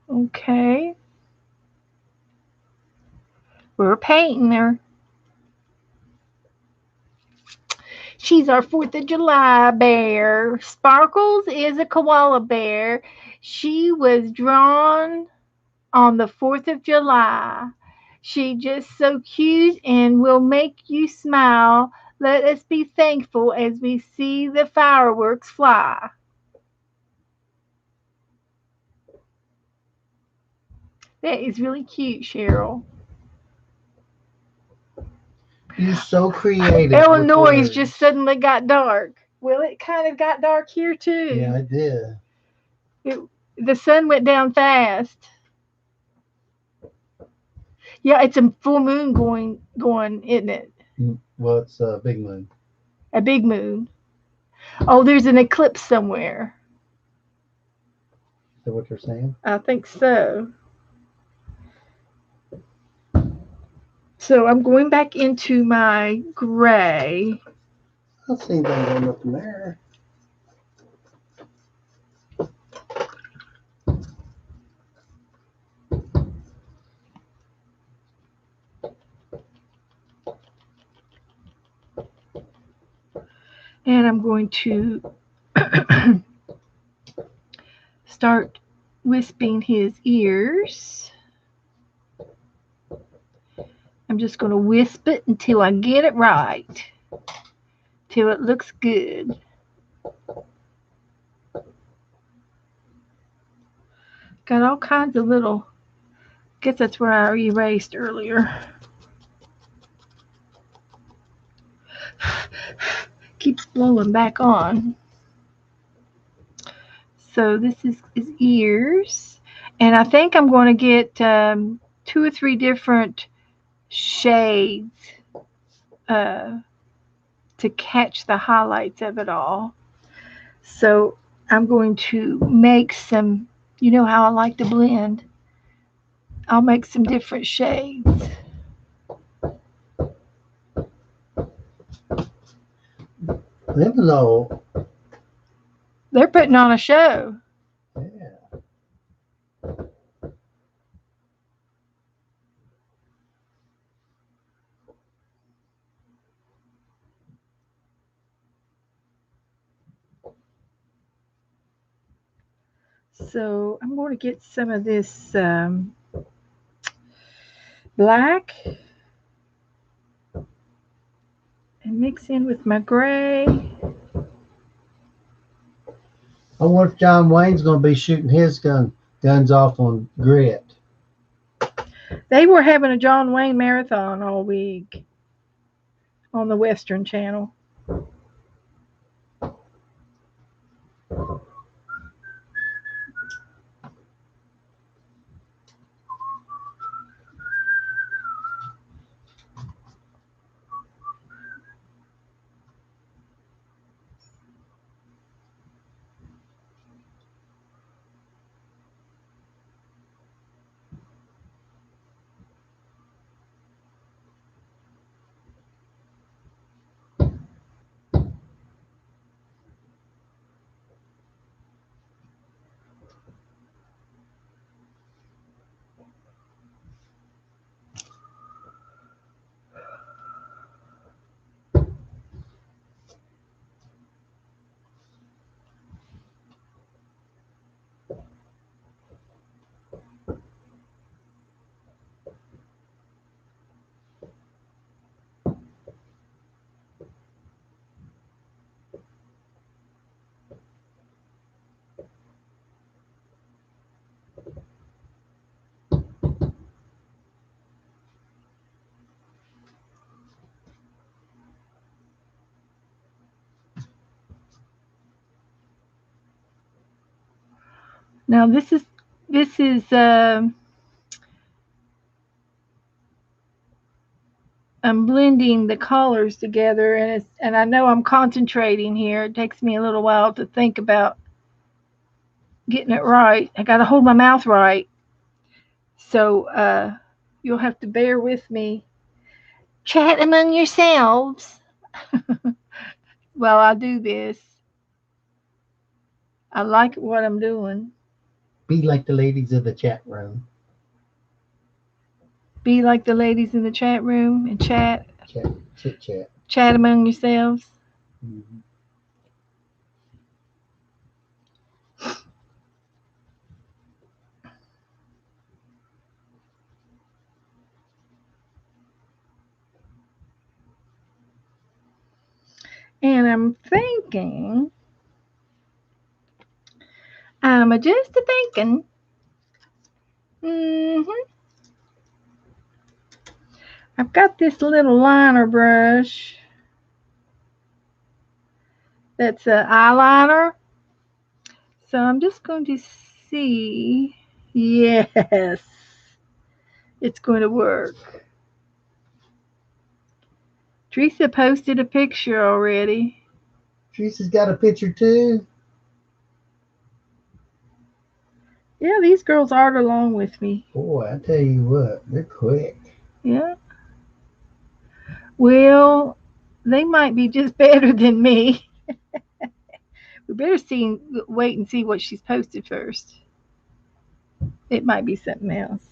Speaker 1: Okay. We're painting her. She's our 4th of July bear. Sparkles is a koala bear. She was drawn on the 4th of July. She just so cute and will make you smile. Let us be thankful as we see the fireworks fly. That is really cute, Cheryl.
Speaker 2: You're so creative with
Speaker 1: Illinois just
Speaker 2: words.
Speaker 1: suddenly got dark. Well, it kind of got dark here
Speaker 2: Yeah,
Speaker 1: too.
Speaker 2: I did.
Speaker 1: It, the sun went down fast. Yeah, it's a full moon going, isn't it?
Speaker 2: Well, it's a big moon.
Speaker 1: A big moon. Oh, there's an eclipse somewhere.
Speaker 2: Is that what you're saying?
Speaker 1: I think so. So I'm going back into my gray.
Speaker 2: I don't see anything going up in there.
Speaker 1: And I'm going to start wisping his ears. I'm just going to wisp it until I get it right, till it looks good. Got all kinds of little, guess that's where I erased earlier. Keeps blowing back on. So this is his ears. And I think I'm going to get 2 or 3 different shades uh, to catch the highlights of it all. So I'm going to make some, you know how I like to blend. I'll make some different shades.
Speaker 2: Them though.
Speaker 1: They're putting on a show.
Speaker 2: Yeah.
Speaker 1: So I'm going to get some of this black and mix in with my gray.
Speaker 2: I wonder if John Wayne's going to be shooting his guns off on grit.
Speaker 1: They were having a John Wayne marathon all week on the Western Channel. Now this is I'm blending the colors together, and I know I'm concentrating here. It takes me a little while to think about getting it right. I got to hold my mouth right. So you'll have to bear with me. Chat among yourselves. while I do this. I like what I'm doing.
Speaker 2: Be like the ladies of the chat room.
Speaker 1: Be like the ladies in the chat room and chat.
Speaker 2: Chit chat.
Speaker 1: Chat among yourselves.
Speaker 2: Mm-hmm.
Speaker 1: And I'm thinking, I'm just thinking, I've got this little liner brush that's an eyeliner. So I'm just going to see. Yes, it's going to work. Teresa posted a picture already.
Speaker 2: Teresa's got a picture too.
Speaker 1: Yeah, these girls art along with me.
Speaker 2: Boy, I tell you what, they're quick.
Speaker 1: Yeah. Well, they might be just better than me. We better wait and see what she's posted first. It might be something else.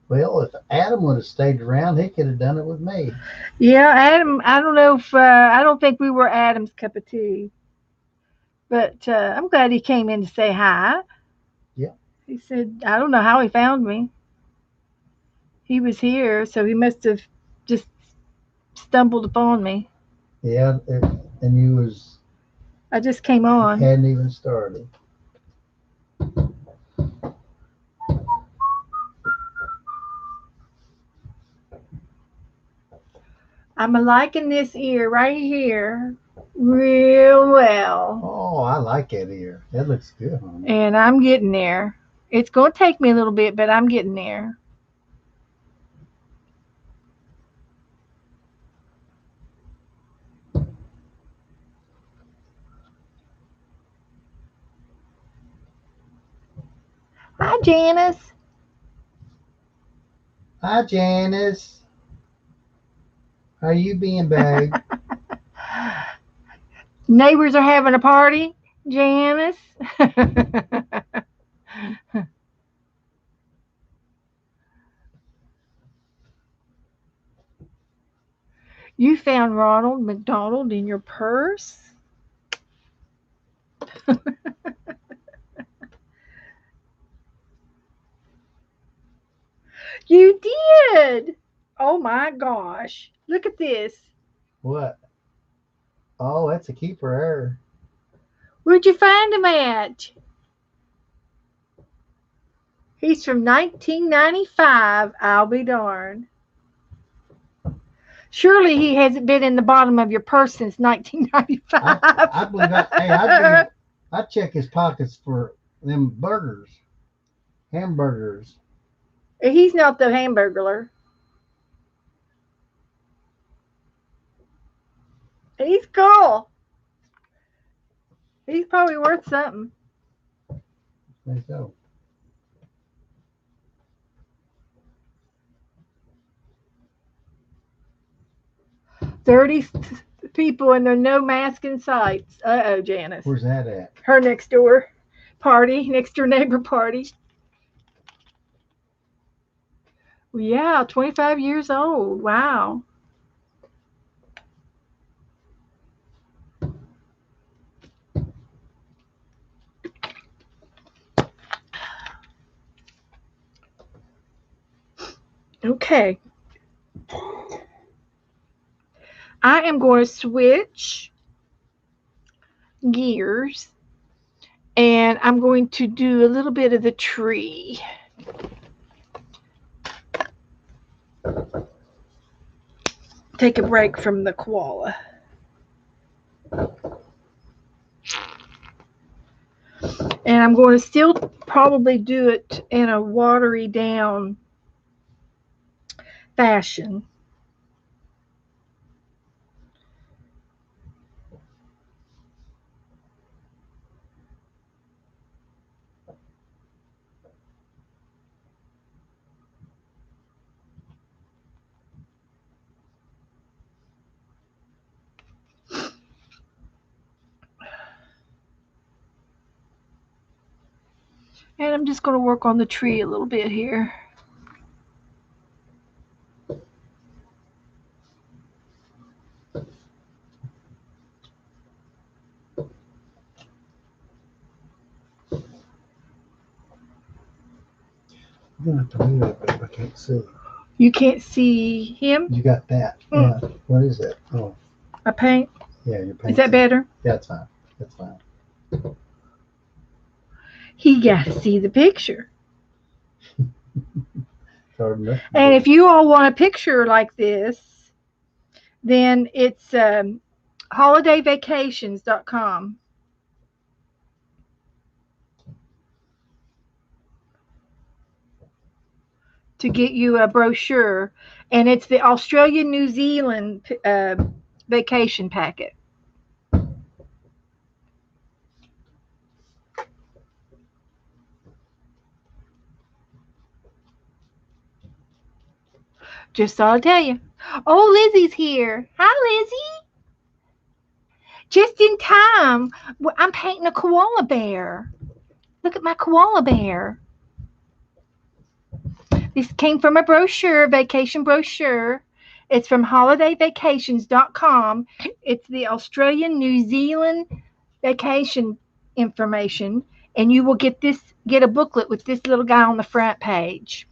Speaker 2: Well, if Adam would have stayed around, he could have done it with me.
Speaker 1: Yeah, Adam. I don't know if I don't think we were Adam's cup of tea, but I'm glad he came in to say hi.
Speaker 2: Yeah.
Speaker 1: He said, I don't know how he found me. He was here, so he must have just stumbled upon me.
Speaker 2: Yeah, and you was
Speaker 1: I just came on.
Speaker 2: hadn't even started.
Speaker 1: I'm liking this ear right here real well.
Speaker 2: Oh, I like that ear. That looks good on it.
Speaker 1: And I'm getting there. It's going to take me a little bit, but I'm getting there. Hi, Janice.
Speaker 2: Hi, Janice. How you being, babe?
Speaker 1: Neighbors are having a party, Janice. You found Ronald McDonald in your purse? You did. Oh my gosh. Look at this.
Speaker 2: What? Oh, that's a keeper error.
Speaker 1: Where'd you find him at? He's from 1995. I'll be darned. Surely he hasn't been in the bottom of your purse since 1995.
Speaker 2: I believe I check his pockets for them burgers, hamburgers.
Speaker 1: He's not the hamburglar. He's cool. He's probably worth something.
Speaker 2: There you go.
Speaker 1: 30 people and there's no mask in sight. Uh-oh, Janice.
Speaker 2: Where's that at?
Speaker 1: Her next door party, next door neighbor party. Well, yeah, 25 years old. Wow. Okay. I am going to switch gears and I'm going to do a little bit of the tree. Take a break from the koala. And I'm going to still probably do it in a watery down fashion. And I'm just going to work on the tree a little bit here.
Speaker 2: I'm gonna have to move it, but I can't see.
Speaker 1: You can't see him?
Speaker 2: You got that?
Speaker 1: Mm.
Speaker 2: Yeah. What is it? Oh,
Speaker 1: I paint.
Speaker 2: yeah, your paint.
Speaker 1: Is that better?
Speaker 2: Yeah, it's fine. It's fine.
Speaker 1: He got to see the picture.
Speaker 2: It's hard enough.
Speaker 1: And if you all want a picture like this, then it's holidayvacations.com to get you a brochure. And it's the Australia New Zealand vacation packet. Just thought I'd tell you. Oh, Lizzie's here. Hi, Lizzie. Just in time. I'm painting a koala bear. Look at my koala bear. This came from a brochure, vacation brochure. It's from holidayvacations.com. It's the Australian New Zealand vacation information, and you will get a booklet with this little guy on the front page.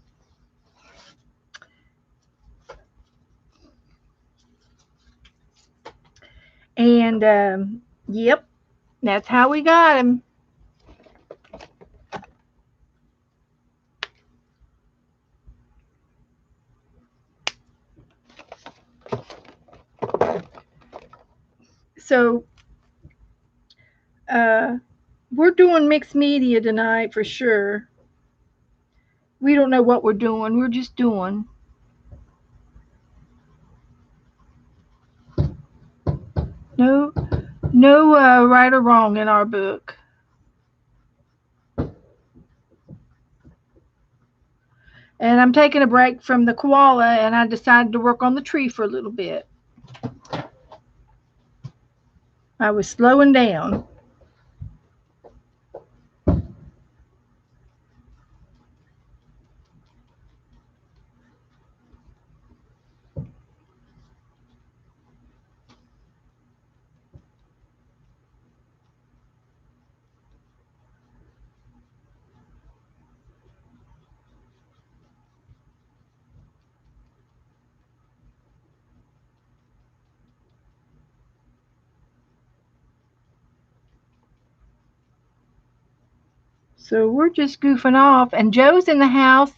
Speaker 1: And yep, that's how we got him. So uh, we're doing mixed media tonight for sure. We don't know what we're doing. We're just doing. No, no right or wrong in our book. And I'm taking a break from the koala, and I decided to work on the tree for a little bit. I was slowing down. So we're just goofing off. And Joe's in the house,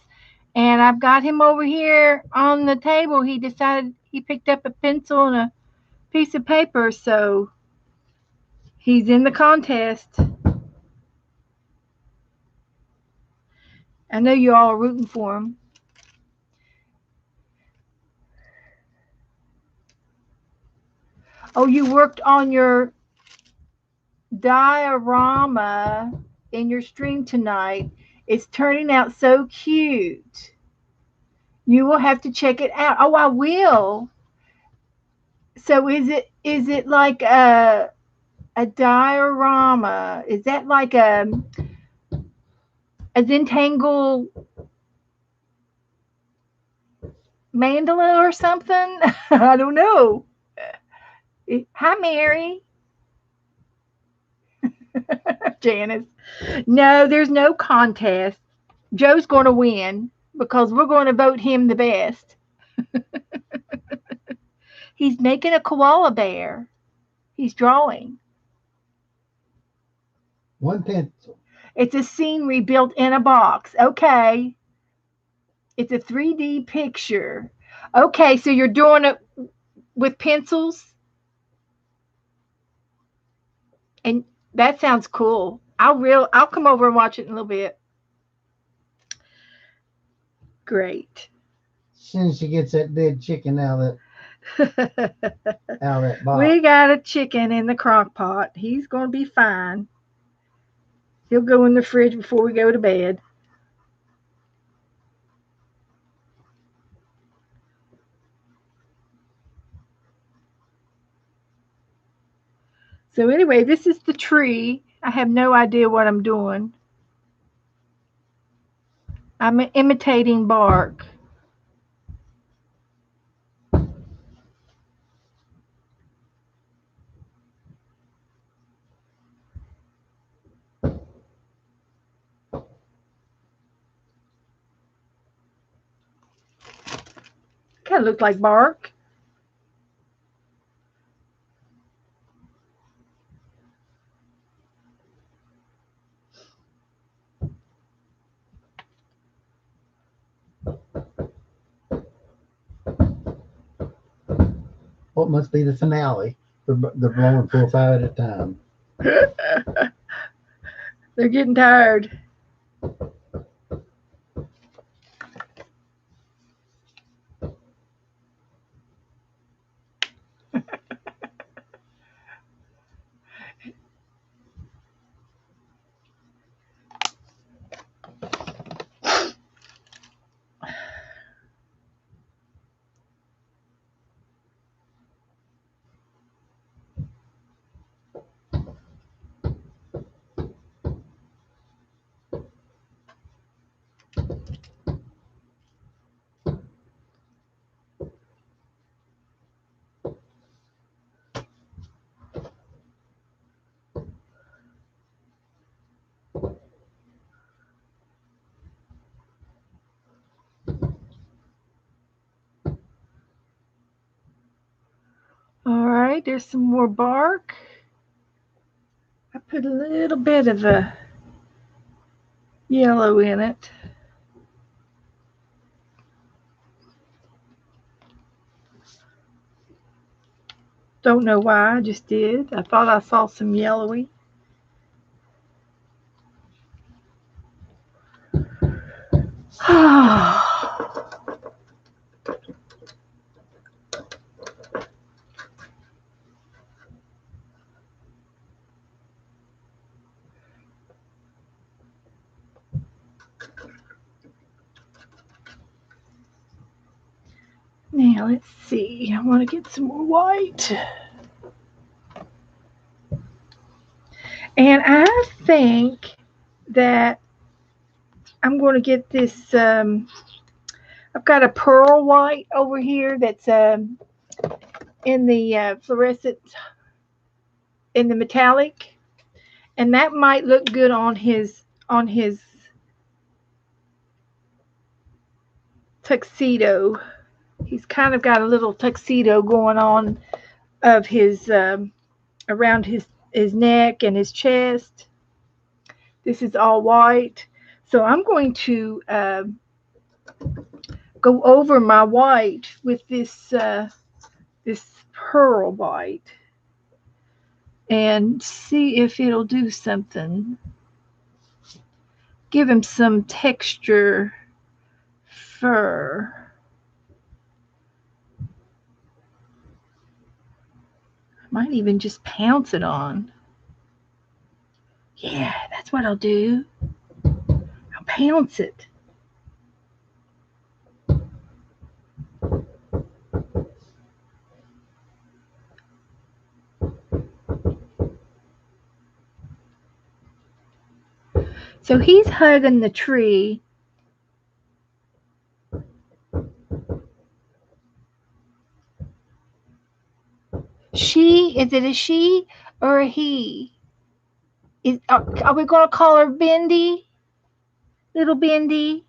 Speaker 1: and I've got him over here on the table. He decided he picked up a pencil and a piece of paper, so he's in the contest. I know you all are rooting for him. Oh, you worked on your diorama in your stream tonight. It's turning out so cute. You will have to check it out. Oh, I will. So is it like a diorama? Is that like a Zentangle mandala or something? I don't know. Hi, Mary. Janice. No, there's no contest. Joe's going to win because we're going to vote him the best. He's making a koala bear. He's drawing.
Speaker 2: One pencil.
Speaker 1: It's a scenery built in a box. Okay. It's a 3D picture. Okay, so you're doing it with pencils? And that sounds cool. I'll come over and watch it in a little bit. Great.
Speaker 2: As soon as she gets that dead chicken out of that box.
Speaker 1: We got a chicken in the crock pot. He's going to be fine. He'll go in the fridge before we go to bed. So anyway, this is the tree. I have no idea what I'm doing. I'm imitating bark. Kind of look like bark.
Speaker 2: What must be the finale? They're blowing 4 or 5 at a time.
Speaker 1: They're getting tired. All right, there's some more bark. I put a little bit of a yellow in it. Don't know why, I just did. I thought I saw some yellowy. Now let's see. I want to get some more white. And I think that I'm going to get this. I've got a pearl white over here that's in the fluorescent, in the metallic, and that might look good on his tuxedo. He's kind of got a little tuxedo going on of his around his neck and his chest. This is all white, so I'm going to go over my white with this pearl white and see if it'll do something. Give him some texture fur. Might even just pounce it on. Yeah, that's what I'll do. I'll pounce it. So he's hugging the tree. She, is it a she or a he? Are we going to call her Bendy? Little Bendy?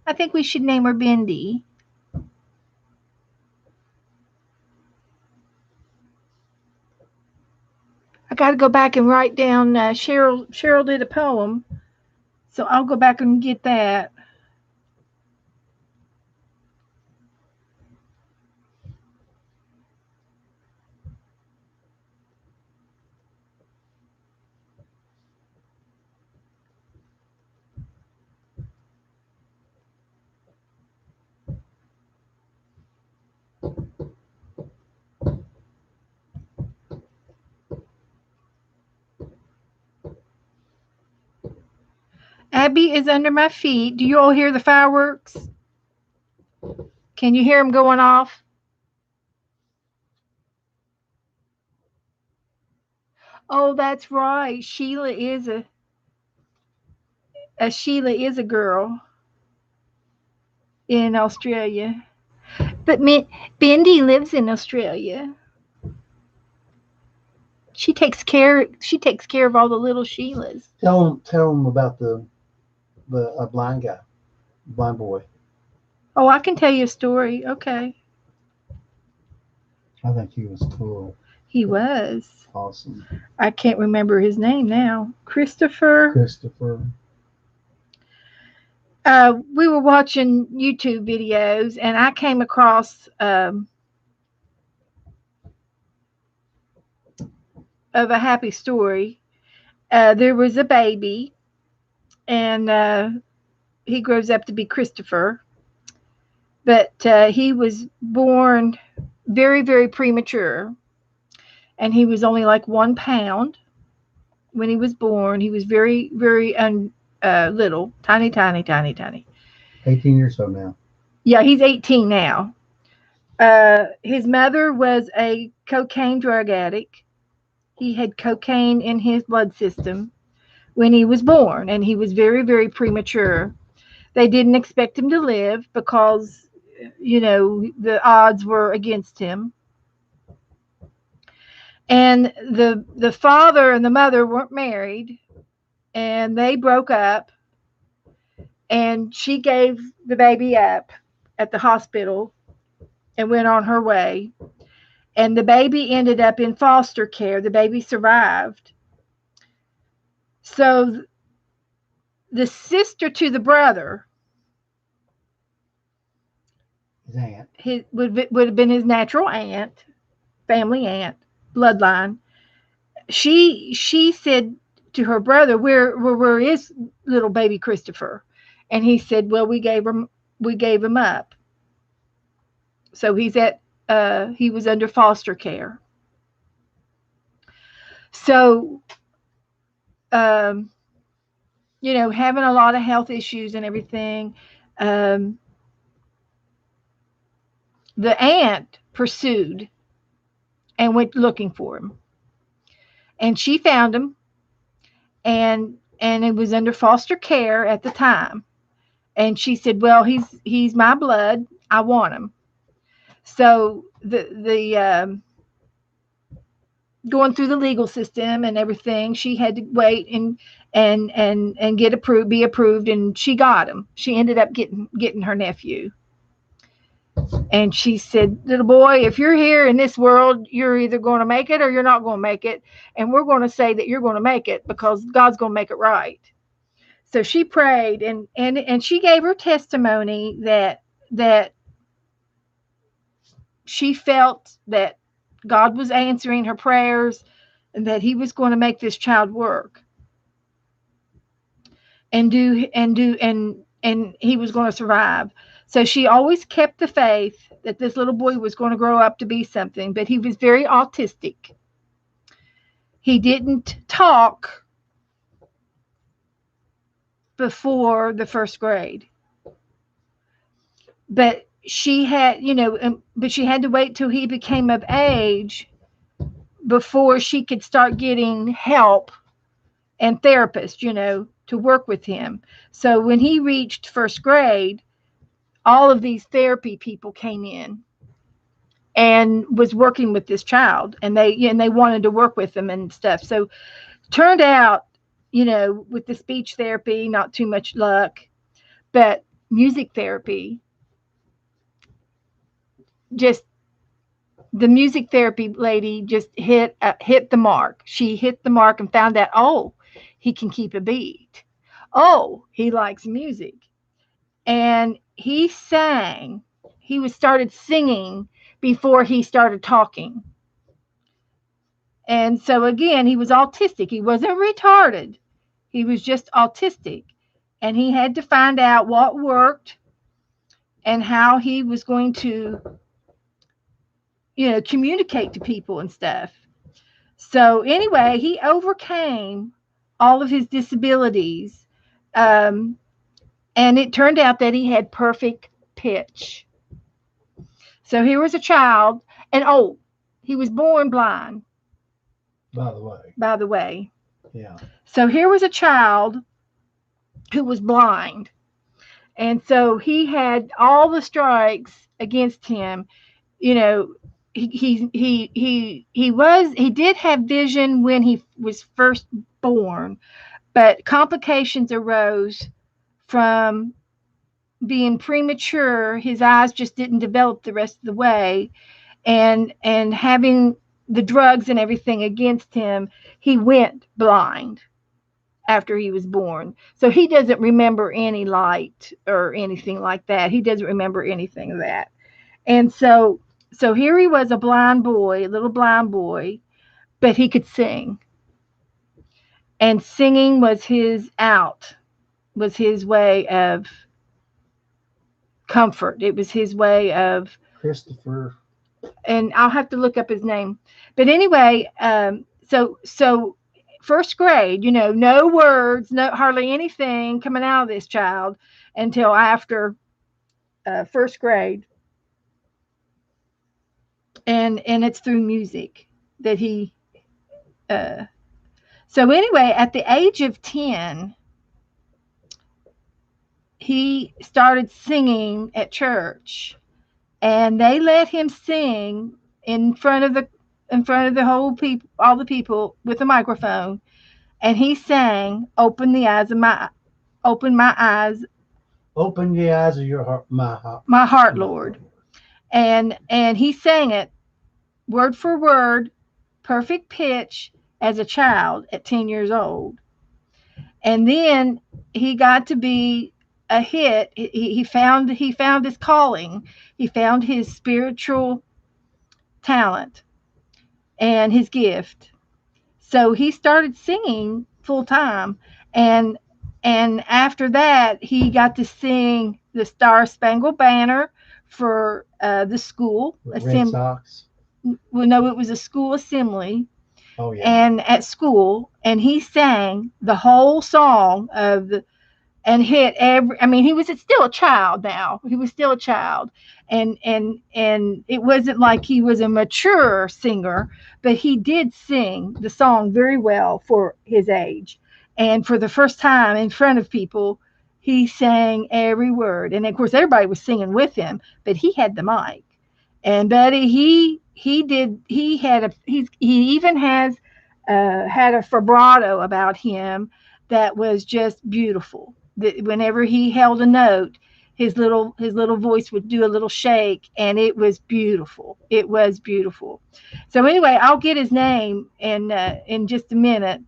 Speaker 1: I think we should name her Bendy. I got to go back and write down. Cheryl did a poem, so I'll go back and get that. Abby is under my feet. Do you all hear the fireworks? Can you hear them going off? Oh, that's right. Sheila is a girl. in Australia. But Bendy lives in Australia. She takes care of all the little Sheilas.
Speaker 2: Tell them about the blind guy, blind boy.
Speaker 1: Oh, I can tell you a story. Okay.
Speaker 2: I think he was cool.
Speaker 1: He was.
Speaker 2: Awesome.
Speaker 1: I can't remember his name now. Christopher.
Speaker 2: Christopher.
Speaker 1: We were watching YouTube videos, and I came across of a happy story. There was a baby, and he grows up to be Christopher, but he was born very, very premature, and he was only like 1 pound when he was born. He was very, very little, tiny, tiny, tiny, tiny.
Speaker 2: 18 years old now.
Speaker 1: Yeah, he's 18 now. His mother was a cocaine drug addict. He had cocaine in his blood system when he was born, and he was very, very premature. They didn't expect him to live because, the odds were against him. And the father and the mother weren't married, and they broke up, and she gave the baby up at the hospital and went on her way. And the baby ended up in foster care. The baby survived. So the sister to the brother,
Speaker 2: His aunt.
Speaker 1: would have been his natural aunt, family aunt, bloodline. She said to her brother, where is little baby Christopher? And he said, well, we gave him up. So he was under foster care. So um, having a lot of health issues and everything. Um, the aunt pursued and went looking for him, and she found him, and it was under foster care at the time. And she said, well, he's my blood, I want him. So the going through the legal system and everything, she had to wait and get approved, be approved, and she got him. She ended up getting her nephew. And she said, little boy, if you're here in this world, you're either going to make it or you're not going to make it. And we're going to say that you're going to make it because God's going to make it right. So she prayed, and she gave her testimony that she felt that God was answering her prayers and that he was going to make this child work and he was going to survive. So she always kept the faith that this little boy was going to grow up to be something, but he was very autistic. He didn't talk before the first grade. But she had, but she had to wait till he became of age before she could start getting help and therapists, to work with him. So when he reached first grade, all of these therapy people came in and was working with this child, and they wanted to work with him and stuff. So turned out, with the speech therapy, not too much luck, but music therapy, just the music therapy lady just hit the mark. She hit the mark and found out, oh, he can keep a beat. Oh, he likes music. And he sang. He was started singing before he started talking. And so again, he was autistic. He wasn't retarded. He was just autistic. And he had to find out what worked and how he was going to, communicate to people and stuff. So anyway, he overcame all of his disabilities. Um, and it turned out that he had perfect pitch. So here was a child, and he was born blind.
Speaker 2: By the way.
Speaker 1: By the way.
Speaker 2: Yeah.
Speaker 1: So here was a child who was blind, And so he had all the strikes against him. You know, he did have vision when he was first born, but complications arose from being premature. His eyes just didn't develop the rest of the way, and having the drugs and everything against him, he went blind after he was born. So he doesn't remember any light or anything like that. He doesn't remember anything of that. And so here he was, a blind boy, a little blind boy, but he could sing. And singing was his way of comfort. It was his way of,
Speaker 2: Christopher.
Speaker 1: and I'll have to look up his name. But anyway, so first grade, no words, no hardly anything coming out of this child until after first grade, and it's through music that he. Uh, so anyway, at the age of 10, he started singing at church, and they let him sing in front of the whole people, all the people, with a microphone, and he sang, open my eyes,
Speaker 2: Open the eyes of your heart, my heart,
Speaker 1: my heart,
Speaker 2: my heart,
Speaker 1: Lord.
Speaker 2: Lord.
Speaker 1: And he sang it word for word, perfect pitch, as a child at 10 years old. And then he got to be a hit. He found his calling. He found his spiritual talent and his gift. So he started singing full time, and after that he got to sing the Star Spangled Banner for the school
Speaker 2: Red
Speaker 1: assembly.
Speaker 2: Sox.
Speaker 1: Well, no, it was a school assembly,
Speaker 2: Oh yeah.
Speaker 1: and at school, and he sang the whole song of the and hit every. I mean, he was still a child now. He was still a child, and it wasn't like he was a mature singer, but he did sing the song very well for his age. And for the first time in front of people, he sang every word. And of course, everybody was singing with him, but he had the mic. And Betty, he even has had a vibrato about him that was just beautiful. That whenever he held a note, his little voice would do a little shake, and it was beautiful. It was beautiful. So anyway, I'll get his name in just a minute,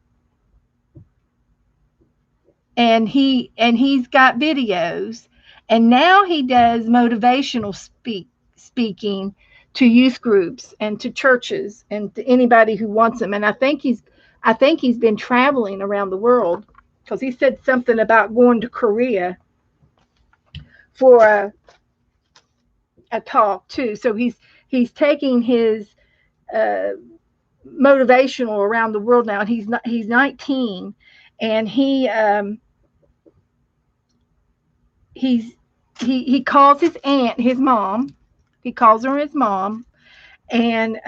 Speaker 1: and he's got videos, and now he does motivational speaking to youth groups and to churches and to anybody who wants him. And I think he's been traveling around the world, because he said something about going to Korea for a talk too. So he's taking his uh, motivational around the world now, and he's 19, and he's he calls his aunt his mom. He calls her his mom, and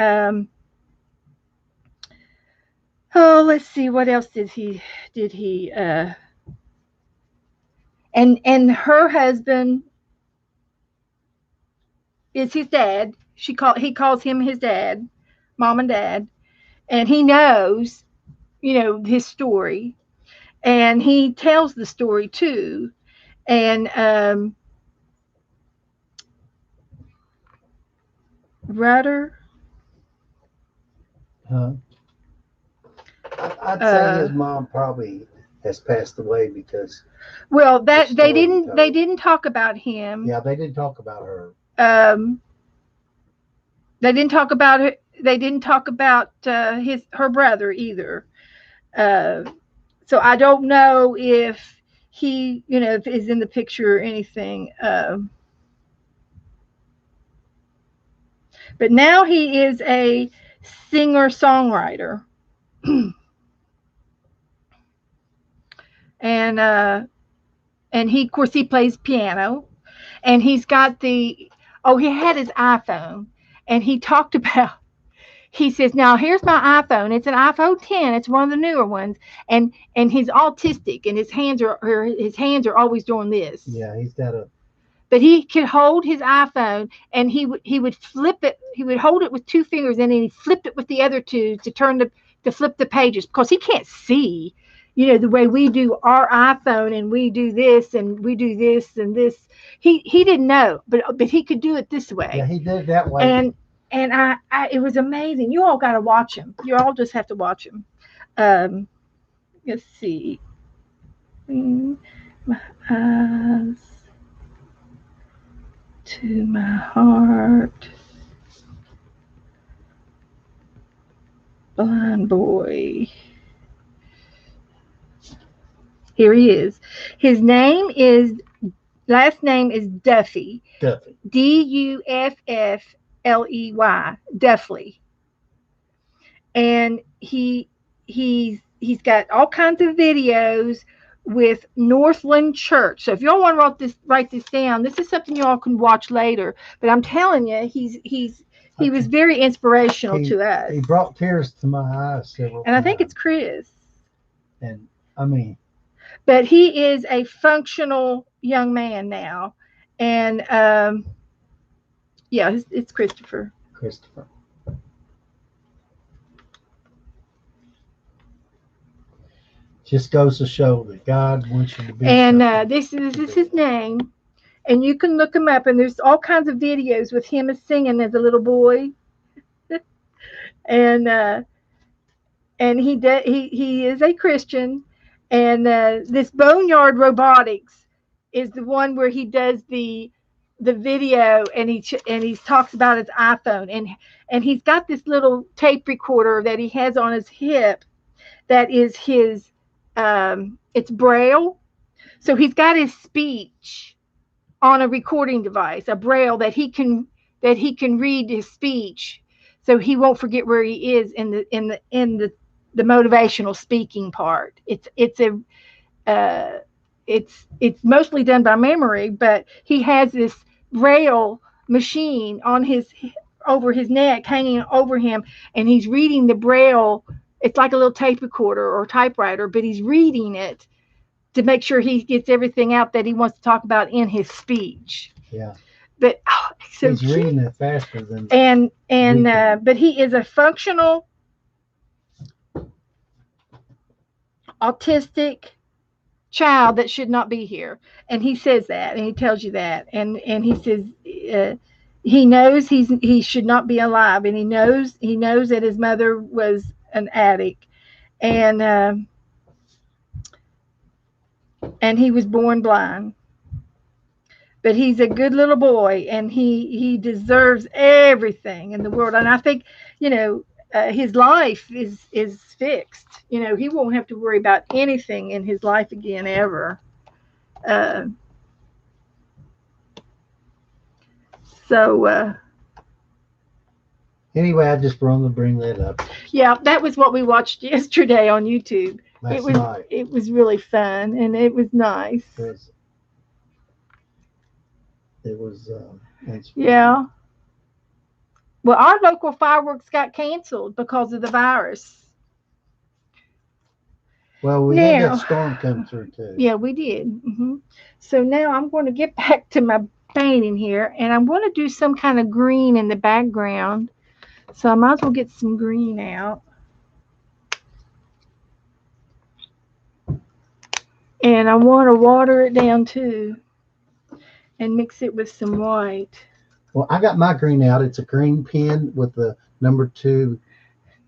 Speaker 1: oh, let's see, what else did he and her husband is his dad. He calls him his dad, mom and dad, and he knows, his story, and he tells the story too. And Rudder,
Speaker 2: Huh? I'd say
Speaker 1: uh,
Speaker 2: his mom probably has passed away because
Speaker 1: well,
Speaker 2: the
Speaker 1: that they
Speaker 2: story he
Speaker 1: didn't they
Speaker 2: told.
Speaker 1: didn't talk about him.
Speaker 2: Yeah, they did talk about her.
Speaker 1: Um, they didn't talk about it. They didn't talk about his her brother either. Uh, so I don't know if he, is in the picture or anything. But now he is a singer songwriter, and he, of course, he plays piano, and he's got the. Oh, he had his iPhone, and he talked about he says, now here's my iPhone. It's an iPhone 10. It's one of the newer ones. And he's autistic, and his hands are always doing this.
Speaker 2: Yeah, he's got a.
Speaker 1: But he could hold his iPhone, and he would flip it. He would hold it with two fingers, and then he flipped it with the other two to flip the pages, because he can't see, the way we do our iPhone, and we do this and we do this and this. He didn't know, but he could do it this way.
Speaker 2: Yeah, he did it that way.
Speaker 1: And it was amazing. You all got to watch him. You all just have to watch him. Let's see. My eyes to my heart. Blind boy. Here he is. His last name is Duffy.
Speaker 2: Duffy.
Speaker 1: Duffley. Duffley. And he's got all kinds of videos with Northland Church. So if y'all want to write this down, this is something y'all can watch later. But I'm telling you, he was very inspirational to us.
Speaker 2: He brought tears to my eyes several times.
Speaker 1: And I think it's Chris.
Speaker 2: And I mean,
Speaker 1: but he is a functional young man now. And yeah, it's Christopher.
Speaker 2: Just goes to show that God wants you to be.
Speaker 1: And this is his name. And you can look him up, and there's all kinds of videos with him singing as a little boy. and he is a Christian. And this Boneyard Robotics is the one where he does the video, and he talks about his iPhone, and he's got this little tape recorder that he has on his hip that is his it's Braille. So he's got his speech on a recording device, a Braille that he can read his speech, so he won't forget where he is in the motivational speaking part. It's mostly done by memory, but he has this Braille machine over his neck, hanging over him, and he's reading the Braille. It's like a little tape recorder or typewriter, but he's reading it to make sure he gets everything out that he wants to talk about in his speech.
Speaker 2: Yeah.
Speaker 1: But so
Speaker 2: he's reading it faster than.
Speaker 1: But he is a functional autistic child that should not be here, and he says that, and he tells you that, and he says he knows he should not be alive, and he knows that his mother was an addict, and he was born blind, but he's a good little boy, and he deserves everything in the world. And I think his life is fixed. He won't have to worry about anything in his life again ever.
Speaker 2: Anyway, I just wanted to bring that up.
Speaker 1: Yeah, that was what we watched yesterday on YouTube.
Speaker 2: Last night.
Speaker 1: It was really fun, and it was nice.
Speaker 2: It was
Speaker 1: yeah. Well, our local fireworks got canceled because of the virus.
Speaker 2: Well, we had that storm come through too.
Speaker 1: Yeah, we did. Mm-hmm. So now I'm going to get back to my painting here, and I'm going to do some kind of green in the background. So I might as well get some green out. And I want to water it down too and mix it with some white.
Speaker 2: Well, I got my green out. It's a green pen with the number 2.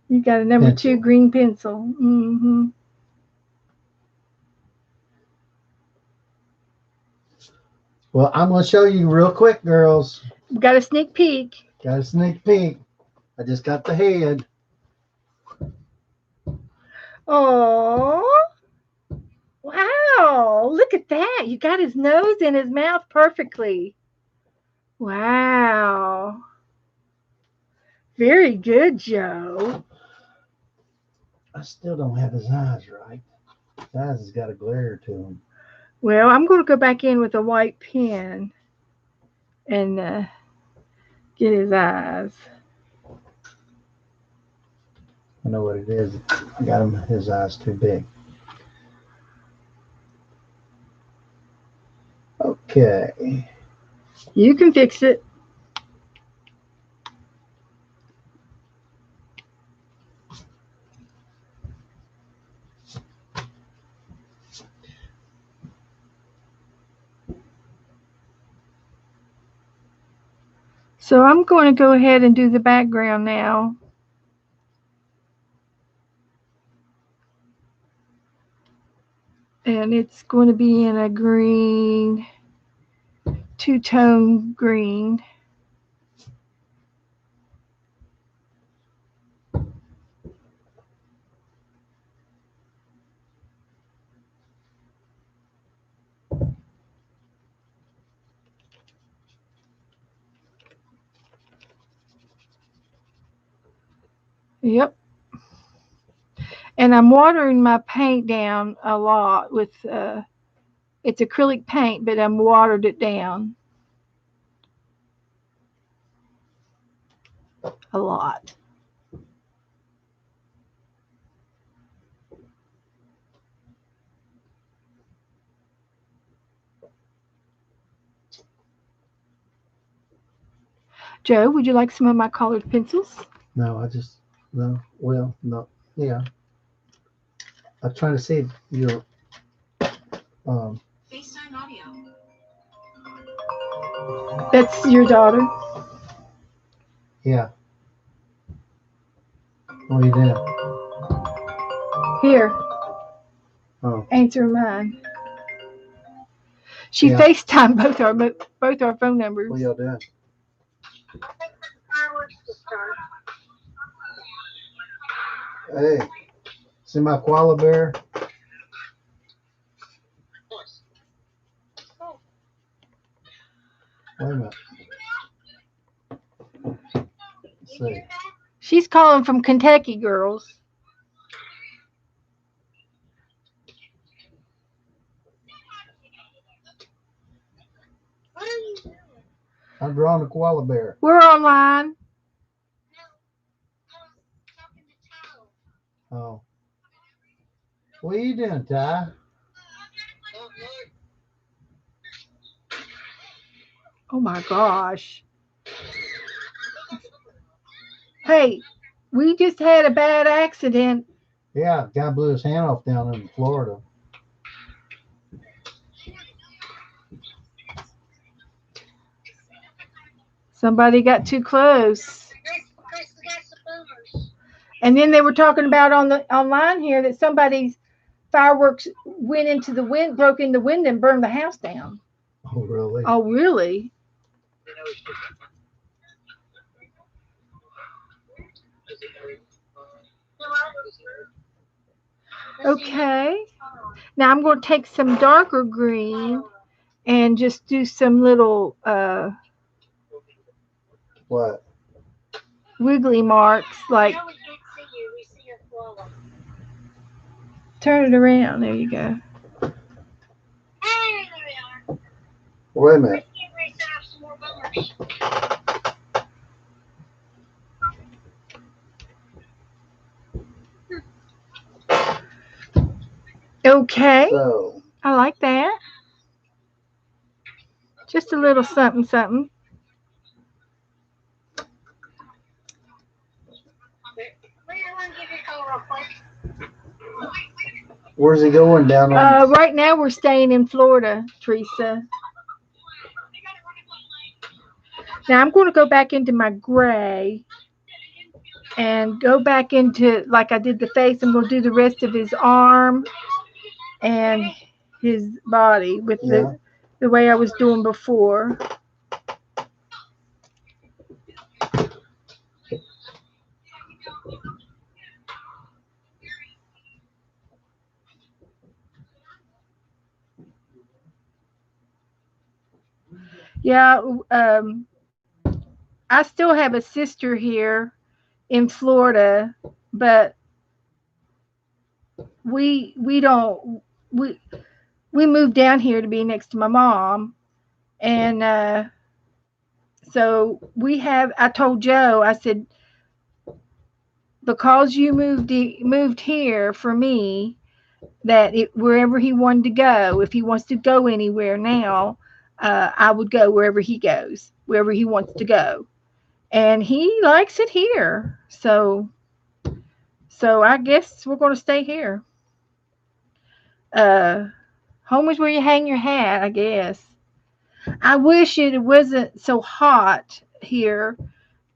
Speaker 1: You got a number 2 green pencil. Mm-hmm.
Speaker 2: Well, I'm going to show you real quick, girls.
Speaker 1: We got a sneak peek.
Speaker 2: I just got the head.
Speaker 1: Oh, wow. Look at that. You got his nose and his mouth perfectly. Wow. Very good, Joe.
Speaker 2: I still don't have his eyes right. His eyes has got a glare to them.
Speaker 1: Well, I'm going to go back in with a white pen and get his eyes.
Speaker 2: I know what it is. I got him. His eyes too big. Okay.
Speaker 1: You can fix it. So I'm going to go ahead and do the background now. And it's going to be in a green, two-tone green. Yep. And I'm watering my paint down a lot with, it's acrylic paint, but I'm watered it down a lot. Joe, would you like some of my colored pencils?
Speaker 2: No, I just no. Well, no. Yeah. I'm trying to see your um.
Speaker 1: That's your daughter.
Speaker 2: Yeah. What are you doing?
Speaker 1: Here,
Speaker 2: Oh.
Speaker 1: answer mine. She
Speaker 2: Yeah.
Speaker 1: FaceTime both our phone numbers.
Speaker 2: What y'all doing? Hey, see my koala bear? Wait a minute. Let's see.
Speaker 1: She's calling from Kentucky, girls.
Speaker 2: I'm drawing a koala bear.
Speaker 1: We're online.
Speaker 2: Oh. What are you doing, Ty?
Speaker 1: Oh my gosh. Hey, we just had a bad accident.
Speaker 2: Yeah, guy blew his hand off down in Florida.
Speaker 1: Somebody got too close. And then they were talking about on the online here that somebody's fireworks went into the wind, broke in the wind, and burned the house down.
Speaker 2: Oh, really?
Speaker 1: Oh, really? Okay. Now I'm going to take some darker green and just do some little
Speaker 2: What?
Speaker 1: wiggly marks, like turn it around. There you go.
Speaker 2: Wait a minute.
Speaker 1: Okay.
Speaker 2: So,
Speaker 1: I like that. Just a little something, something.
Speaker 2: where's he going down on?
Speaker 1: Right now we're staying in Florida, Teresa. Now I'm going to go back into my gray and go back into, like I did the face, I'm going to do the rest of his arm and his body with
Speaker 2: Yeah.
Speaker 1: the way I was doing before. Yeah, I still have a sister here in Florida, but we don't we moved down here to be next to my mom, and so we have. I told Joe, I said, because you moved here for me, that wherever he wanted to go, if he wants to go anywhere now, I would go wherever he goes, wherever he wants to go, and he likes it here. So I guess we're going to stay here. Uh, Home is where you hang your hat, I guess. I wish it wasn't so hot here.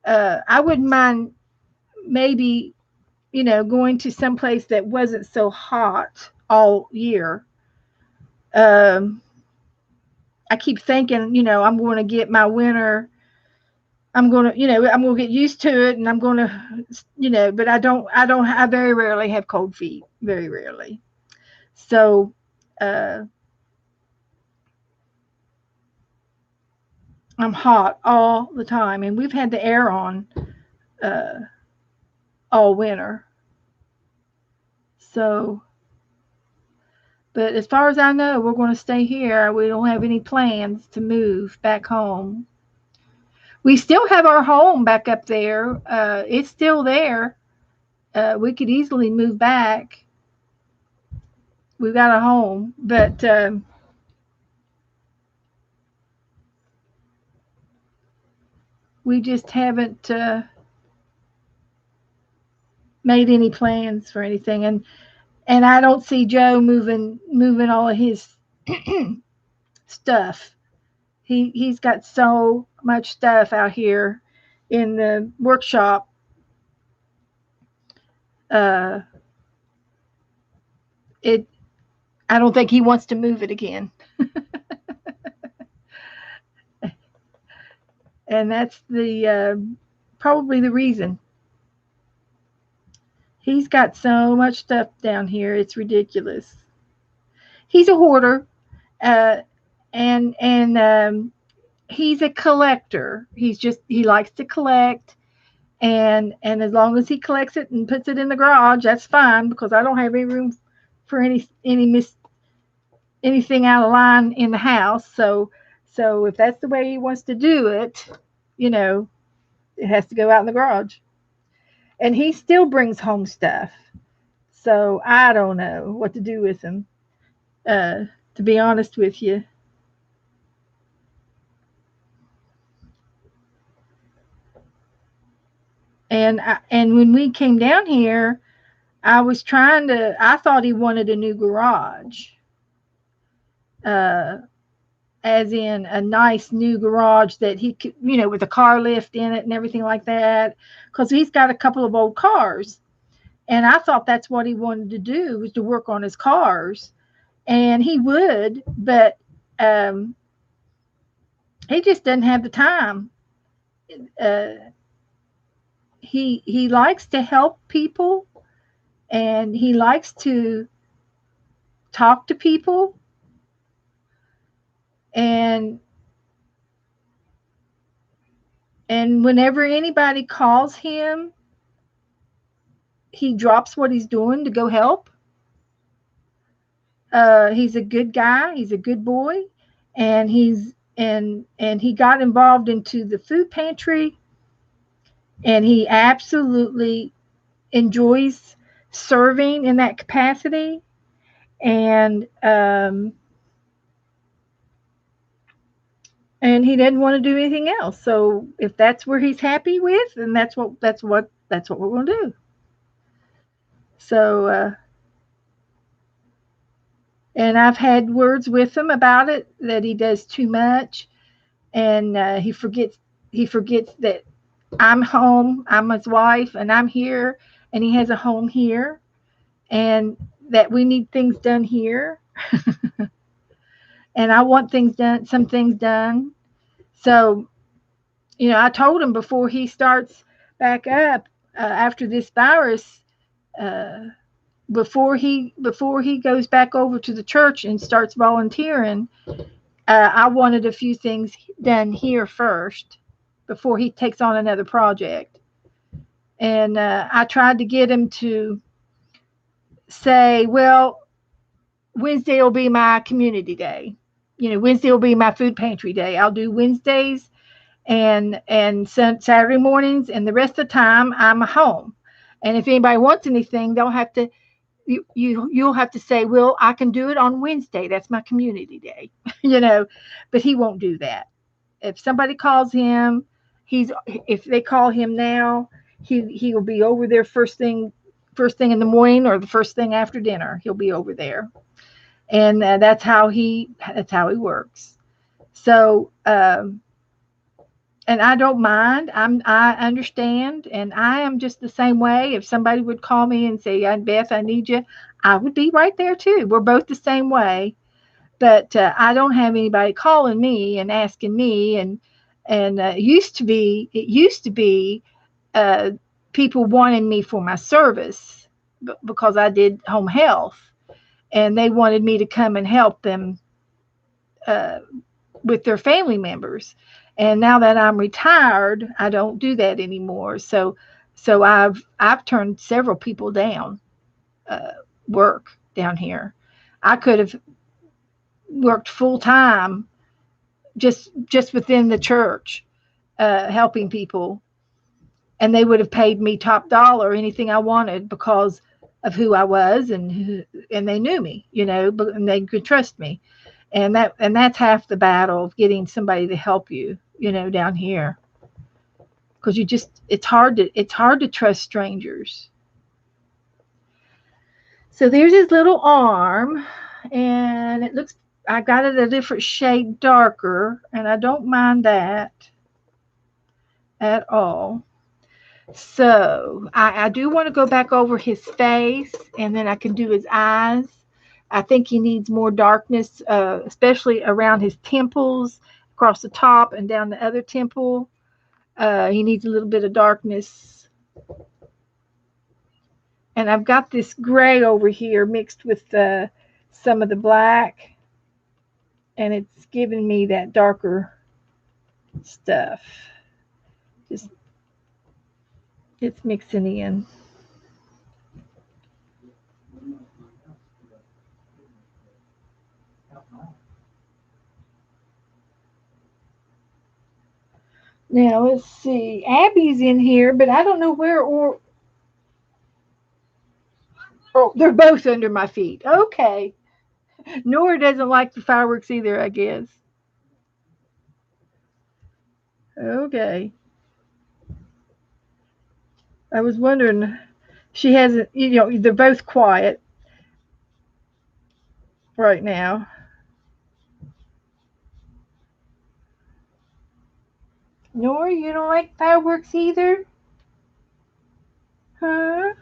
Speaker 1: I wouldn't mind maybe, going to some place that wasn't so hot all year. Um, I keep thinking, I'm going to get my winter. I'm going to get used to it, and I'm going to, but I very rarely have cold feet, very rarely. So, uh, I'm hot all the time, and we've had the air on, uh, all winter. So, but as far as I know, we're going to stay here. We don't have any plans to move back home. We still have our home back up there. It's still there. We could easily move back. We've got a home, but we just haven't made any plans for anything. And I don't see Joe moving all of his stuff. He's got so much stuff out here in the workshop. Uh, it I don't think he wants to move it again, and that's the probably the reason. He's got so much stuff down here; it's ridiculous. He's a hoarder, uh, and he's a collector. He likes to collect, and as long as he collects it and puts it in the garage, that's fine because I don't have any room for anything out of line in the house. So if that's the way he wants to do it, you know, it has to go out in the garage. And he still brings home stuff. So I don't know what to do with him. To be honest with you. And when we came down here, I thought he wanted a new garage. Uh, as in a nice new garage that he could, with a car lift in it and everything like that. Because he's got a couple of old cars. And I thought that's what he wanted to do, was to work on his cars. And he would, but um, he just doesn't have the time. Uh, he likes to help people, and he likes to talk to people, and whenever anybody calls him, he drops what he's doing to go help. He's a good guy. He's a good boy, and he got involved into the food pantry, and he absolutely enjoys serving in that capacity. And and he didn't want to do anything else. So if that's where he's happy with, then that's what we're going to do. So and I've had words with him about it, that he does too much, and he forgets that I'm home, I'm his wife, and I'm here, and he has a home here, and that we need things done here, and I want some things done. So, I told him before he starts back up, after this virus, uh, before he goes back over to the church and starts volunteering, I wanted a few things done here first before he takes on another project. And I tried to get him to say, well, Wednesday will be my community day. Wednesday will be my food pantry day. I'll do Wednesdays and Saturday mornings, and the rest of the time I'm home. And if anybody wants anything, they'll have to you'll have to say, well, I can do it on Wednesday. That's my community day, you know. But he won't do that. If somebody calls him, he's if they call him now, he will be over there first thing in the morning or the first thing after dinner. He'll be over there, and that's how he works. So and I don't mind. I understand, and I am just the same way. If somebody would call me and say, Beth, I need you," I would be right there too. We're both the same way. But I don't have anybody calling me and asking me, and it used to be uh, people wanting me for my service because I did home health, and they wanted me to come and help them uh, with their family members. And now that I'm retired, I don't do that anymore. So I've turned several people down uh, work down here. I could have worked full time just within the church, helping people, and they would have paid me top dollar anything I wanted because of who I was, and they knew me, and they could trust me. And that's half the battle of getting somebody to help you, down here, because it's hard to trust strangers. So there's his little arm, and it looks I got it a different shade darker, and I don't mind that at all. So I do want to go back over his face, and then I can do his eyes. I think he needs more darkness, especially around his temples, across the top and down the other temple. He needs a little bit of darkness. And I've got this gray over here mixed with some of the black, and it's giving me that darker stuff. Just it's mixing in. Now let's see. Abby's in here, but I don't know where or oh, they're both under my feet. Okay. Nora doesn't like the fireworks either, I guess. Okay. I was wondering. She hasn't. They're both quiet right now. Nora, you don't like fireworks either, huh?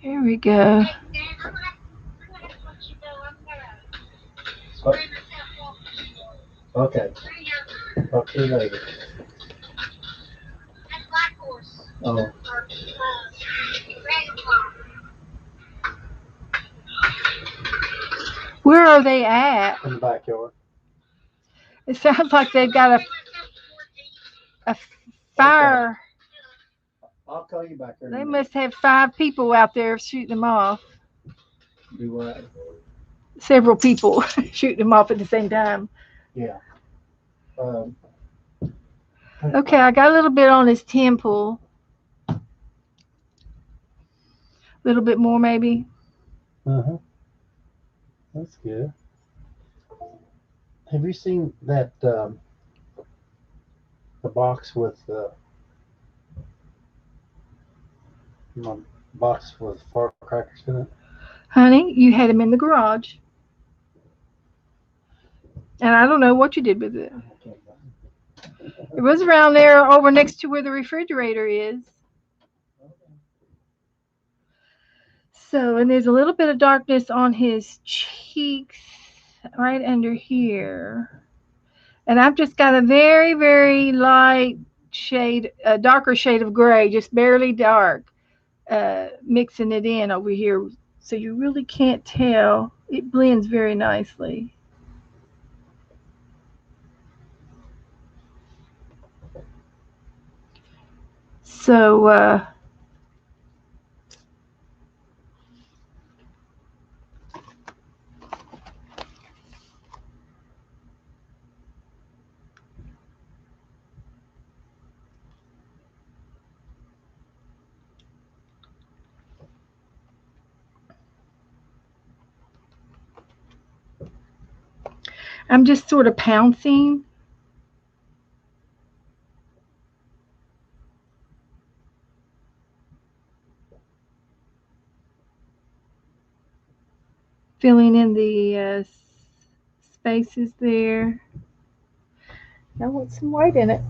Speaker 1: Here we go.
Speaker 2: Oh, okay. Talk to you later. Oh,
Speaker 1: Where are they at?
Speaker 2: in the backyard.
Speaker 1: It sounds like they've got a
Speaker 2: Okay.
Speaker 1: fire.
Speaker 2: I'll call you back there in a
Speaker 1: They
Speaker 2: minute.
Speaker 1: must have 5 people out there shooting them off.
Speaker 2: Do what?
Speaker 1: Several people shooting them off at the same time.
Speaker 2: Yeah. Um,
Speaker 1: Okay, I got a little bit on his temple. A little bit more, maybe.
Speaker 2: uh-huh. That's good. Have you seen that the box with my box with firecrackers in it?
Speaker 1: Honey, you had him in the garage. And I don't know what you did with it. It was around there over next to where the refrigerator is. So, and there's a little bit of darkness on his cheeks right under here. And I've just got a very, very light shade, a darker shade of gray, just barely dark, mixing it in over here. So you really can't tell. It blends very nicely. So, I'm just sort of pouncing. Filling in the spaces there. I want some white in it.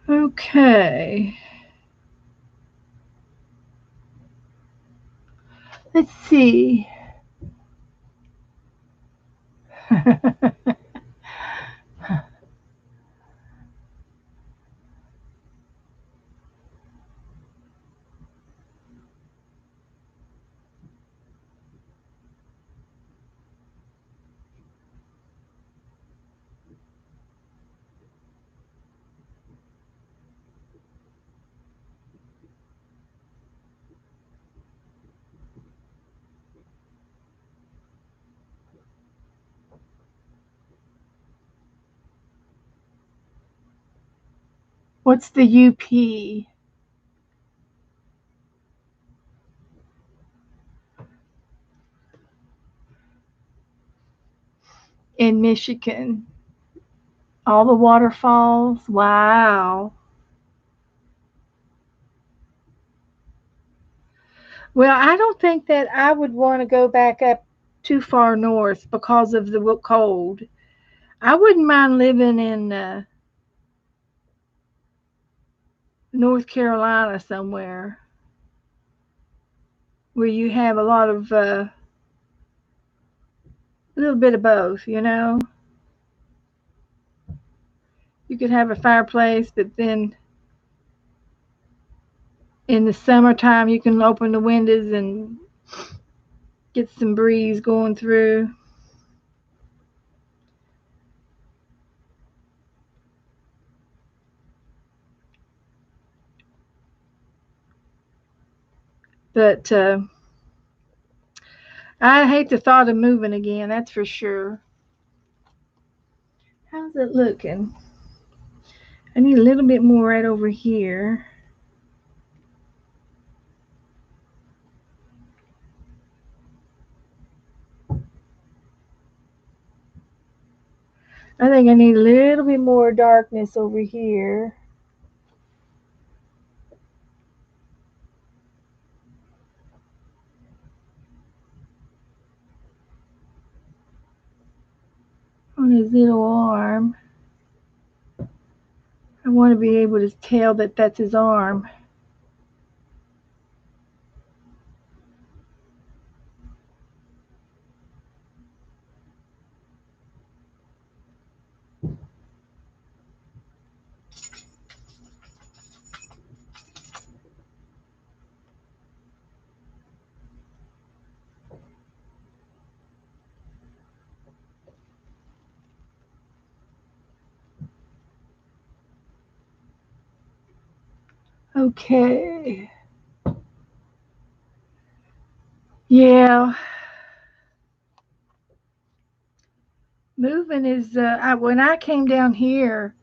Speaker 1: Okay. Let's see. What's the UP in Michigan? All the waterfalls. Wow. Well, I don't think that I would want to go back up too far north because of the cold. I wouldn't mind living in North Carolina somewhere where you have a lot of a little bit of both, you know. You could have a fireplace, but then in the summertime you can open the windows and get some breeze going through. But I hate the thought of moving again, that's for sure. How's it looking? I need a little bit more right over here. I think I need a little bit more darkness over here. On his little arm. I want to be able to tell that that's his arm. Okay. Yeah. Moving is, when I came down here,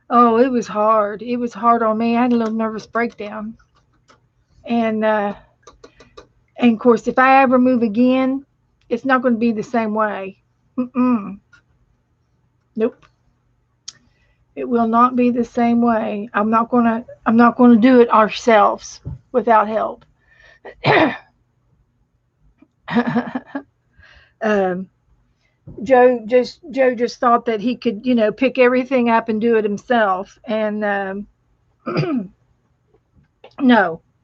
Speaker 1: oh, it was hard. It was hard on me. I had a little nervous breakdown. And of course, if I ever move again, it's not going to be the same way. Mm-mm. Nope. It will not be the same way. I'm not gonna do it ourselves without help. um, Joe just thought that he could, you know, pick everything up and do it himself. And no,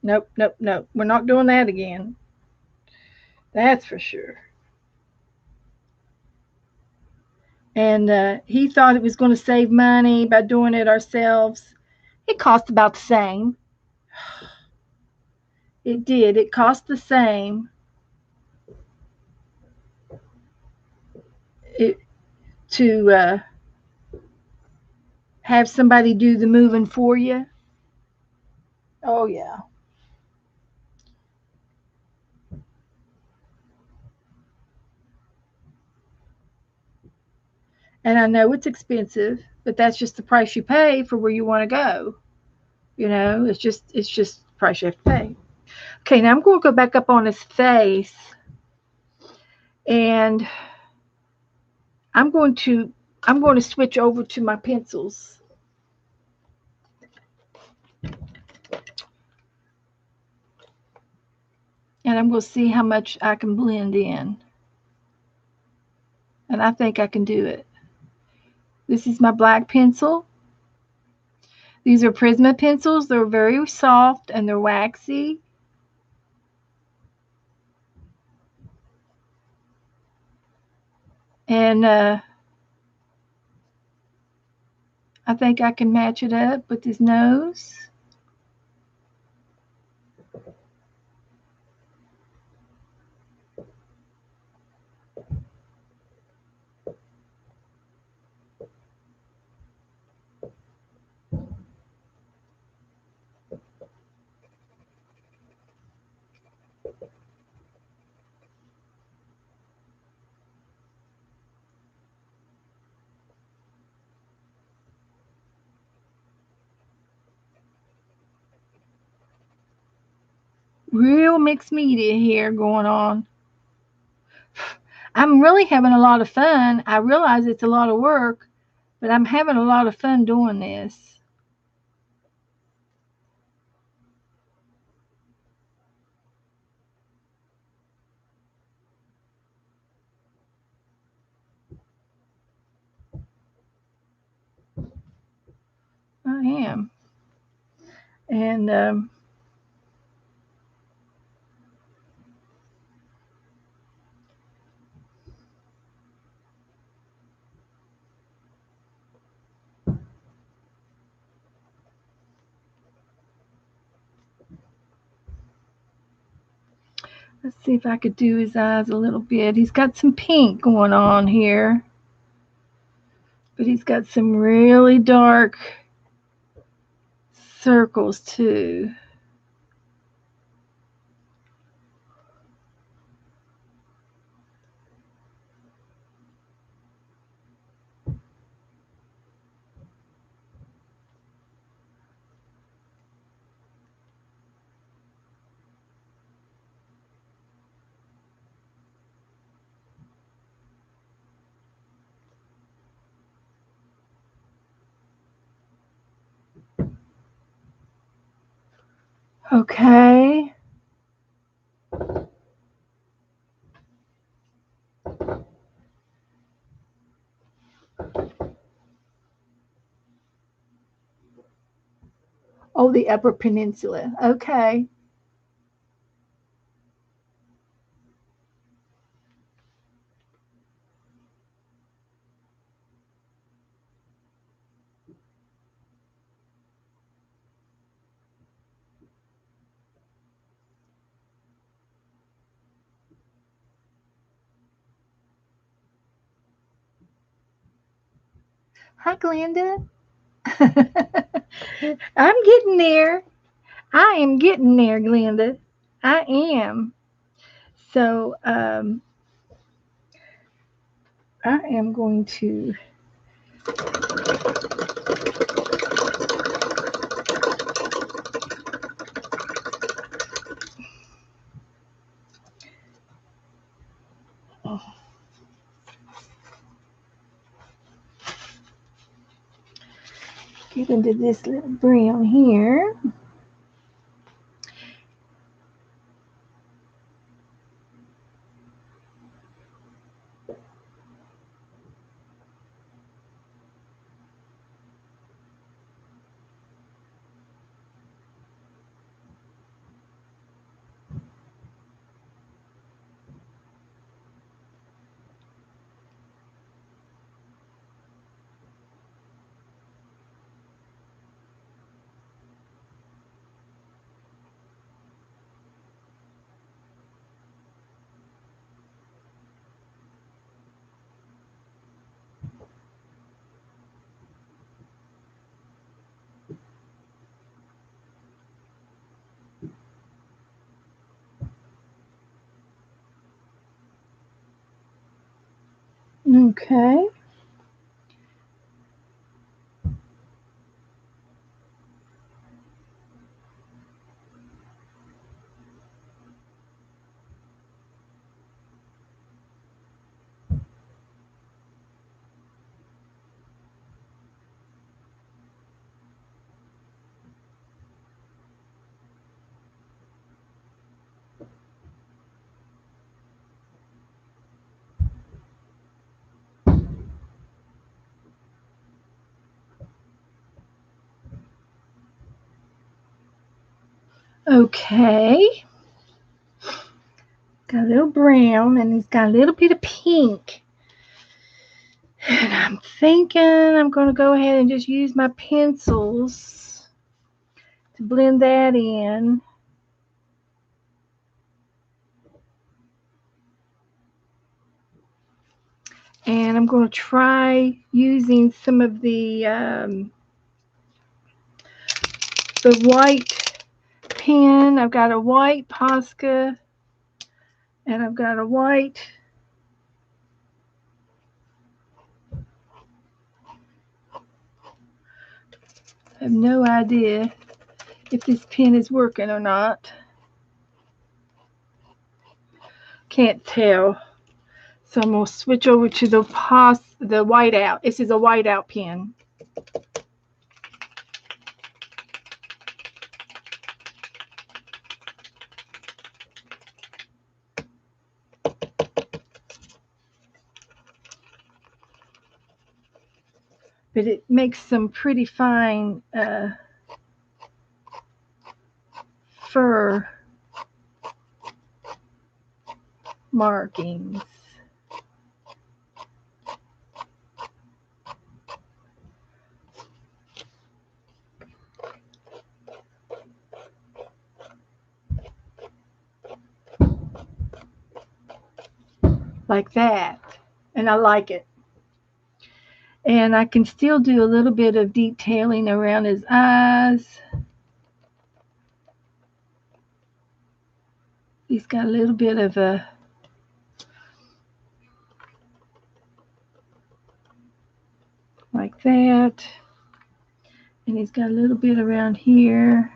Speaker 1: nope, nope, nope. We're not doing that again. That's for sure. And he thought it was going to save money by doing it ourselves. It cost about the same. It did. It cost the same. to have somebody do the moving for you. Oh yeah. And I know it's expensive, but that's just the price you pay for where you want to go. It's just the price you have to pay. Okay, now I'm going to go back up on his face, and I'm going to I'm going to switch over to my pencils, and I'm going to see how much I can blend in. And I think I can do it. This is my black pencil. These are Prisma pencils. They're very soft and they're waxy. And I think I can match it up with his nose. Real mixed media here going on. I'm really having a lot of fun. I realize it's a lot of work, but I'm having a lot of fun doing this. I am. And let's see if I could do his eyes a little bit. He's got some pink going on here, but he's got some really dark circles too. Okay. Oh, the Upper Peninsula. Okay. Hi, Glenda. I'm getting there. I am getting there, Glenda. I am. So, I am going to get into this little brown here. Okay. Okay. Got a little brown and he's got a little bit of pink. And I'm thinking I'm going to go ahead and just use my pencils to blend that in. And I'm going to try using some of the white pen. I've got a white Posca and I've got a white I have no idea if this pen is working or not. Can't tell. So I'm going to switch over to the whiteout. This is a whiteout pen. But it makes some pretty fine fur markings. Like that. And I like it. And I can still do a little bit of detailing around his eyes. He's got a little bit of a like that. And he's got a little bit around here.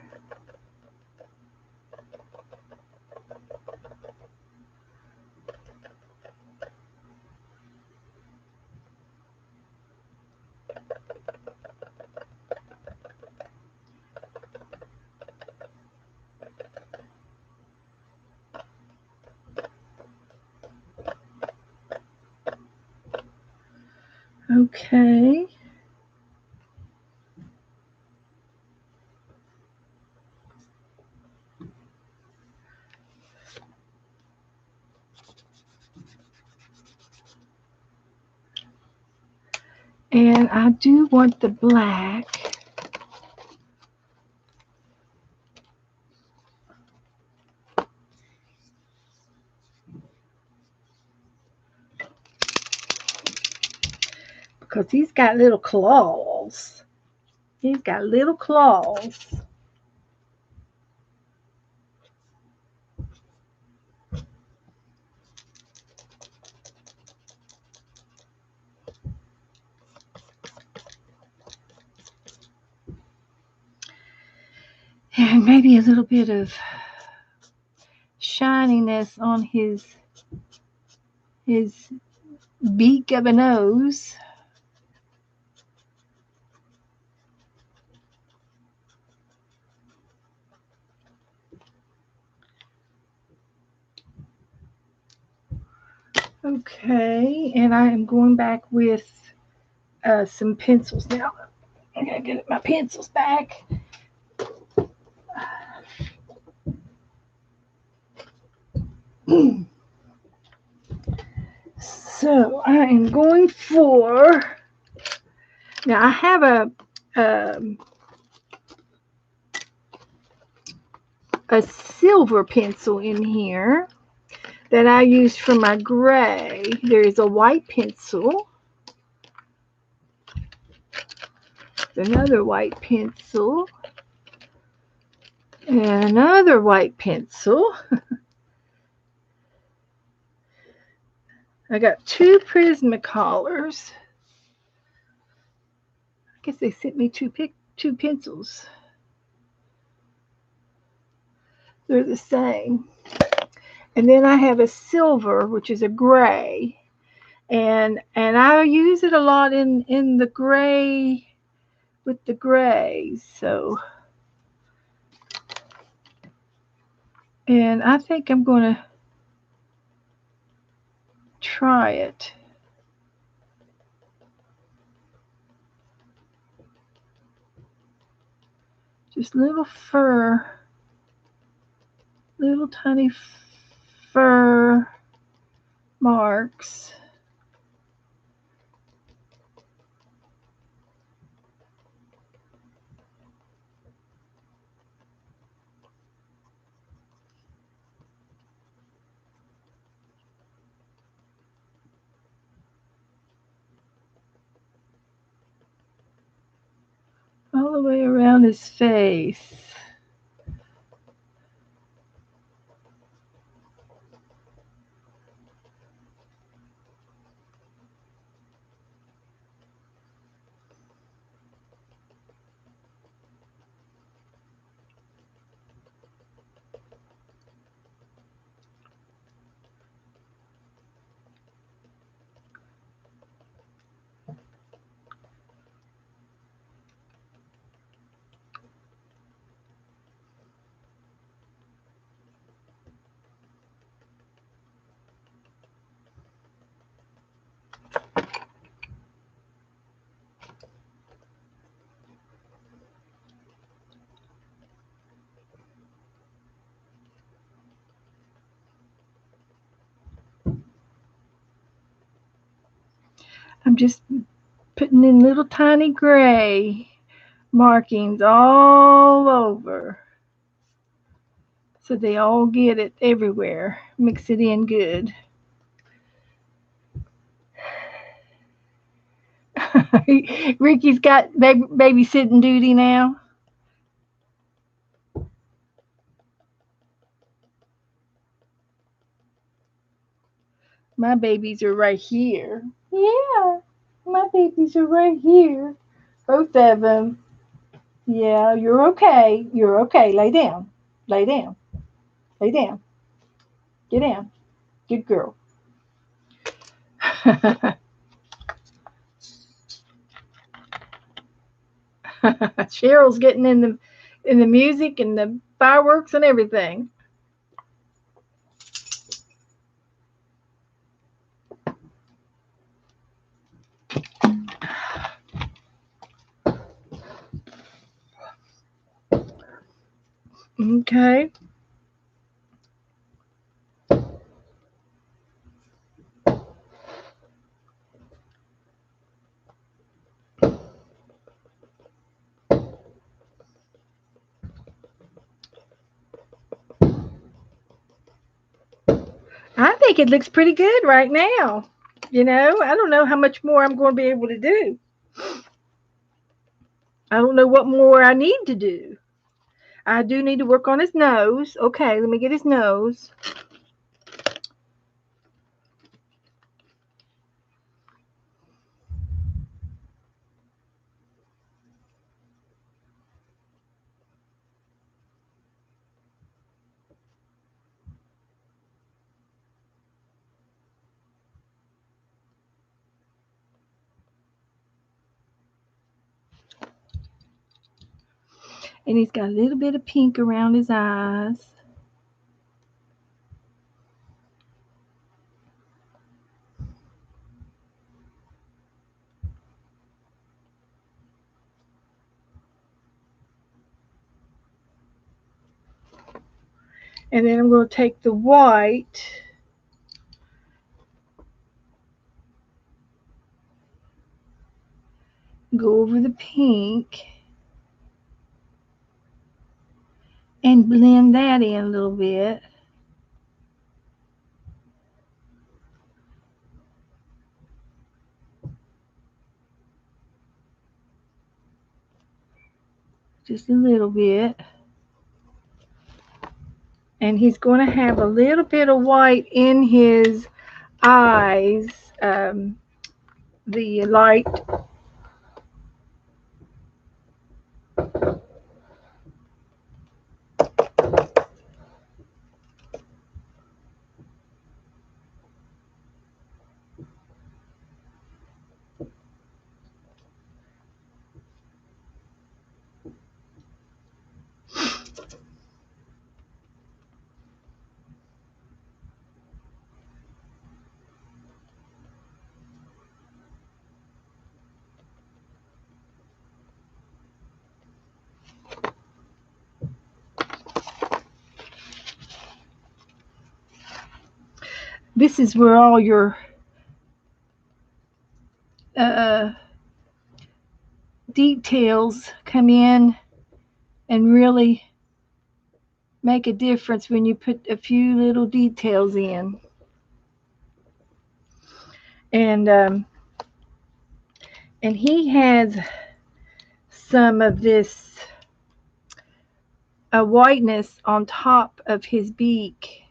Speaker 1: Okay. And I do want the black. Because he's got little claws. He's got little claws. And maybe a little bit of shininess on his beak of a nose. Okay, and I am going back with some pencils now. I gotta get my pencils back. So I am going for, now I have a silver pencil in here that I used for my gray. There is a white pencil, another white pencil, and another white pencil. I got two Prismacolors. I guess they sent me two pencils. They're the same. And then I have a silver, which is a gray, and I use it a lot in the gray with the grays. So, and I think I'm going to try it. Just little tiny fur marks. All the way around his face. I'm just putting in little tiny gray markings all over so they all get it everywhere. Mix it in good. Ricky's got babysitting duty now. My babies are right here. Yeah, my babies are right here. Both of them. Yeah, you're okay. You're okay. Lay down. Lay down. Lay down. Get down. Good girl. Cheryl's getting in the music and the fireworks and everything. Okay. I think it looks pretty good right now. I don't know how much more I'm going to be able to do. I don't know what more I need to do. I do need to work on his nose. Okay, let me get his nose. And he's got a little bit of pink around his eyes. And then I'm going to take the white go over the pink and blend that in a little bit. Just a little bit. And he's going to have a little bit of white in his eyes, the light. This is where all your uh, details come in and really make a difference when you put a few little details in. And and he has some of this whiteness on top of his beak,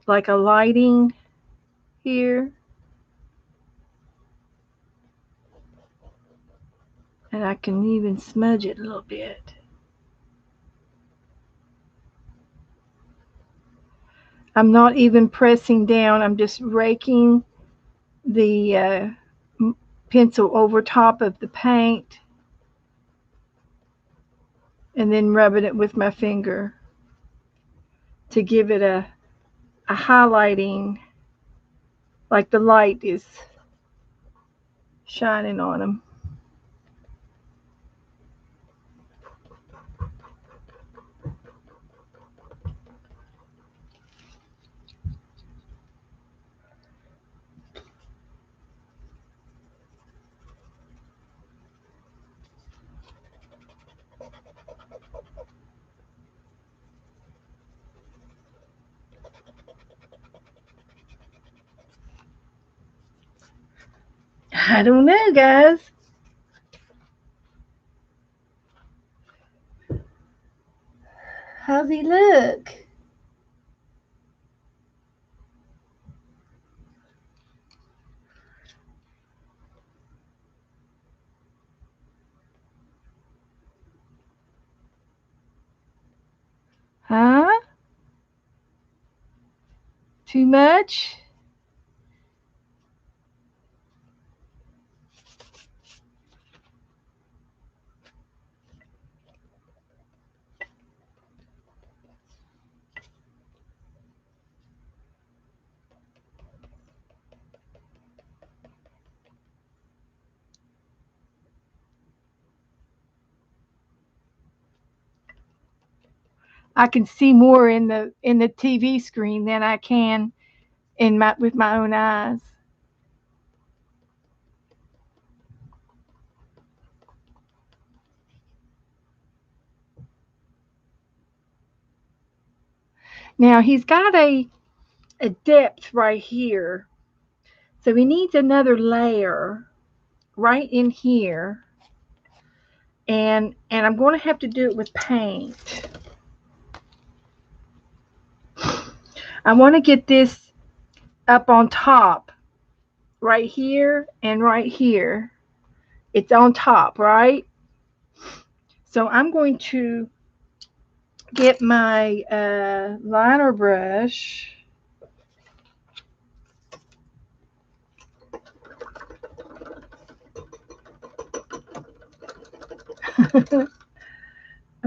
Speaker 1: like a lighting here. And I can even smudge it a little bit. I'm not even pressing down, I'm just raking the pencil over top of the paint and then rubbing it with my finger to give it a highlighting, like the light is shining on them. I don't know, guys. How's he look? Huh? Too much? I can see more in the TV screen than I can in my with my own eyes. Now he's got a depth right here. So he needs another layer right in here. And I'm going to have to do it with paint. I want to get this up on top right here and right here. It's on top, right? So I'm going to get my liner brush.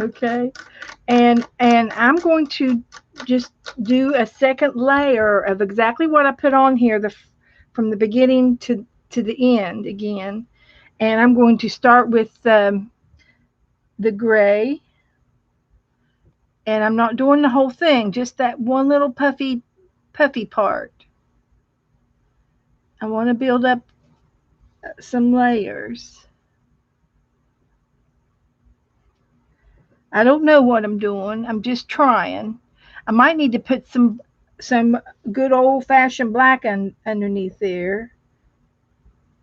Speaker 1: Okay. And I'm going to just do a second layer of exactly what I put on here from the beginning to the end again. And I'm going to start with the gray, and I'm not doing the whole thing, just that one little puffy part. I want to build up some layers. I don't know what I'm doing. I'm just trying. I might need to put some good old fashioned black underneath there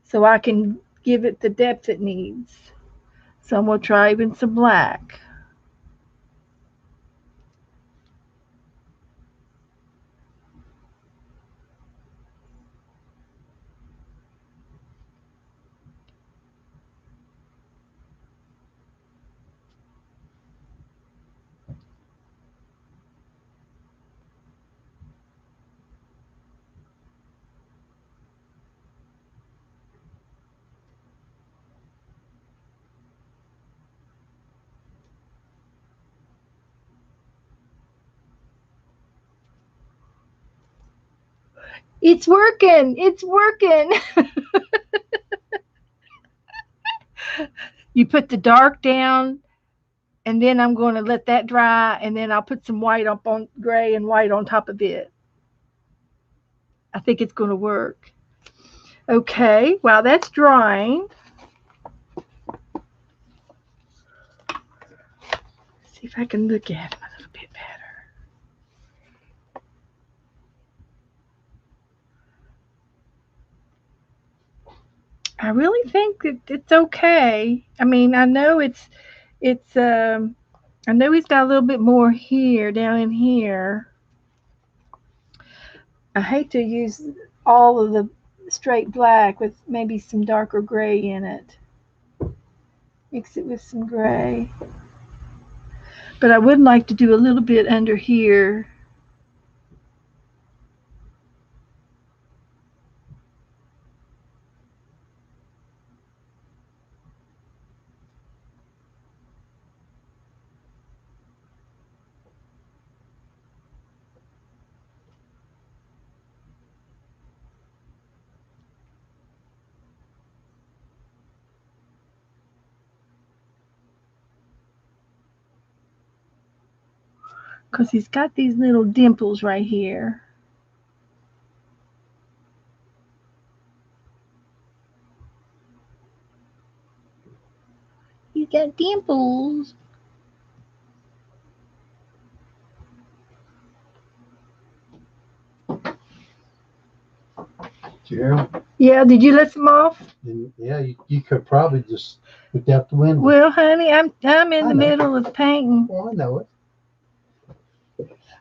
Speaker 1: so I can give it the depth it needs. So I'm gonna try even some black. It's working. It's working. You put the dark down, and then I'm going to let that dry, and then I'll put some white up on gray and white on top of it. I think it's going to work. Okay, while that's drying, see if I can look at them a little bit better. I really think that it's okay. I mean, it's I know he's got a little bit more here down in here. I hate to use all of the straight black with maybe some darker gray in it. Mix it with some gray. But I would like to do a little bit under here. Because he's got these little dimples right here. He's got dimples.
Speaker 2: Gerald?
Speaker 1: Yeah, did you let some off?
Speaker 2: Yeah, you could probably just look out the window.
Speaker 1: Well, honey, I'm in the middle of painting.
Speaker 2: Oh, I know it.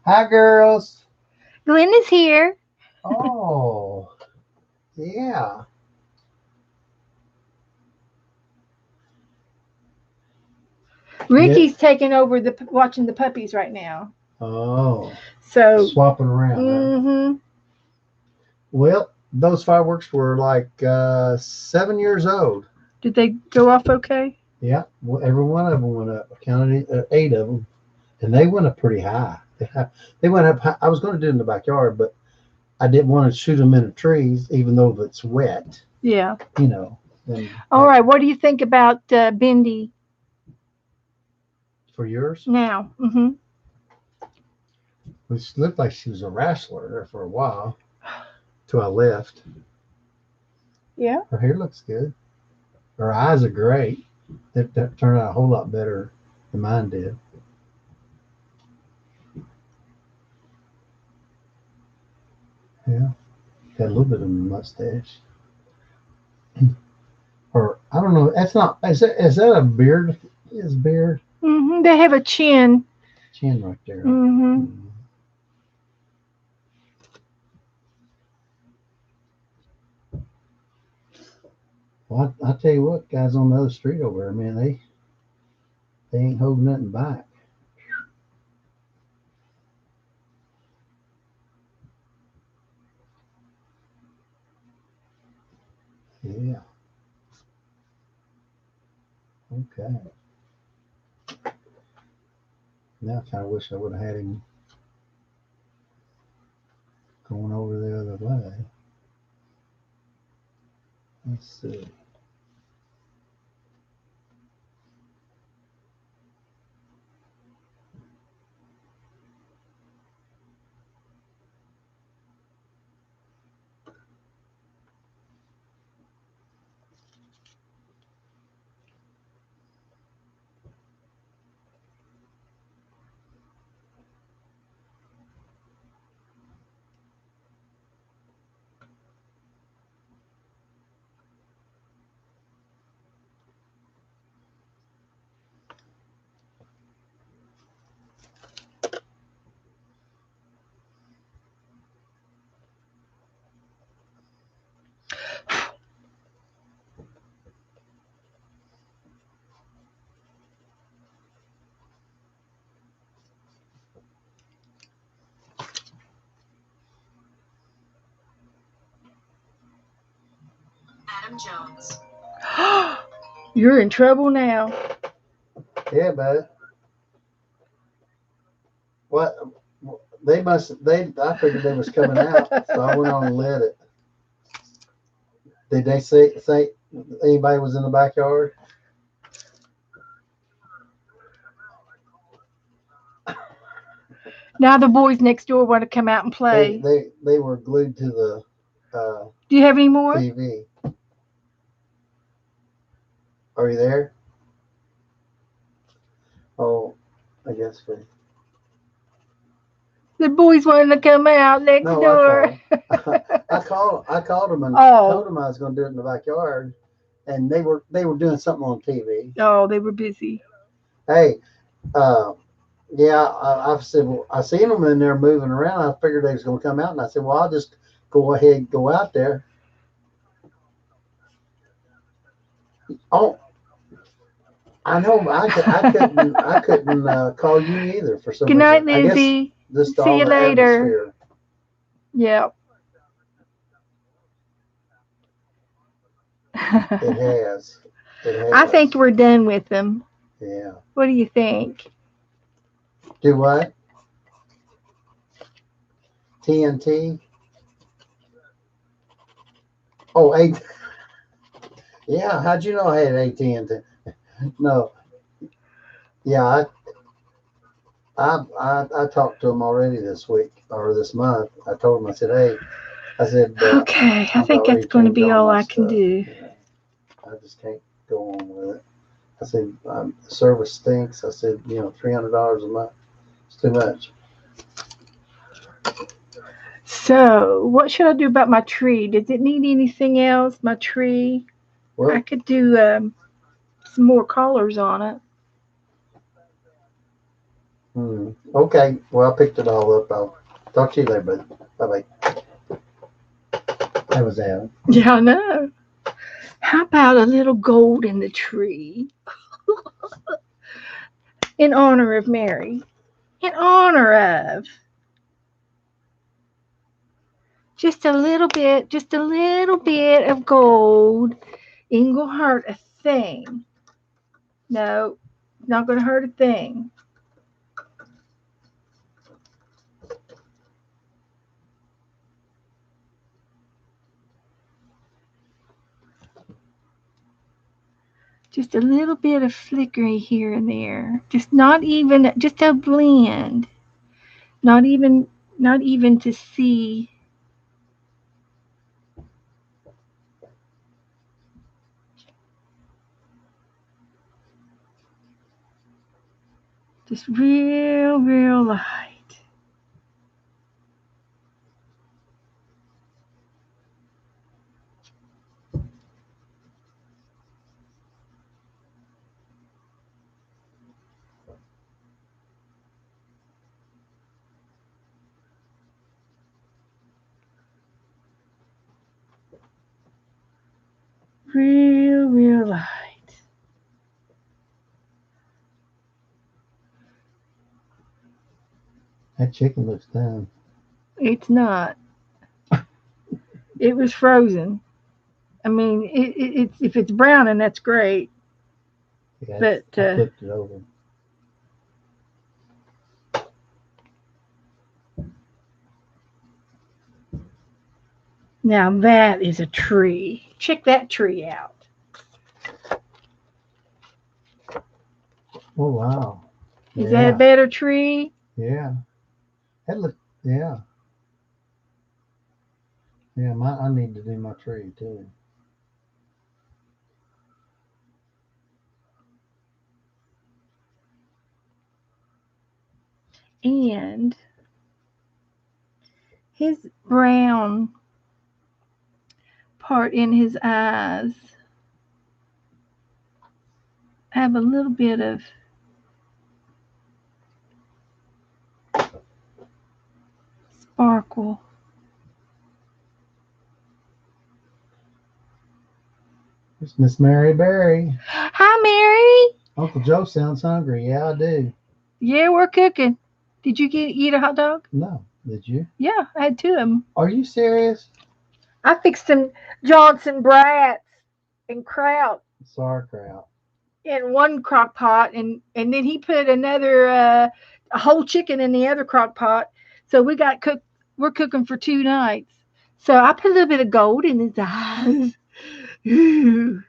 Speaker 2: Hi, girls.
Speaker 1: Glenda's here.
Speaker 2: Oh, yeah.
Speaker 1: Ricky's taking over the watching the puppies right now.
Speaker 2: Oh.
Speaker 1: So
Speaker 2: swapping around.
Speaker 1: Mm-hmm.
Speaker 2: Right? Well, those fireworks were like 7 years old.
Speaker 1: Did they go off okay?
Speaker 2: Yeah, well, every one of them went up. I counted 8 of them, and they went up pretty high. They went up high. I was going to do it in the backyard, but I didn't want to shoot them in the trees, even though it's wet.
Speaker 1: Yeah.
Speaker 2: You know.
Speaker 1: All right. What do you think about Bindi?
Speaker 2: For yours?
Speaker 1: Now. Mm-hmm.
Speaker 2: It looked like she was a wrestler there for a while, till I left.
Speaker 1: Yeah.
Speaker 2: Her hair looks good. Her eyes are great. That turned out a whole lot better than mine did. Yeah, got a little bit of a mustache. Or I don't know. That's not. Is that a beard? His beard.
Speaker 1: Mm-hmm. They have a chin.
Speaker 2: Chin right there.
Speaker 1: Mm-hmm.
Speaker 2: Well, I tell you what, guys on the other street over there, man, they ain't holding nothing back. Yeah. Okay. Now I kind of wish I would have had him going over the other way. Let's see.
Speaker 3: Adam Jones.
Speaker 1: You're in trouble now.
Speaker 2: Yeah, bud. What? I figured they was coming out, so I went on and lit it. Did they say anybody was in the backyard?
Speaker 1: Now the boys next door want to come out and
Speaker 2: They
Speaker 1: play.
Speaker 2: they were glued to the
Speaker 1: Do you have any more?
Speaker 2: TV. Are you there? Oh, I guess we.
Speaker 1: The boys wanting to come out next
Speaker 2: No,
Speaker 1: door.
Speaker 2: I called them and
Speaker 1: Oh.
Speaker 2: told them I was going to do it in the backyard, and they were doing something on TV.
Speaker 1: Oh, they were busy.
Speaker 2: Hey, uh, yeah, I said, well, I seen them in there moving around. I figured they was going to come out, and I said, well, I'll just go ahead and go out there. Oh, I know. I couldn't call you either for some
Speaker 1: Good night,
Speaker 2: reason. I guess
Speaker 1: Lizzie.
Speaker 2: just
Speaker 1: See
Speaker 2: all
Speaker 1: you
Speaker 2: the
Speaker 1: later.
Speaker 2: atmosphere.
Speaker 1: Yep.
Speaker 2: It has. It has.
Speaker 1: I think we're done with them.
Speaker 2: Yeah.
Speaker 1: What do you think?
Speaker 2: Do what? TNT. Oh, yeah. How'd you know I had AT&T? No. Yeah, I talked to him already this week or this month. I told him, I said, hey, I said,
Speaker 1: Okay, I
Speaker 2: I've
Speaker 1: think
Speaker 2: already
Speaker 1: that's going to
Speaker 2: changed
Speaker 1: be all
Speaker 2: my
Speaker 1: I can
Speaker 2: stuff.
Speaker 1: do.
Speaker 2: You know, I just can't go on with it. I said, service stinks. I said, $300 a month. It's too much.
Speaker 1: So, what should I do about my tree? Does it need anything else? My tree?
Speaker 2: Well,
Speaker 1: I could do some more colors on it.
Speaker 2: okay. Well, I picked it all up. I'll talk to you later, buddy. Bye bye. That was Al.
Speaker 1: Yeah, I know. How about a little gold in the tree? In honor of Mary. In honor of. Just a little bit of gold. Ain't gonna hurt a thing. No, not gonna hurt a thing. Just a little bit of flickery here and there. Just a blend. Not even, not even to see. Just real light. Real light.
Speaker 2: That chicken looks done.
Speaker 1: It's not. It was frozen. I mean, it's if it's browning, that's great.
Speaker 2: Yeah,
Speaker 1: But
Speaker 2: I flipped it over.
Speaker 1: now that is a tree. Check that tree out.
Speaker 2: Oh wow.
Speaker 1: Is that a better tree?
Speaker 2: Yeah. That look. Yeah. Yeah. I need to do my tree too.
Speaker 1: And his brown part in his eyes have a little bit of sparkle.
Speaker 2: It's Miss Mary Berry.
Speaker 1: Hi, Mary.
Speaker 2: Uncle Joe sounds hungry. Yeah, I do.
Speaker 1: Yeah, we're cooking. Did you eat a hot dog?
Speaker 2: No, did you?
Speaker 1: Yeah, I had two of them.
Speaker 2: Are you serious?
Speaker 1: I fixed some Johnson brats and kraut
Speaker 2: Sauerkraut.
Speaker 1: in one crock pot, and then he put another a whole chicken in the other crock pot. So we're cooking for 2 nights. So I put a little bit of gold in his eyes. Ooh.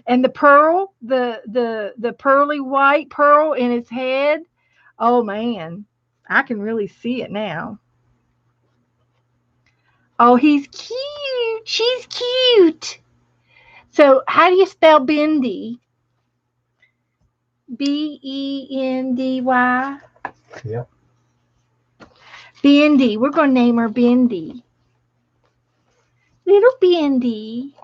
Speaker 1: And the pearl, the pearly white pearl in his head. Oh man, I can really see it now. Oh, he's cute. She's cute. So how do you spell Bendy? Bendy.
Speaker 2: Yep.
Speaker 1: Bendy. We're gonna name her Bendy. Little Bendy.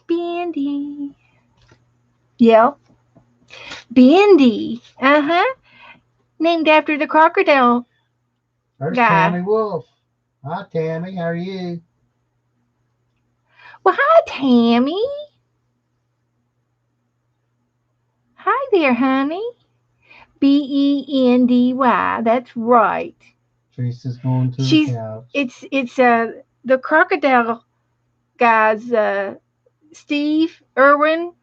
Speaker 1: Bendy. Yep. Bendy. Uh-huh. Named after the crocodile
Speaker 2: There's
Speaker 1: guy.
Speaker 2: Tammy Wolf. Hi, Tammy. How are you?
Speaker 1: Well, hi, Tammy. Hi there, honey. Bendy. That's right.
Speaker 2: Teresa's going to the
Speaker 1: She's
Speaker 2: couch.
Speaker 1: it's the crocodile guy's Steve Irwin.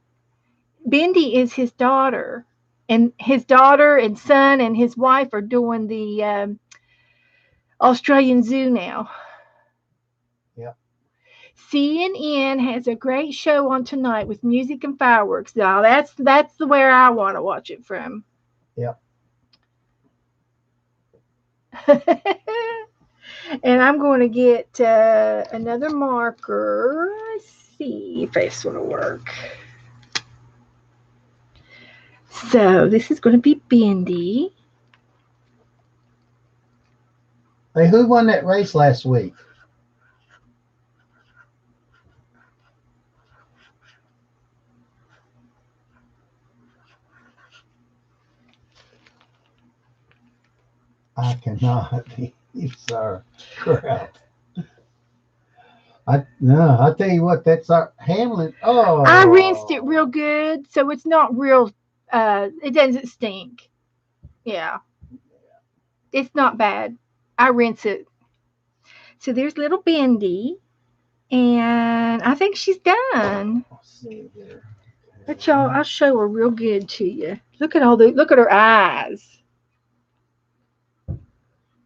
Speaker 1: Bendy is his daughter, and his daughter and son and his wife are doing the Australian Zoo now.
Speaker 2: Yep.
Speaker 1: CNN has a great show on tonight with music and fireworks. Now that's the where I want to watch it from.
Speaker 2: Yep.
Speaker 1: And I'm going to get another marker. Let's see if this will work. So this is going to be Bendy.
Speaker 2: Hey, who won that race last week? I cannot. Sir, crap. I tell you what, that's our Hamlin. Oh,
Speaker 1: I rinsed it real good, so it's not real. It doesn't stink. Yeah, it's not bad. I rinse it. So there's little Bendy, and I think she's done.
Speaker 2: Let's see here.
Speaker 1: But y'all, I'll show her real good to you. Look at her eyes.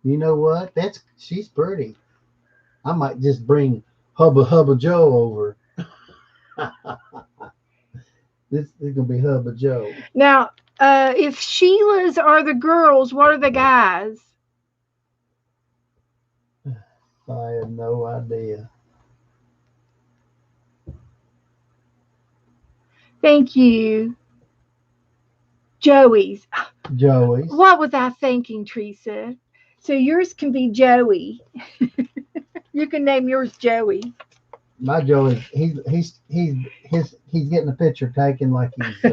Speaker 2: You know what? She's pretty. I might just bring Hubba Joe over. This is gonna be Hubba Joe.
Speaker 1: Now, if Sheila's are the girls, what are the guys?
Speaker 2: I have no idea.
Speaker 1: Thank you. Joey's.
Speaker 2: Joey's.
Speaker 1: What was I thinking, Teresa? So yours can be Joey. You can name yours Joey.
Speaker 2: My Joey, he's getting a picture taken like he's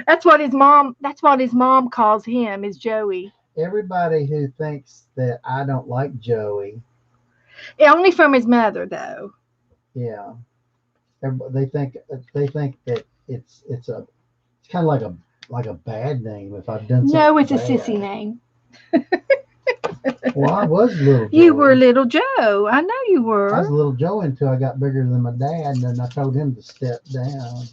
Speaker 1: That's what his mom. That's what his mom calls him. Is Joey.
Speaker 2: everybody who thinks that I don't like Joey.
Speaker 1: Only from his mother, though.
Speaker 2: Yeah, they think that it's kind of like a bad name if I've done
Speaker 1: No,
Speaker 2: something
Speaker 1: it's a
Speaker 2: bad.
Speaker 1: sissy name.
Speaker 2: Well, I was little Joey.
Speaker 1: You were little Joe. I know you
Speaker 2: I was
Speaker 1: were.
Speaker 2: little Joe until I got bigger than my dad, and then I told him to step down.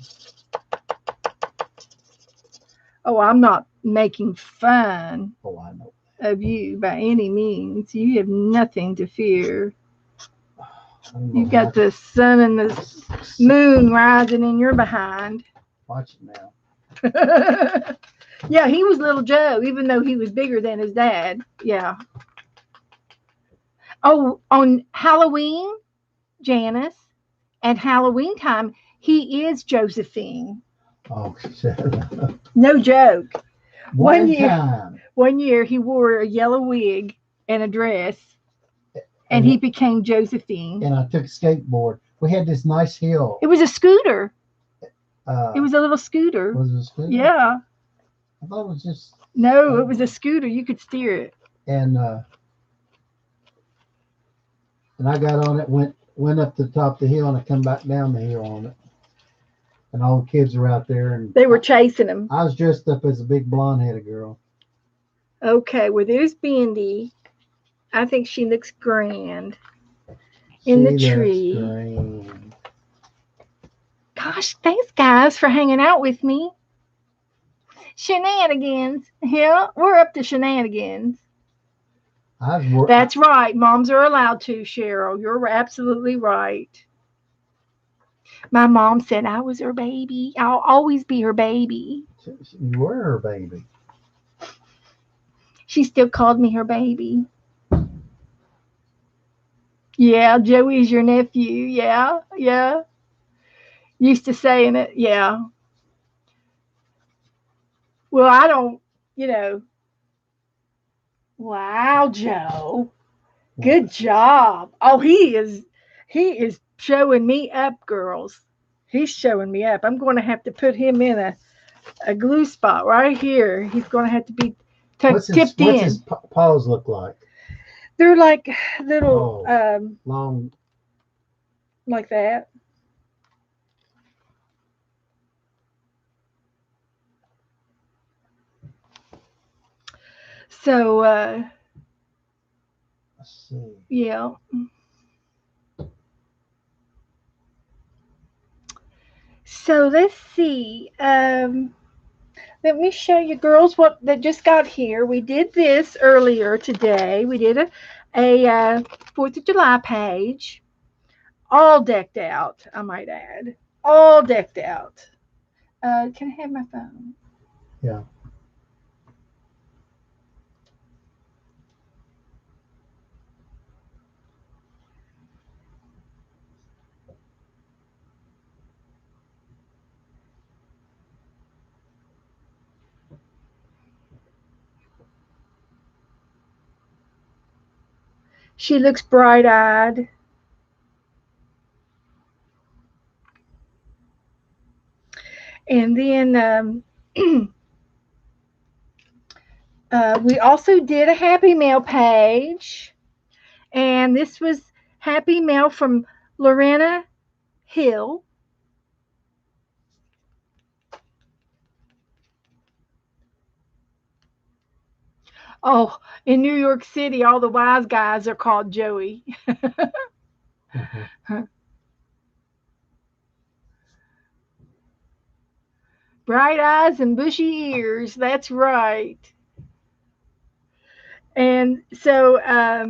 Speaker 1: Oh, I'm not making fun
Speaker 2: Oh, I know.
Speaker 1: of you by any means. You have nothing to fear.
Speaker 2: I don't
Speaker 1: You
Speaker 2: know
Speaker 1: got the sun and the moon rising in your behind.
Speaker 2: Watch it now.
Speaker 1: Yeah, he was little Joe, even though he was bigger than his dad. Yeah. Oh, on Halloween, Janice, at Halloween time, he is Josephine.
Speaker 2: Oh, shut up.
Speaker 1: No joke.
Speaker 2: One time.
Speaker 1: One year he wore a yellow wig and a dress, and he became Josephine.
Speaker 2: And I took a skateboard. We had this nice hill.
Speaker 1: It was a scooter.
Speaker 2: It
Speaker 1: was a little scooter.
Speaker 2: Was it a scooter?
Speaker 1: Yeah.
Speaker 2: I thought it was just.
Speaker 1: No, it was a scooter. You could steer it.
Speaker 2: And I got on it, went up to the top of the hill, and I come back down the hill on it. And all the kids were out there, and
Speaker 1: they were chasing him.
Speaker 2: I was dressed up as a big blonde-headed girl.
Speaker 1: Okay, well, there's Bendy. I think she looks grand in the tree.
Speaker 2: Grand.
Speaker 1: Gosh, thanks, guys, for hanging out with me. Shenanigans. Yeah, we're up to shenanigans.
Speaker 2: I was more.
Speaker 1: That's right. Moms are allowed to, Cheryl. You're absolutely right. My mom said I was her baby. I'll always be her baby.
Speaker 2: You were her baby.
Speaker 1: She still called me her baby. Yeah, Joey's your nephew. Yeah, yeah. Used to saying it. Yeah. Well, I don't, you know. Wow, Joe. Good job. Oh, he is showing me up, girls. He's showing me up. I'm going to have to put him in a glue spot right here. He's going to have to be tipped
Speaker 2: What's his
Speaker 1: in.
Speaker 2: paws look like?
Speaker 1: They're like little,
Speaker 2: Oh, long.
Speaker 1: like that. So,
Speaker 2: Let's see.
Speaker 1: yeah. So let's see. Let me show you girls what that just got here. We did this earlier today. We did a 4th of July page, all decked out, I might add. All decked out. Can I have my phone?
Speaker 2: Yeah.
Speaker 1: She looks bright eyed. And then we also did a Happy Mail page. And this was Happy Mail from Lorena Hill. Oh, in New York City, all the wise guys are called Joey.
Speaker 2: Uh-huh.
Speaker 1: Bright eyes and bushy ears. That's right. And so uh,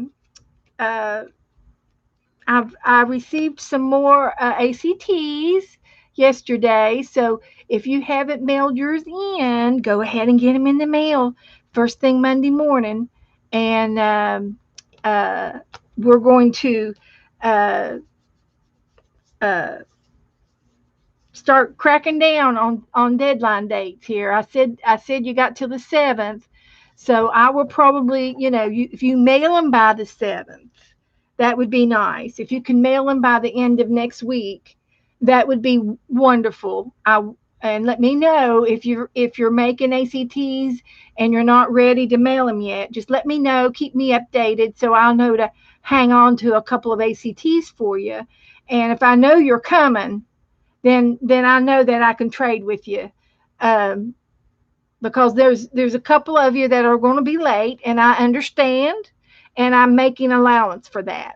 Speaker 1: I received some more ACTs yesterday. So if you haven't mailed yours in, go ahead and get them in the mail first thing Monday morning. And uh, we're going to uh, uh, start cracking down on deadline dates here. I said you got till the 7th, so I will probably, if you mail them by the 7th, that would be nice. If you can mail them by the end of next week, that would be wonderful. And let me know if you're making ACTs and you're not ready to mail them yet. Just let me know. Keep me updated so I'll know to hang on to a couple of ACTs for you. And if I know you're coming, then I know that I can trade with you, um, because there's a couple of you that are going to be late, and I understand, and I'm making allowance for that.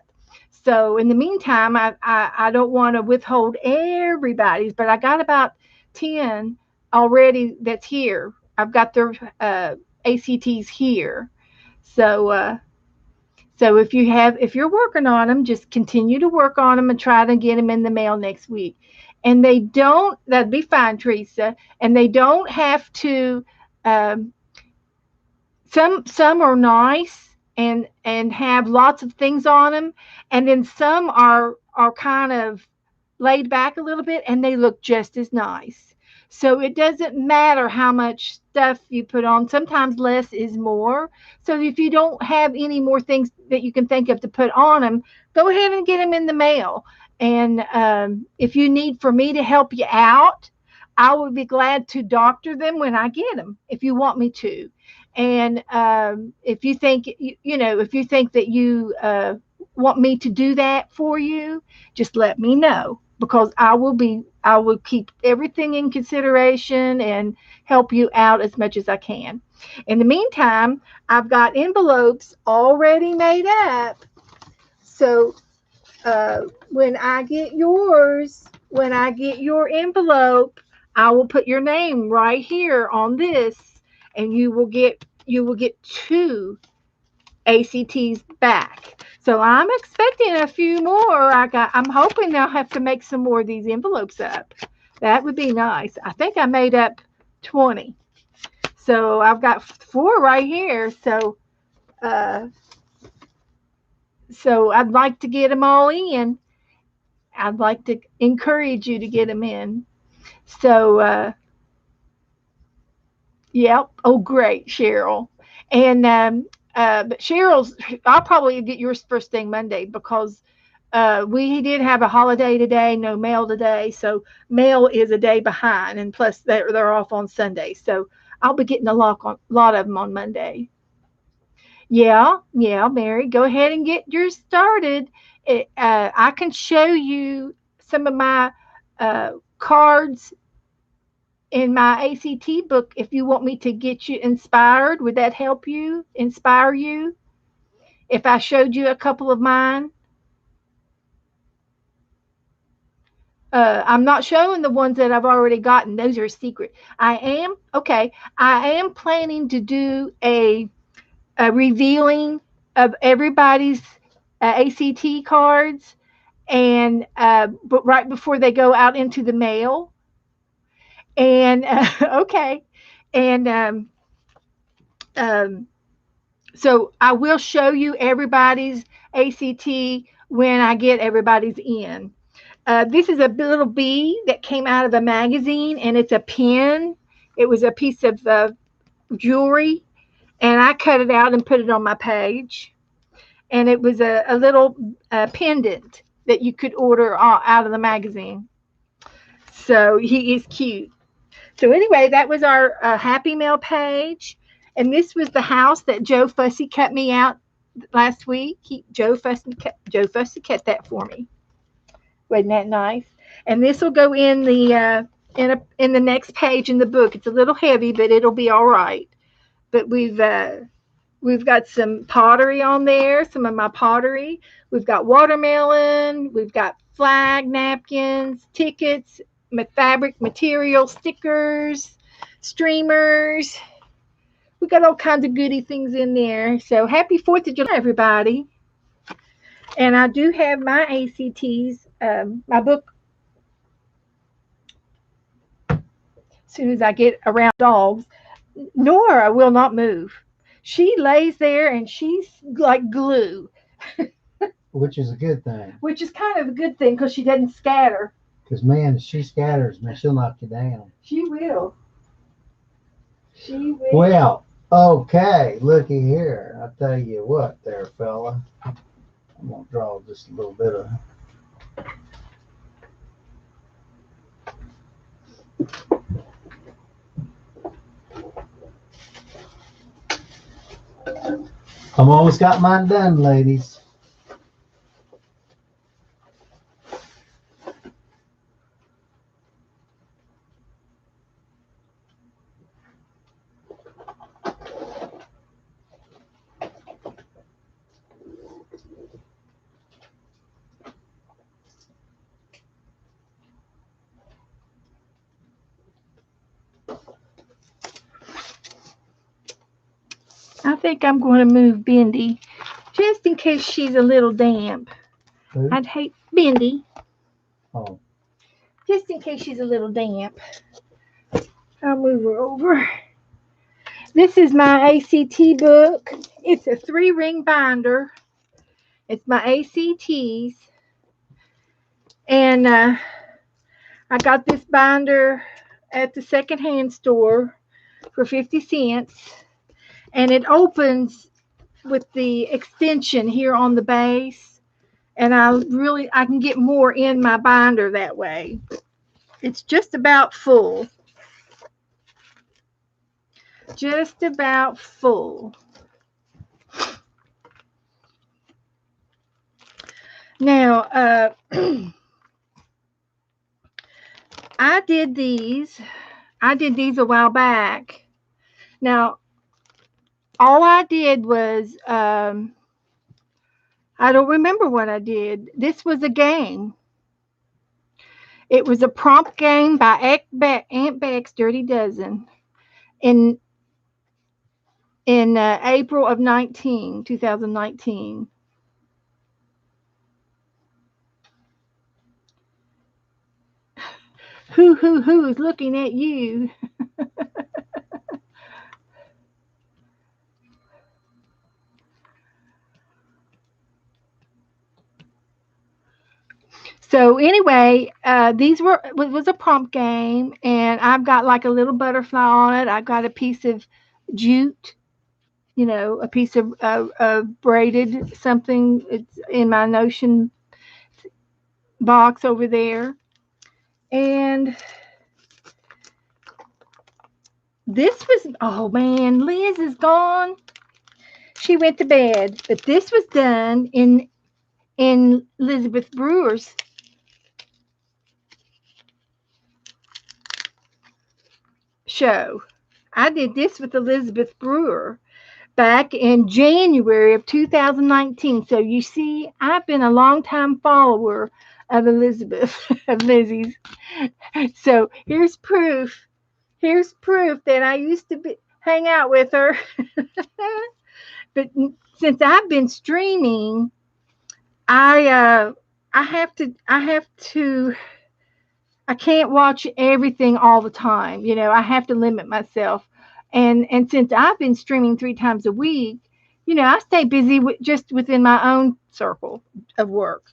Speaker 1: So in the meantime, I don't want to withhold everybody's, but I got about 10 already that's here. I've got their ACTs here. So so if you're working on them, just continue to work on them and try to get them in the mail next week. And they don't, that'd be fine, Teresa. And they don't have to, um, some are nice and have lots of things on them, and then some are kind of laid back a little bit and they look just as nice. So it doesn't matter how much stuff you put on. Sometimes less is more. So if you don't have any more things that you can think of to put on them, go ahead and get them in the mail. And if you need for me to help you out, I would be glad to doctor them when I get them if you want me to. And if you think if you think that you want me to do that for you, just let me know, because I will keep everything in consideration and help you out as much as I can. In the meantime, I've got envelopes already made up. So when I get your envelope, I will put your name right here on this, and you will get two ACTs back. So I'm expecting a few more. I'm hoping they'll have to make some more of these envelopes up. That would be nice. I think I made up 20. So I've got four right here. Uh, so I'd like to get them all in. I'd like to encourage you to get them in. So, yep. Oh, great, Cheryl. And but I'll probably get yours first thing Monday because we did have a holiday today, no mail today, so mail is a day behind, and plus they're off on Sunday, so I'll be getting lot of them on Monday. Yeah, yeah, Mary, go ahead and get yours started. I can show you some of my cards in my ACT book if you want me to get you inspired. Would that help you, inspire you? If I showed you a couple of mine, I'm not showing the ones that I've already gotten. Those are secret. I am planning to do a revealing of everybody's ACT cards, and but right before they go out into the mail. And okay, and um, so I will show you everybody's ACT when I get everybody's in. This is a little bee that came out of a magazine, and it's a pin. It was a piece of jewelry, and I cut it out and put it on my page. And it was a little pendant that you could order out of the magazine. So he is cute. So anyway, that was our Happy Mail page, and this was the house that Joe Fussy cut me out last week. Joe Fussy cut that for me. Wasn't that nice? And this will go in the in the next page in the book. It's a little heavy, but it'll be all right. But we've got some pottery on there, some of my pottery. We've got watermelon. We've got flag napkins, tickets, fabric material, stickers, streamers. We got all kinds of goody things in there. So happy 4th of July, everybody. And I do have my ACTs, my book, as soon as I get around dogs. Nora will not move. She lays there and she's like glue,
Speaker 2: which is a good thing.
Speaker 1: which is kind of a good thing because she doesn't scatter.
Speaker 2: Because, man, she scatters, man, she'll knock you down.
Speaker 1: She will. She will.
Speaker 2: Well, okay, looky here. I'll tell you what there, fella. I'm going to draw just a little bit of... I'm almost got mine done, ladies.
Speaker 1: I think I'm going to move Bendy just in case she's a little damp.
Speaker 2: Who?
Speaker 1: I'd hate Bendy.
Speaker 2: Oh.
Speaker 1: Just in case she's a little damp. I'll move her over. This is my ACT book. It's a 3-ring binder. It's my ACTs. And I got this binder at the secondhand store for 50 cents. And it opens with the extension here on the base. And I can get more in my binder that way. It's just about full. Just about full. Now, I did these a while back. Now, all I did was, I don't remember what I did. This was a game. It was a prompt game by Aunt Beck's Dirty Dozen in April of 2019. Who is looking at you? So anyway, these was a prompt game, and I've got like a little butterfly on it. I got a piece of jute, a piece of braided something. It's in my Notion box over there, and this was, oh man, Liz is gone. She went to bed, but this was done in Elizabeth Brewer's show. I did this with Elizabeth Brewer back in January of 2019. So you see, I've been a long time follower of Elizabeth, of Lizzie's. So here's proof. Here's proof that I used to hang out with her. But since I've been streaming, I uh, I have to I can't watch everything all the time. I have to limit myself. And since I've been streaming 3 times a week, I stay busy just within my own circle of work.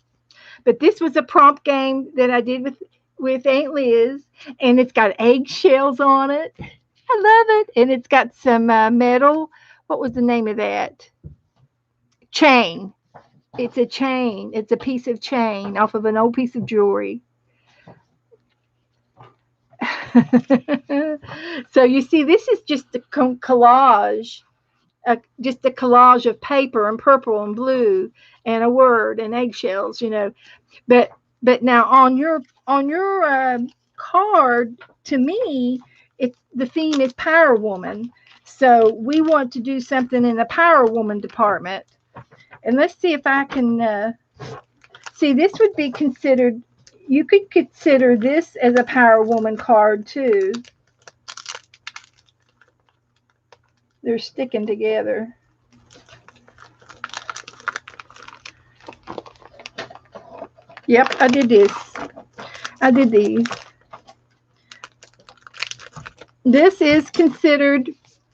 Speaker 1: But this was a prompt game that I did with Aunt Liz, and it's got eggshells on it. I love it, and it's got some metal. What was the name of that? Chain. It's a chain. It's a piece of chain off of an old piece of jewelry. So you see, this is just a collage, just a collage of paper and purple and blue and a word and eggshells. But now on your card, to me, it's the theme is Power Woman. So we want to do something in the Power Woman department, and let's see if I can see. This would be considered. You could consider this as a Power Woman card too. They're sticking together. Yep, I did this. I did these. This is considered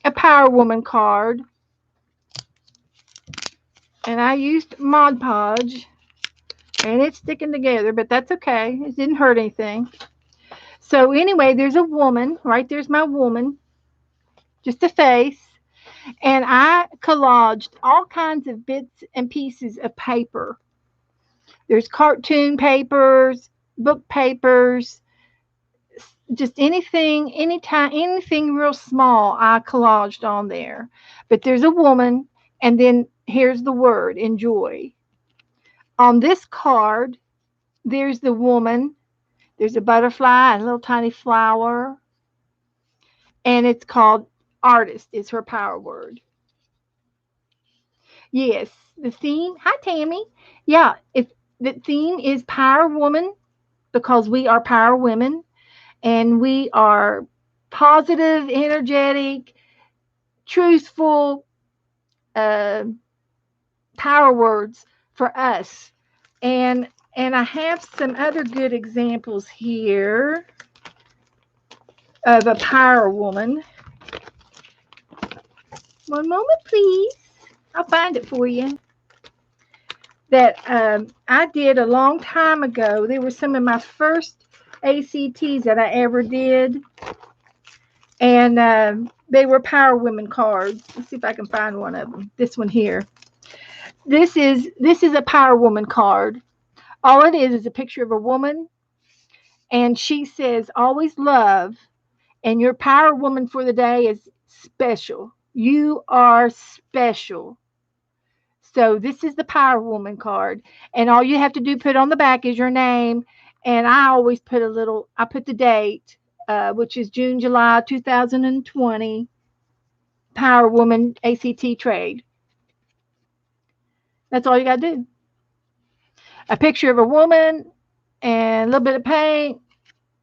Speaker 1: a Power Woman card. And I used Mod Podge. And it's sticking together, but that's okay. It didn't hurt anything. So anyway, there's a woman. Right there's my woman. Just a face. And I collaged all kinds of bits and pieces of paper. There's cartoon papers, book papers, just anything, anytime, anything real small, I collaged on there. But there's a woman, and then here's the word enjoy. On this card, there's the woman, there's a butterfly and a little tiny flower, and it's called artist, is her power word. Yes, the theme, hi Tammy. Yeah, the theme is Power Woman because we are power women and we are positive, energetic, truthful uh, power words for us. And I have some other good examples here of a power woman. One moment, please. I'll find it for you. That I did a long time ago. They were some of my first ACTs that I ever did. And they were Power Women cards. Let's see if I can find one of them. This one here. This is a Power Woman card. All it is a picture of a woman, and she says, "Always love." And your Power Woman for the day is special. You are special. So this is the Power Woman card, and all you have to do put on the back is your name. And I always put I put the date, which is June, July 2020. Power Woman ACT trade. That's all you got to do. A picture of a woman and a little bit of paint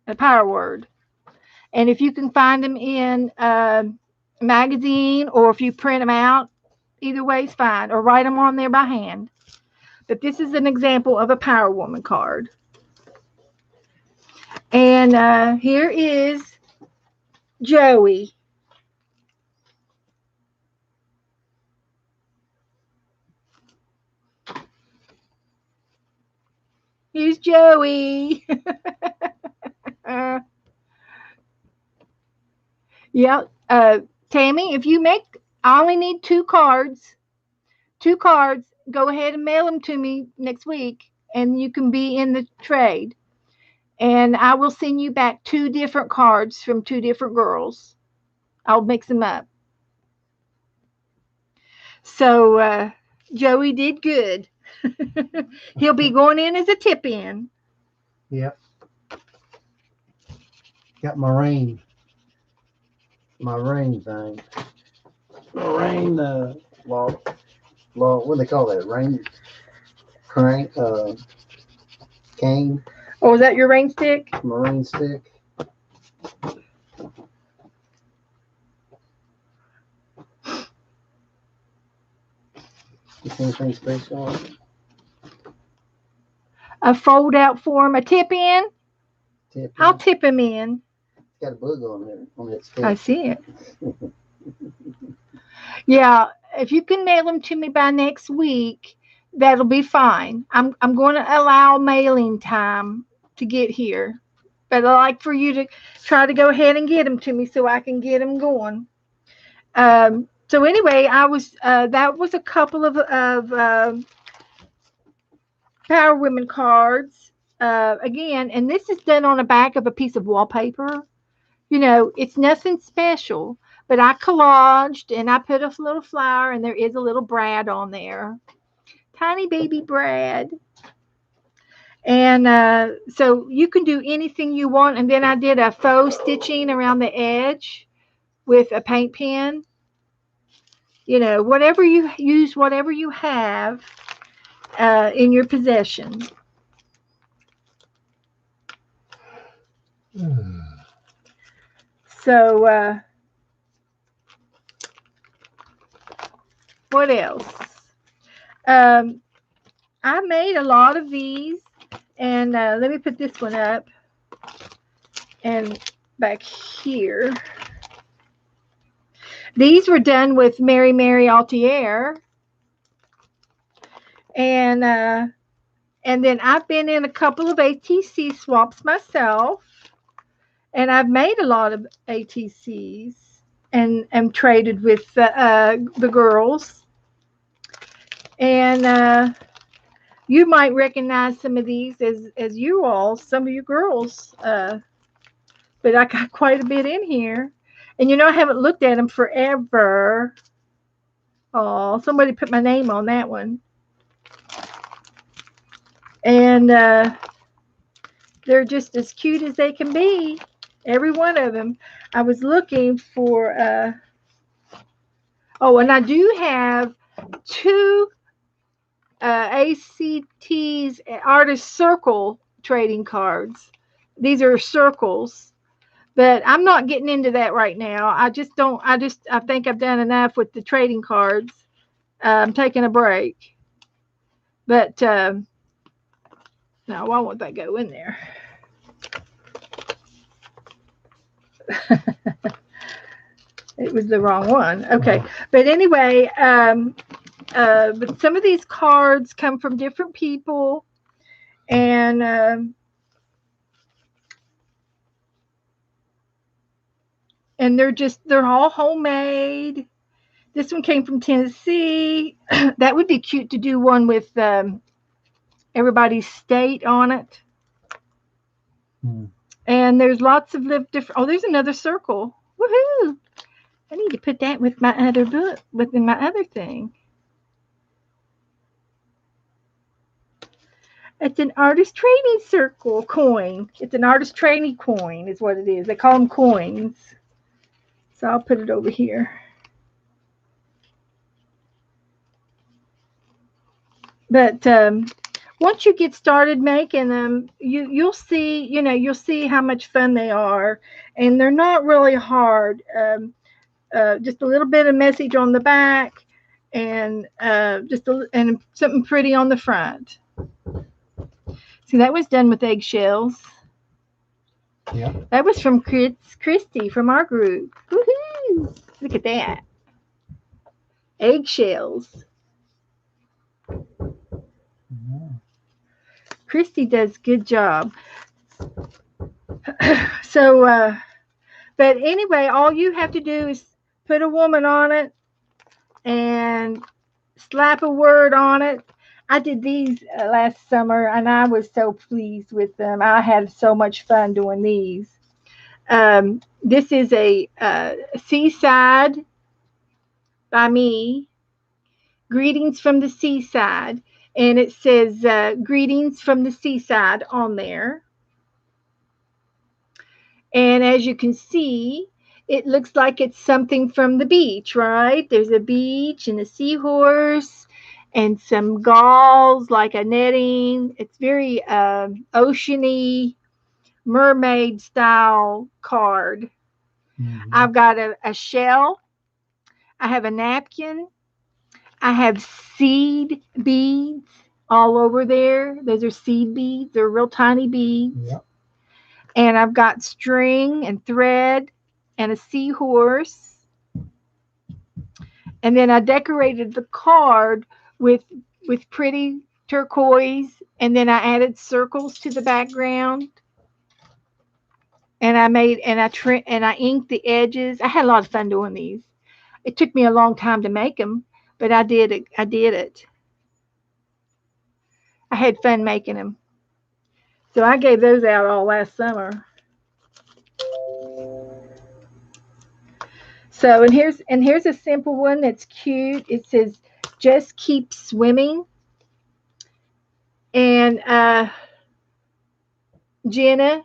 Speaker 1: a power word. And if you can find them in a magazine or if you print them out, either way is fine, or write them on there by hand. But this is an example of a Power Woman card. And here is Joey. Here's Joey. uh, yeah. Tammy, if you make, I only need 2 cards. 2 cards. Go ahead and mail them to me next week, and you can be in the trade. And I will send you back 2 different cards from 2 different girls. I'll mix them up. So Joey did good. He'll be going in as a tip in.
Speaker 2: Yep. Got my rain thing. My rain what do they call that? Rain crank cane.
Speaker 1: Oh, is that your rain stick?
Speaker 2: Marine stick. Anything special?
Speaker 1: A fold out form, a tip in.
Speaker 2: Tip
Speaker 1: I'll
Speaker 2: in.
Speaker 1: tip him in.
Speaker 2: It's got a bug on there on that stick.
Speaker 1: I see it. Yeah, if you can mail them to me by next week, that'll be fine. I'm going to allow mailing time to get here, but I like for you to try to go ahead and get them to me so I can get them going. So anyway, I was that was a couple of Power Women cards. Again, and this is done on the back of a piece of wallpaper. You know, it's nothing special, but I collaged and I put a little flower, and there is a little Brad on there, tiny baby Brad. And so you can do anything you want. And then I did a faux stitching around the edge with a paint pen. You know, whatever you use, whatever you have in your possession. So, what else? I made a lot of these, and let me put this one up and back here. These were done with Mary Altier, and then I've been in a couple of ATC swaps myself, and I've made a lot of ATCs and traded with the girls. And you might recognize some of these as you all, some of you girls. But I got quite a bit in here. And you know, I haven't looked at them forever. Oh, somebody put my name on that one. And they're just as cute as they can be. Every one of them. I was looking for, and I do have 2 ACT's Artist Circle trading cards. These are circles, but I'm not getting into that right now. I think I've done enough with the trading cards. I'm taking a break. But no, why won't that go in there? It was the wrong one. Okay. But anyway, but some of these cards come from different people, and they're all homemade. This one came from Tennessee. That would be cute to do one with everybody's state on it. And there's lots of different. Oh, there's another circle. Woohoo! I need to put that with my other book, within my other thing. It's an artist trading circle coin. It's an artist trading coin is what it is. They call them coins. So I'll put it over here. But once you get started making them, you'll see, you'll see how much fun they are, and they're not really hard. Just a little bit of message on the back, and and something pretty on the front. See, that was done with eggshells.
Speaker 2: Yeah.
Speaker 1: That was from Christy from our group. Woohoo! Look at that. Eggshells.
Speaker 2: Yeah.
Speaker 1: Christy does good job. So, but anyway, all you have to do is put a woman on it and slap a word on it. I did these last summer, and I was so pleased with them. I had so much fun doing these. This is a seaside by me. Greetings from the seaside, and it says greetings from the seaside on there. And as you can see, it looks like it's something from the beach, right? There's a beach and a seahorse and some galls like a netting. It's very oceany, mermaid style card.
Speaker 2: Mm-hmm.
Speaker 1: I've got a shell. I have a napkin. I have seed beads all over there. Those are seed beads. They're real tiny beads.
Speaker 2: Yep.
Speaker 1: And I've got string and thread and a seahorse. And then I decorated the card with pretty turquoise, and then I added circles to the background. And I inked the edges. I had a lot of fun doing these. It took me a long time to make them, but I did it. I had fun making them. So I gave those out all last summer. So and here's a simple one that's cute. It says just keep swimming. And Jenna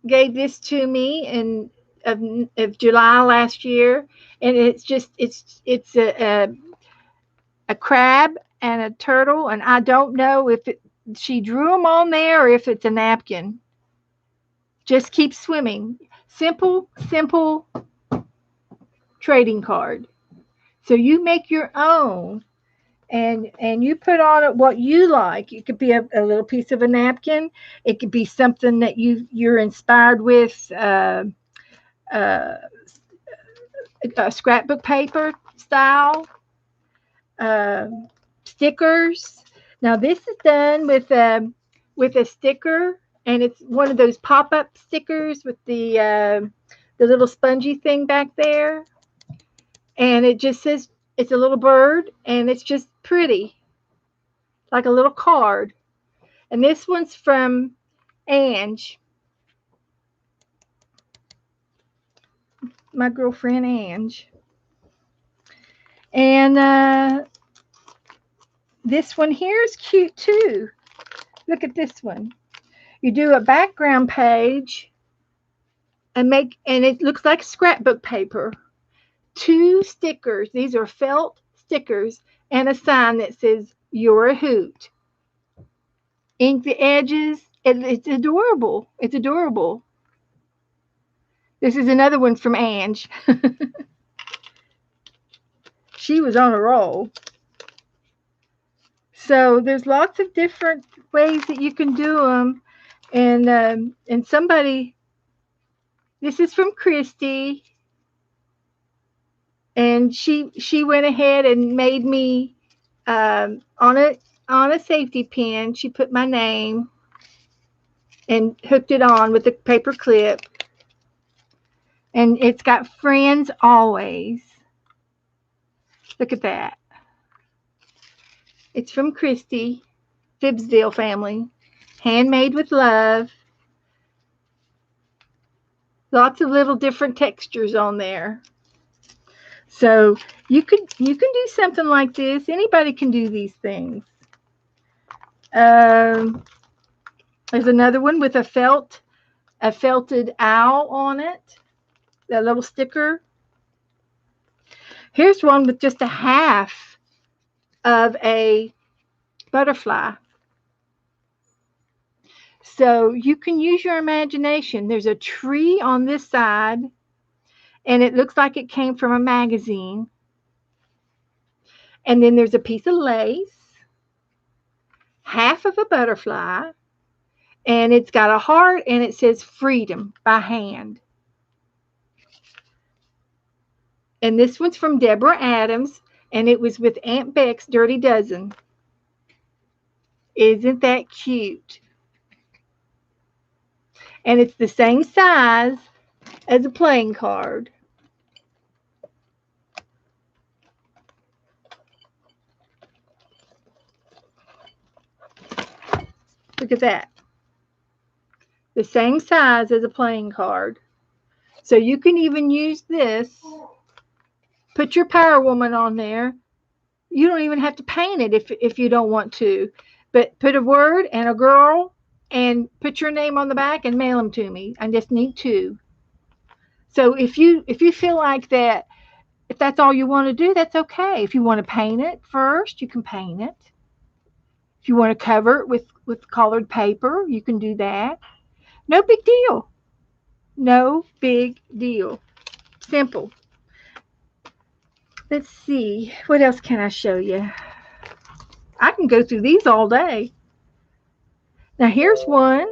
Speaker 1: gave this to me in of July last year, and it's a crab and a turtle, and I don't know if she drew them on there or if it's a napkin. Just keep swimming. Simple, simple trading card. So you make your own, and you put on it what you like. It could be a little piece of a napkin. It could be something that you're inspired with, uh, scrapbook paper style, uh, stickers. Now this is done with a sticker, and it's one of those pop up stickers with the little spongy thing back there, and it just says it's a little bird, and it's just pretty, like a little card. And this one's from Ange, my girlfriend Ange. And this one here is cute too. Look at this one. You do a background page and it looks like scrapbook paper. Two stickers. These are felt stickers and a sign that says "You're a hoot." Ink the edges. It's adorable. It's adorable. This is another one from Ange. She was on a roll. So there's lots of different ways that you can do them, and somebody. This is from Christy, and she went ahead and made me on a safety pin. She put my name and hooked it on with a paper clip, and it's got friends always. Look at that. It's from Christy, Fibbsville family, handmade with love. Lots of little different textures on there. So you can do something like this. Anybody can do these things. Um, there's another one with a felted owl on it. That little sticker. Here's one with just a half of a butterfly. So you can use your imagination. There's a tree on this side, and it looks like it came from a magazine. And then there's a piece of lace, half of a butterfly, and it's got a heart, and it says freedom by hand. And this one's from Deborah Adams, and it was with Aunt Beck's Dirty Dozen. Isn't that cute? And it's the same size as a playing card. Look at that. The same size as a playing card. So you can even use this. Put your Power Woman on there. You don't even have to paint it if you don't want to. But put a word and a girl and put your name on the back and mail them to me. I just need 2. So if you feel like that, if that's all you want to do, that's okay. If you want to paint it first, you can paint it. If you want to cover it with colored paper, you can do that. No big deal. No big deal. Simple. Let's see. What else can I show you? I can go through these all day. Now here's one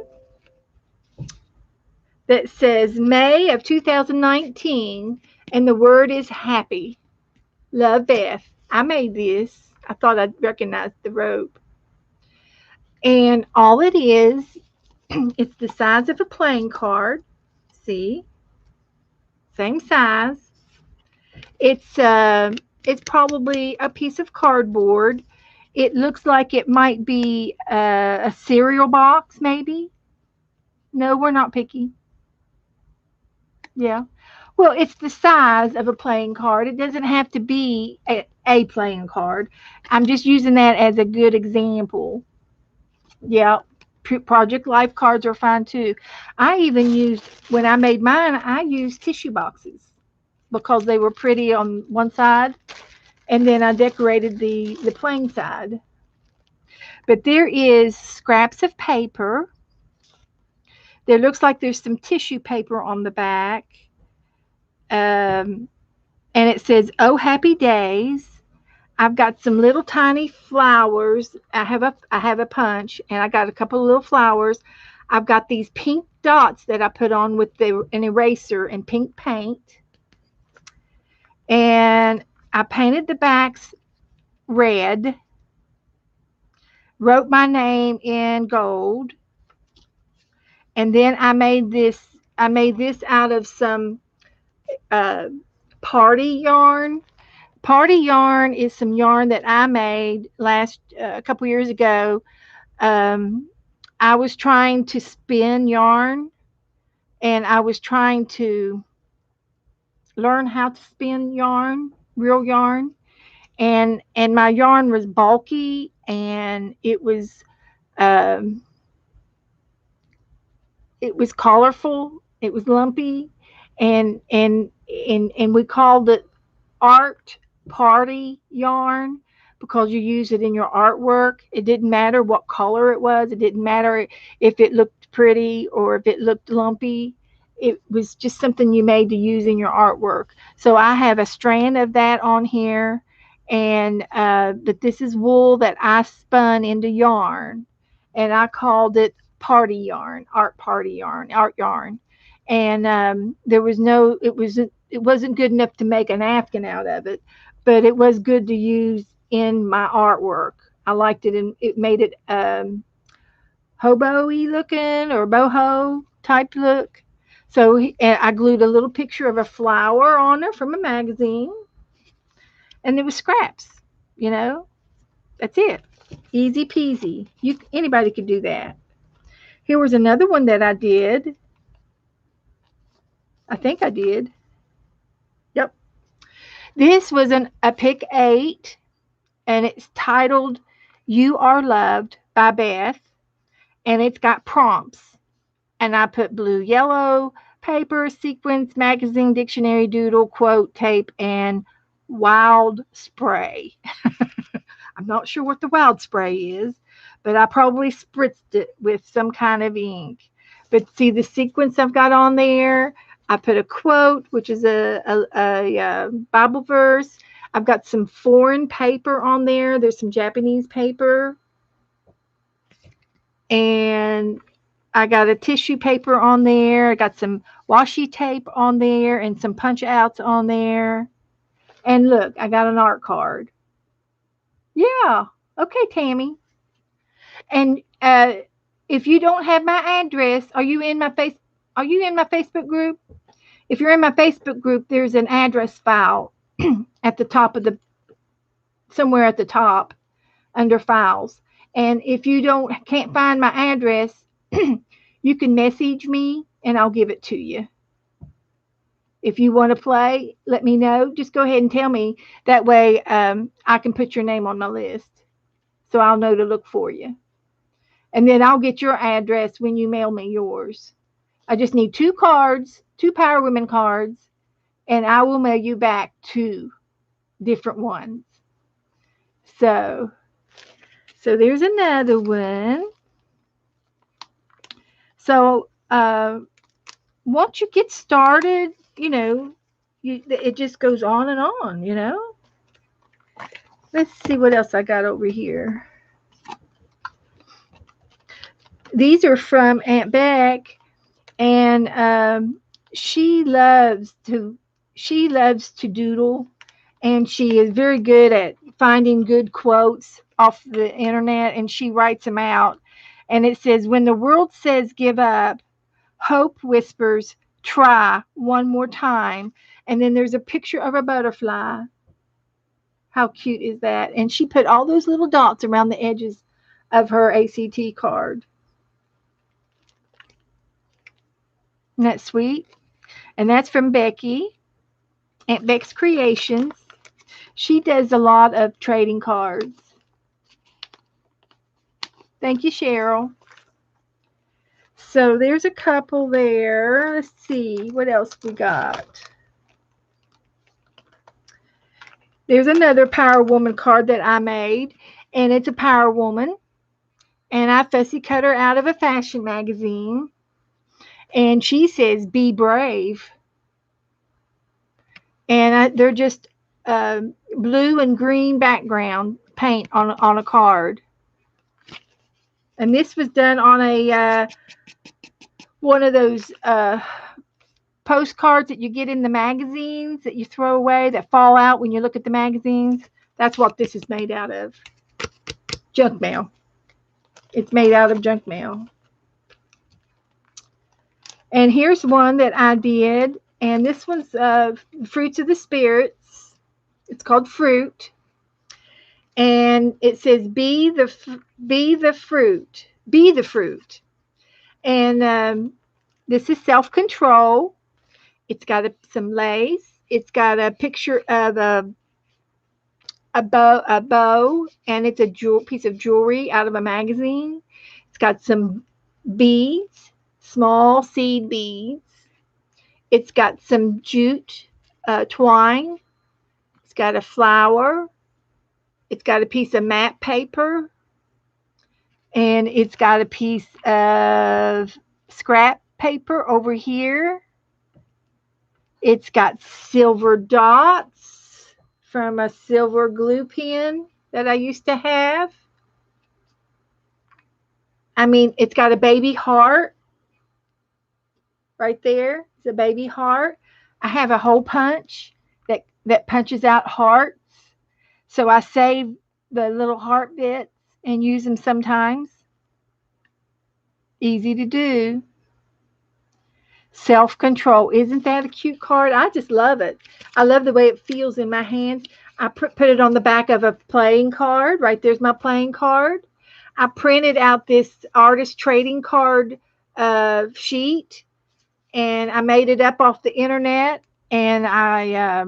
Speaker 1: that says May of 2019, and the word is happy. Love, Beth. I made this. I thought I'd recognize the rope. And all it is, it's the size of a playing card. See? Same size. It's probably a piece of cardboard. It looks like it might be a cereal box, maybe. No, we're not picky. Yeah. Well, it's the size of a playing card. It doesn't have to be a playing card. I'm just using that as a good example. Yeah. Project Life cards are fine too. I even used, when I made mine, I used tissue boxes because they were pretty on one side, and then I decorated the plain side. But there is scraps of paper. There looks like there's some tissue paper on the back. And it says, "Oh, happy days." I've got some little tiny flowers. I have a punch, and I got a couple of little flowers. I've got these pink dots that I put on with an eraser and pink paint. And I painted the backs red, wrote my name in gold, and then I made this. I made this out of some uh, party yarn. Party yarn is some yarn that I made a couple years ago. Um, I was trying to spin yarn, and I was trying to learn how to spin yarn, real yarn, and my yarn was bulky, and um, it was colorful, it was lumpy, and we called it art party yarn because you use it in your artwork. It didn't matter what color it was. It didn't matter if it looked pretty or if it looked lumpy. It was just something you made to use in your artwork. So I have a strand of that on here, and but this is wool that I spun into yarn, and I called it party yarn, art party yarn, art yarn. And there was no, it wasn't good enough to make a napkin out of it, but it was good to use in my artwork. I liked it, and it made it hobo-y looking or boho type look. So and I glued a little picture of a flower on there from a magazine, and it was scraps. You know, that's it. Easy peasy. Anybody could do that. Here was another one that I did. I think I did. Yep. This was a pick 8, and it's titled "You Are Loved" by Beth, and it's got prompts. And I put blue, yellow, paper, sequins, magazine, dictionary, doodle, quote, tape, and wild spray. I'm not sure what the wild spray is, but I probably spritzed it with some kind of ink. But see the sequence I've got on there. I put a quote, which is a Bible verse. I've got some foreign paper on there. There's some Japanese paper, and I got a tissue paper on there. I got some washi tape on there and some punch outs on there. And look, I got an art card. Yeah. Okay, Tammy. And if you don't have my address, are you in my Facebook group? If you're in my Facebook group, there's an address file at the top of the somewhere at the top under files. And if you don't can't find my address, you can message me and I'll give it to you. If you want to play, let me know. Just go ahead and tell me. That way I can put your name on my list so I'll know to look for you. And then I'll get your address when you mail me yours. I just need 2 cards, 2 Power Women cards, and I will mail you back 2 different ones. So, so there's another one. So, once you get started, it just goes on and on. Let's see what else I got over here. These are from Aunt Beck, and she loves to doodle, and she is very good at finding good quotes off the internet, and she writes them out. And it says, "When the world says give up, hope whispers, try one more time." And then there's a picture of a butterfly. How cute is that? And she put all those little dots around the edges of her ACT card. Isn't that sweet? And that's from Becky, Aunt Beck's Creations. She does a lot of trading cards. Thank you, Cheryl. So there's a couple there. Let's see what else we got. There's another Power Woman card that I made, and it's a Power Woman. And I fussy cut her out of a fashion magazine. And she says, "Be brave." And they're just blue and green background paint on a card. And this was done on a one of those postcards that you get in the magazines that you throw away that fall out when you look at the magazines. That's what this is made out of. Junk mail. It's made out of junk mail. And here's one that I did, and this one's Fruits of the Spirits. It's called Fruit, and it says be the fruit, be the fruit. And this is self-control. It's got some lace. It's got a picture of a bow, and it's a piece of jewelry out of a magazine. It's got some beads, small seed beads. It's got some jute twine. It's got a flower. It's got a piece of matte paper. And it's got a piece of scrap paper over here. It's got silver dots from a silver glue pen that I used to have. I mean, it's got a baby heart right there. It's a baby heart. I have a hole punch that punches out hearts. So I save the little heart bits and use them sometimes. Easy to do. Self-control. Isn't that a cute card? I just love it. I love the way it feels in my hands. I put it on the back of a playing card. Right there's my playing card. I printed out this artist trading card sheet, and I made it up off the internet, and I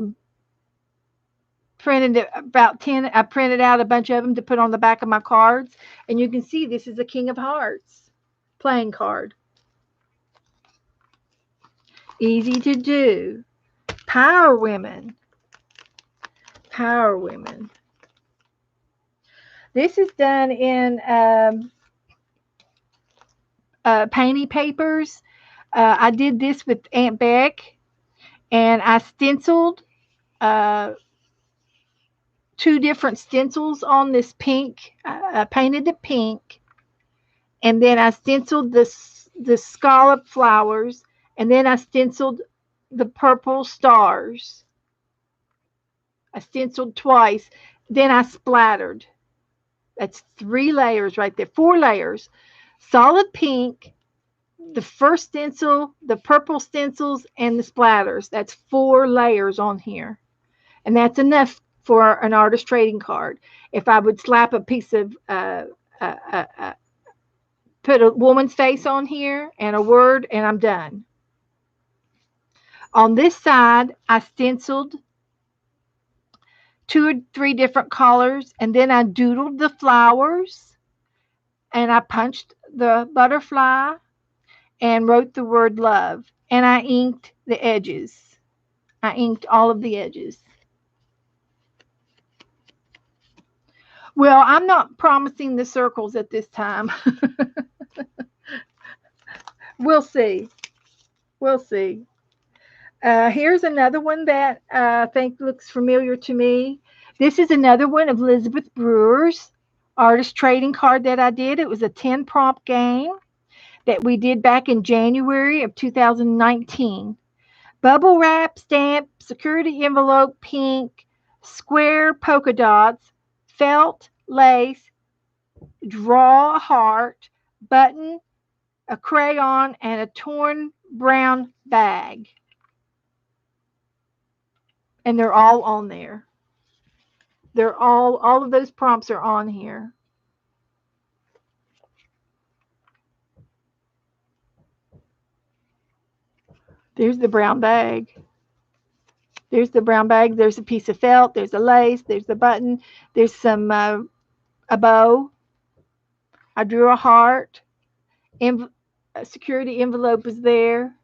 Speaker 1: printed about 10. I printed out a bunch of them to put on the back of my cards, and you can see this is a King of Hearts playing card. Easy to do. Power Women. Power Women. This is done in painty papers. I did this with Aunt Beck, and I stenciled uh, two different stencils on this pink. I painted the pink, and then I stenciled the scallop flowers, and then I stenciled the purple stars. I stenciled twice. Then I splattered. That's 3 layers right there. 4 layers. Solid pink, the first stencil, the purple stencils, and the splatters. That's 4 layers on here. And that's enough for an artist trading card. If I would slap a piece of, uh, uh, uh, put a woman's face on here and a word, and I'm done. On this side, I stenciled 2 or 3 different colors, and then I doodled the flowers, and I punched the butterfly and wrote the word love, and I inked the edges. I inked all of the edges. Well, I'm not promising the circles at this time. We'll see. We'll see. Here's another one that I think looks familiar to me. This is another one of Elizabeth Brewer's artist trading card that I did. It was a 10 prompt game that we did back in January of 2019. Bubble wrap, stamp, security envelope, pink, square polka dots, felt, lace, draw a heart, button, a crayon, and a torn brown bag. And they're all on there. They're all of those prompts are on here. There's the brown bag. There's the brown bag. There's a piece of felt. There's a lace. There's the button. There's some a bow. I drew a heart. A security envelope is there.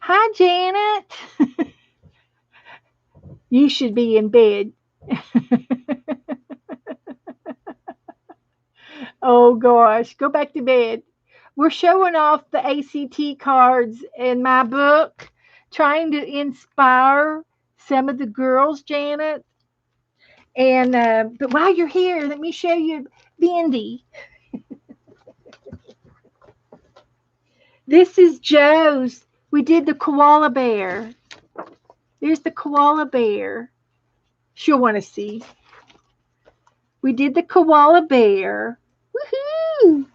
Speaker 1: Hi, Janet. You should be in bed. Oh gosh, go back to bed. We're showing off the ACT cards in my book, trying to inspire some of the girls, Janet. And but while you're here, let me show you Bendy. This is Joe's. We did the koala bear. There's the koala bear. She'll want to see. We did the koala bear. Woohoo!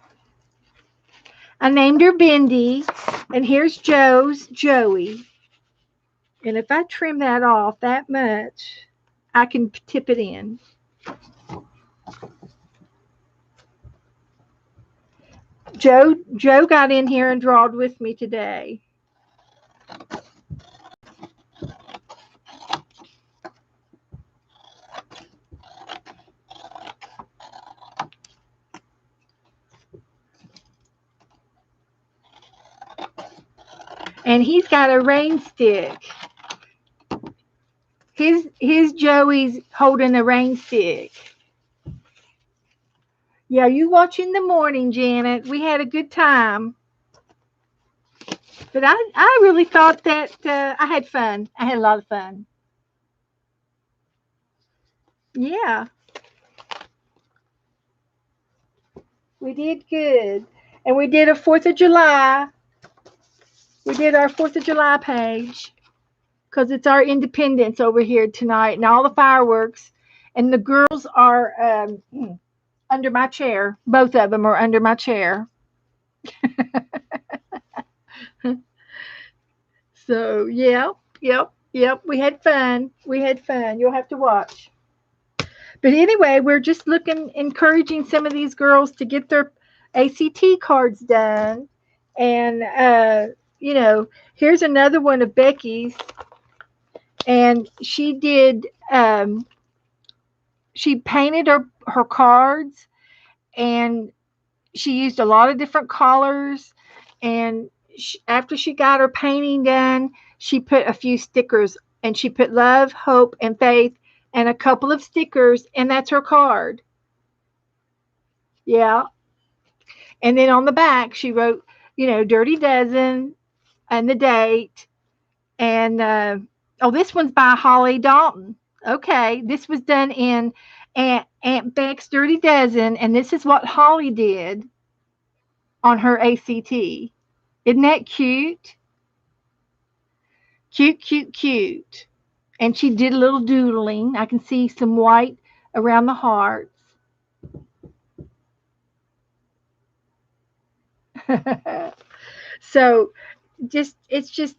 Speaker 1: I named her Bendy, and here's Joey. And if I trim that off that much, I can tip it in. Joe got in here and drawed with me today. And he's got a rain stick. His Joey's holding a rain stick. Yeah, you watch in the morning, Janet. We had a good time. But I really thought that I had fun. I had a lot of fun. Yeah, we did good. And we did a 4th of July. We did our 4th of July page because it's our independence over here tonight and all the fireworks. And the girls are under my chair. Both of them are under my chair. So, yep. We had fun. You'll have to watch. But anyway, we're just encouraging some of these girls to get their ACT cards done. And, here's another one of Becky's. And she did, she painted her cards, and she used a lot of different colors. And after she got her painting done, she put a few stickers, and she put love, hope, and faith and a couple of stickers, and that's her card. Yeah. And then on the back, she wrote, Dirty Dozen and the date. And, oh, this one's by Holly Dalton. Okay. This was done in Aunt Beck's Dirty Dozen. And this is what Holly did on her ACT. Isn't that cute? Cute, cute, cute. And she did a little doodling. I can see some white around the hearts. So it's just,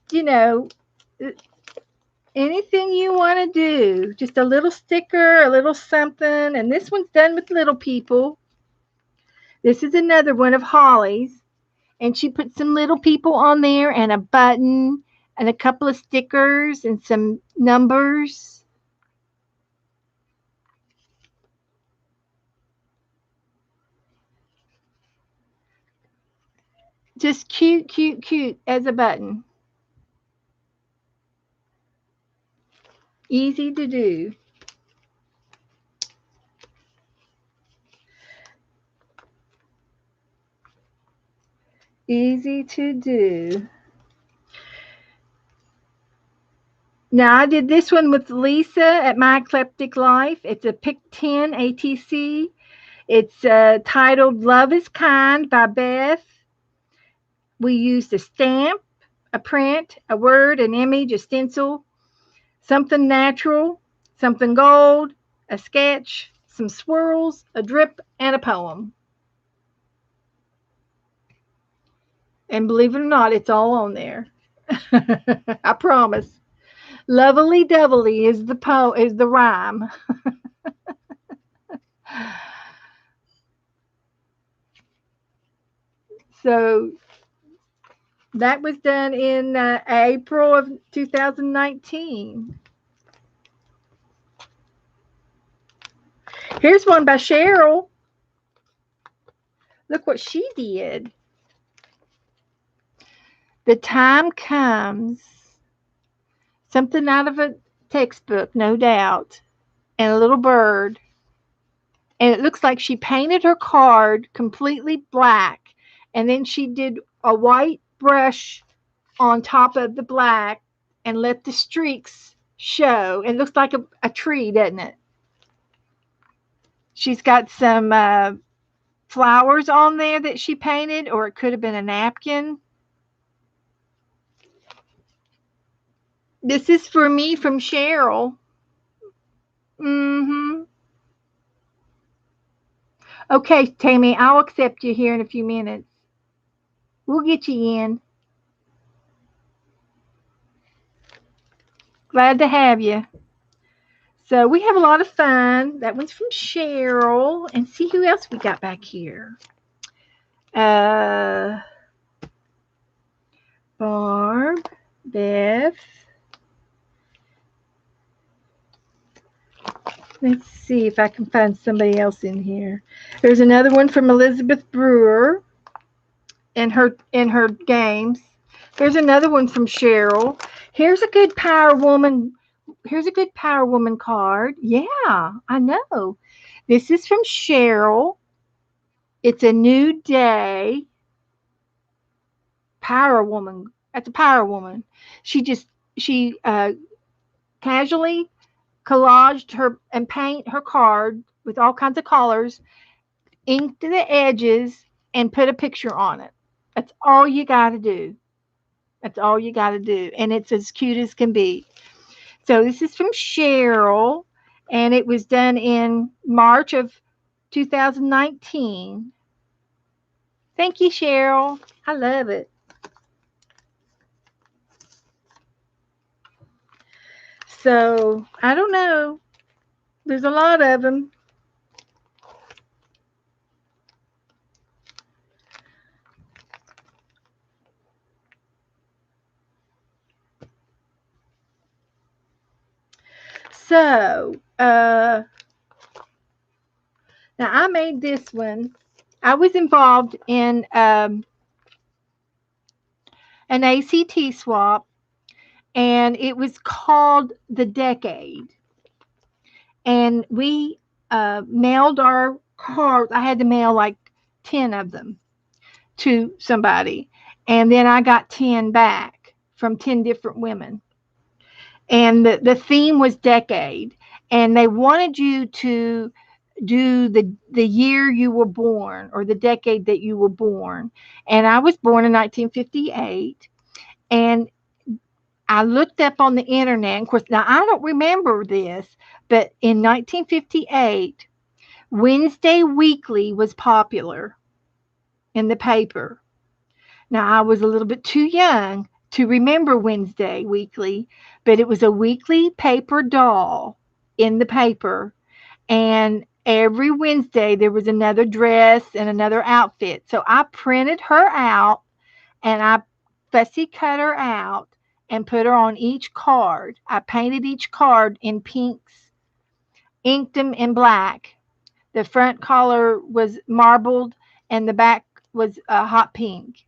Speaker 1: anything you want to do. Just a little sticker, a little something. And this one's done with little people. This is another one of Holly's. And she put some little people on there and a button and a couple of stickers and some numbers. Just cute, cute, cute as a button. Easy to do. Easy to do. Now, I did this one with Lisa at My Eclectic Life. It's a Pick 10 ATC. It's titled Love is Kind by Beth. We used a stamp, a print, a word, an image, a stencil, something natural, something gold, a sketch, some swirls, a drip, and a poem. And believe it or not, it's all on there. I promise. Lovely doubly is the rhyme. So that was done in April of 2019. Here's one by Cheryl. Look what she did. The time comes. Something out of a textbook, no doubt. And a little bird. And it looks like she painted her card completely black. And then she did a white brush on top of the black and let the streaks show. It looks like a tree, doesn't it? She's got some flowers on there that she painted, or it could have been a napkin. This is for me from Cheryl. Mm-hmm. Okay, Tammy, I'll accept you here in a few minutes. We'll get you in. Glad to have you. So we have a lot of fun. That one's from Cheryl. And see who else we got back here. Barb, Beth. Let's see if I can find somebody else in here. There's another one from Elizabeth Brewer in her games. There's another one from Cheryl. Here's a good power woman. Here's a good power woman card. Yeah, I know. This is from Cheryl. It's a new day. Power woman. That's a power woman. She casually collaged her and paint her card with all kinds of colors, inked the edges, and put a picture on it. That's all you got to do. That's all you got to do. And it's as cute as can be. So this is from Cheryl, and it was done in March of 2019. Thank you, Cheryl. I love it. So I don't know. There's a lot of them. So, now I made this one. I was involved in an ACT swap, and it was called The Decade. and we mailed our cards. I had to mail like 10 of them to somebody, and then I got 10 back from 10 different women. And the theme was decade, and they wanted you to do the year you were born or the decade that you were born. And I was born in 1958, and I looked up on the internet. Of course, now I don't remember this, but in 1958, Wednesday Weekly was popular in the paper. Now, I was a little bit too young to remember Wednesday Weekly, but it was a weekly paper doll in the paper. And every Wednesday, there was another dress and another outfit. So I printed her out and I fussy cut her out and put her on each card. I painted each card in pinks, inked them in black. The front collar was marbled and the back was hot pink.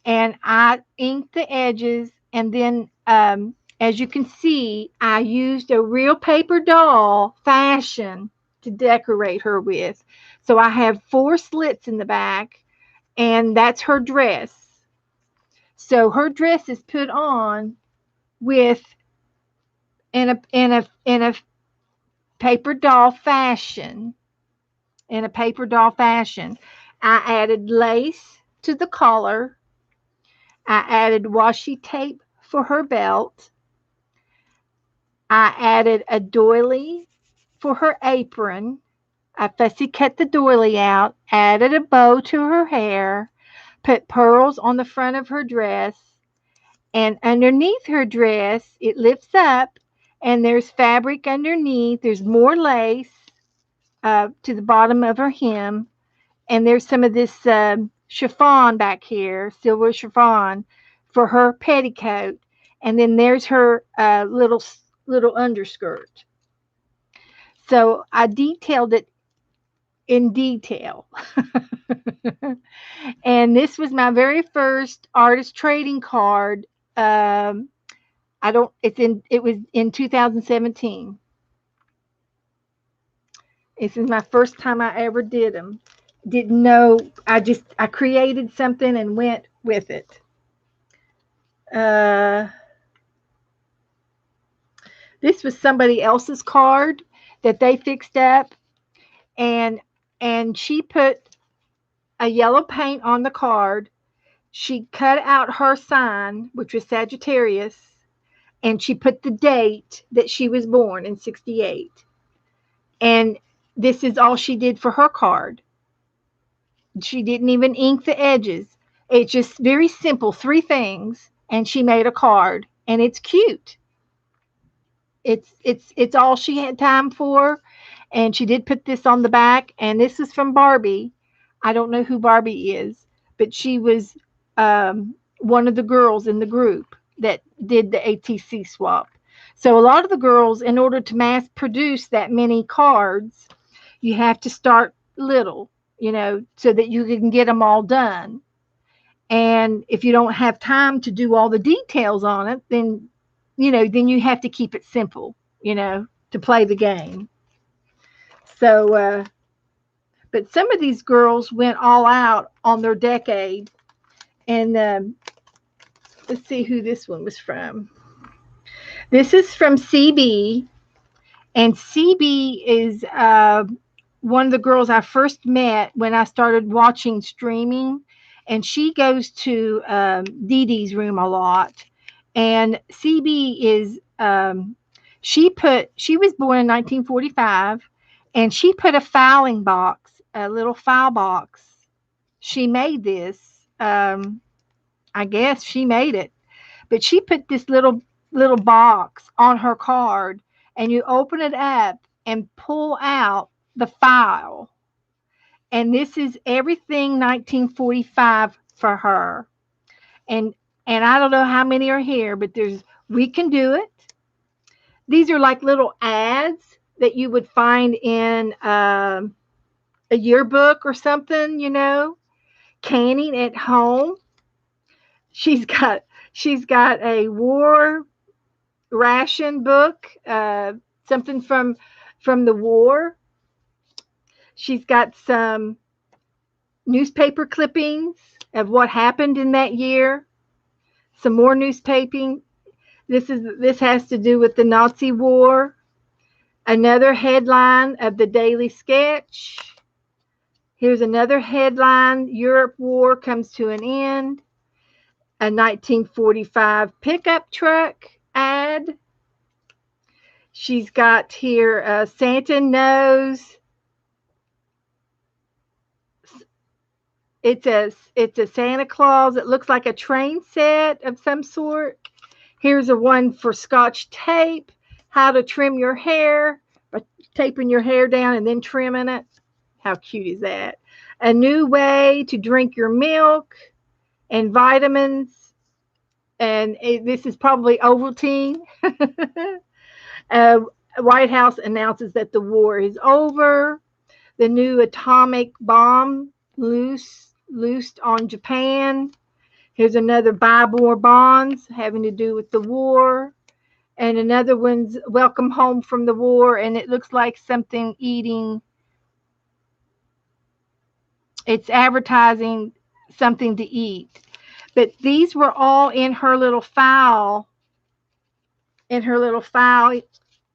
Speaker 1: And I inked the edges. And then, as you can see, I used a real paper doll fashion to decorate her with. So I have 4 slits in the back, and that's her dress. So her dress is put on with in a paper doll fashion. In a paper doll fashion, I added lace to the collar. I added washi tape for her belt. I added a doily for her apron. I fussy cut the doily out, added a bow to her hair, put pearls on the front of her dress, and underneath her dress, it lifts up and there's fabric underneath. There's more lace to the bottom of her hem, and there's some of this chiffon back here, silver chiffon for her petticoat, and then there's her little underskirt. So I detailed it in detail. And this was my very first artist trading card. I don't. It's in. It was in 2017. This is my first time I ever did them. Didn't know. I created something and went with it. Uh, this was somebody else's card that they fixed up, and she put a yellow paint on the card. She cut out her sign, which was Sagittarius, and she put the date that she was born in 68. And this is all she did for her card. She didn't even ink the edges. It's just very simple, 3 things, and she made a card, and it's cute. It's all she had time for, and she did put this on the back. And this is from Barbie. I don't know who Barbie is, but she was one of the girls in the group that did the ATC swap. So a lot of the girls, in order to mass produce that many cards, you have to start little, so that you can get them all done. And if you don't have time to do all the details on it, then you have to keep it simple, to play the game. So, but some of these girls went all out on their decade. And let's see who this one was from. This is from CB. And CB is one of the girls I first met when I started watching streaming. And she goes to Dee Dee's room a lot. And CB is, she was born in 1945, and she put a filing box, a little file box. She made this. I guess she made it, but she put this little box on her card, and you open it up and pull out the file. And this is everything 1945 for her. And I don't know how many are here, but there's We Can Do It. These are like little ads that you would find in a yearbook or something, Canning at Home. She's got a war ration book, something from the war. She's got some newspaper clippings of what happened in that year. Some more newspaping. This has to do with the Nazi war. Another headline of the Daily Sketch. Here's another headline. Europe war comes to an end. A 1945 pickup truck ad. She's got here Santa knows. It's a Santa Claus. It looks like a train set of some sort. Here's a one for Scotch tape. How to trim your hair by taping your hair down and then trimming it. How cute is that? A new way to drink your milk and vitamins. And this is probably Ovaltine. uh, White House announces that the war is over. The new atomic bomb loosed on Japan. Here's another buy more bonds having to do with the war. And another one's welcome home from the war. And it looks like something eating. It's advertising something to eat. But these were all in her little file.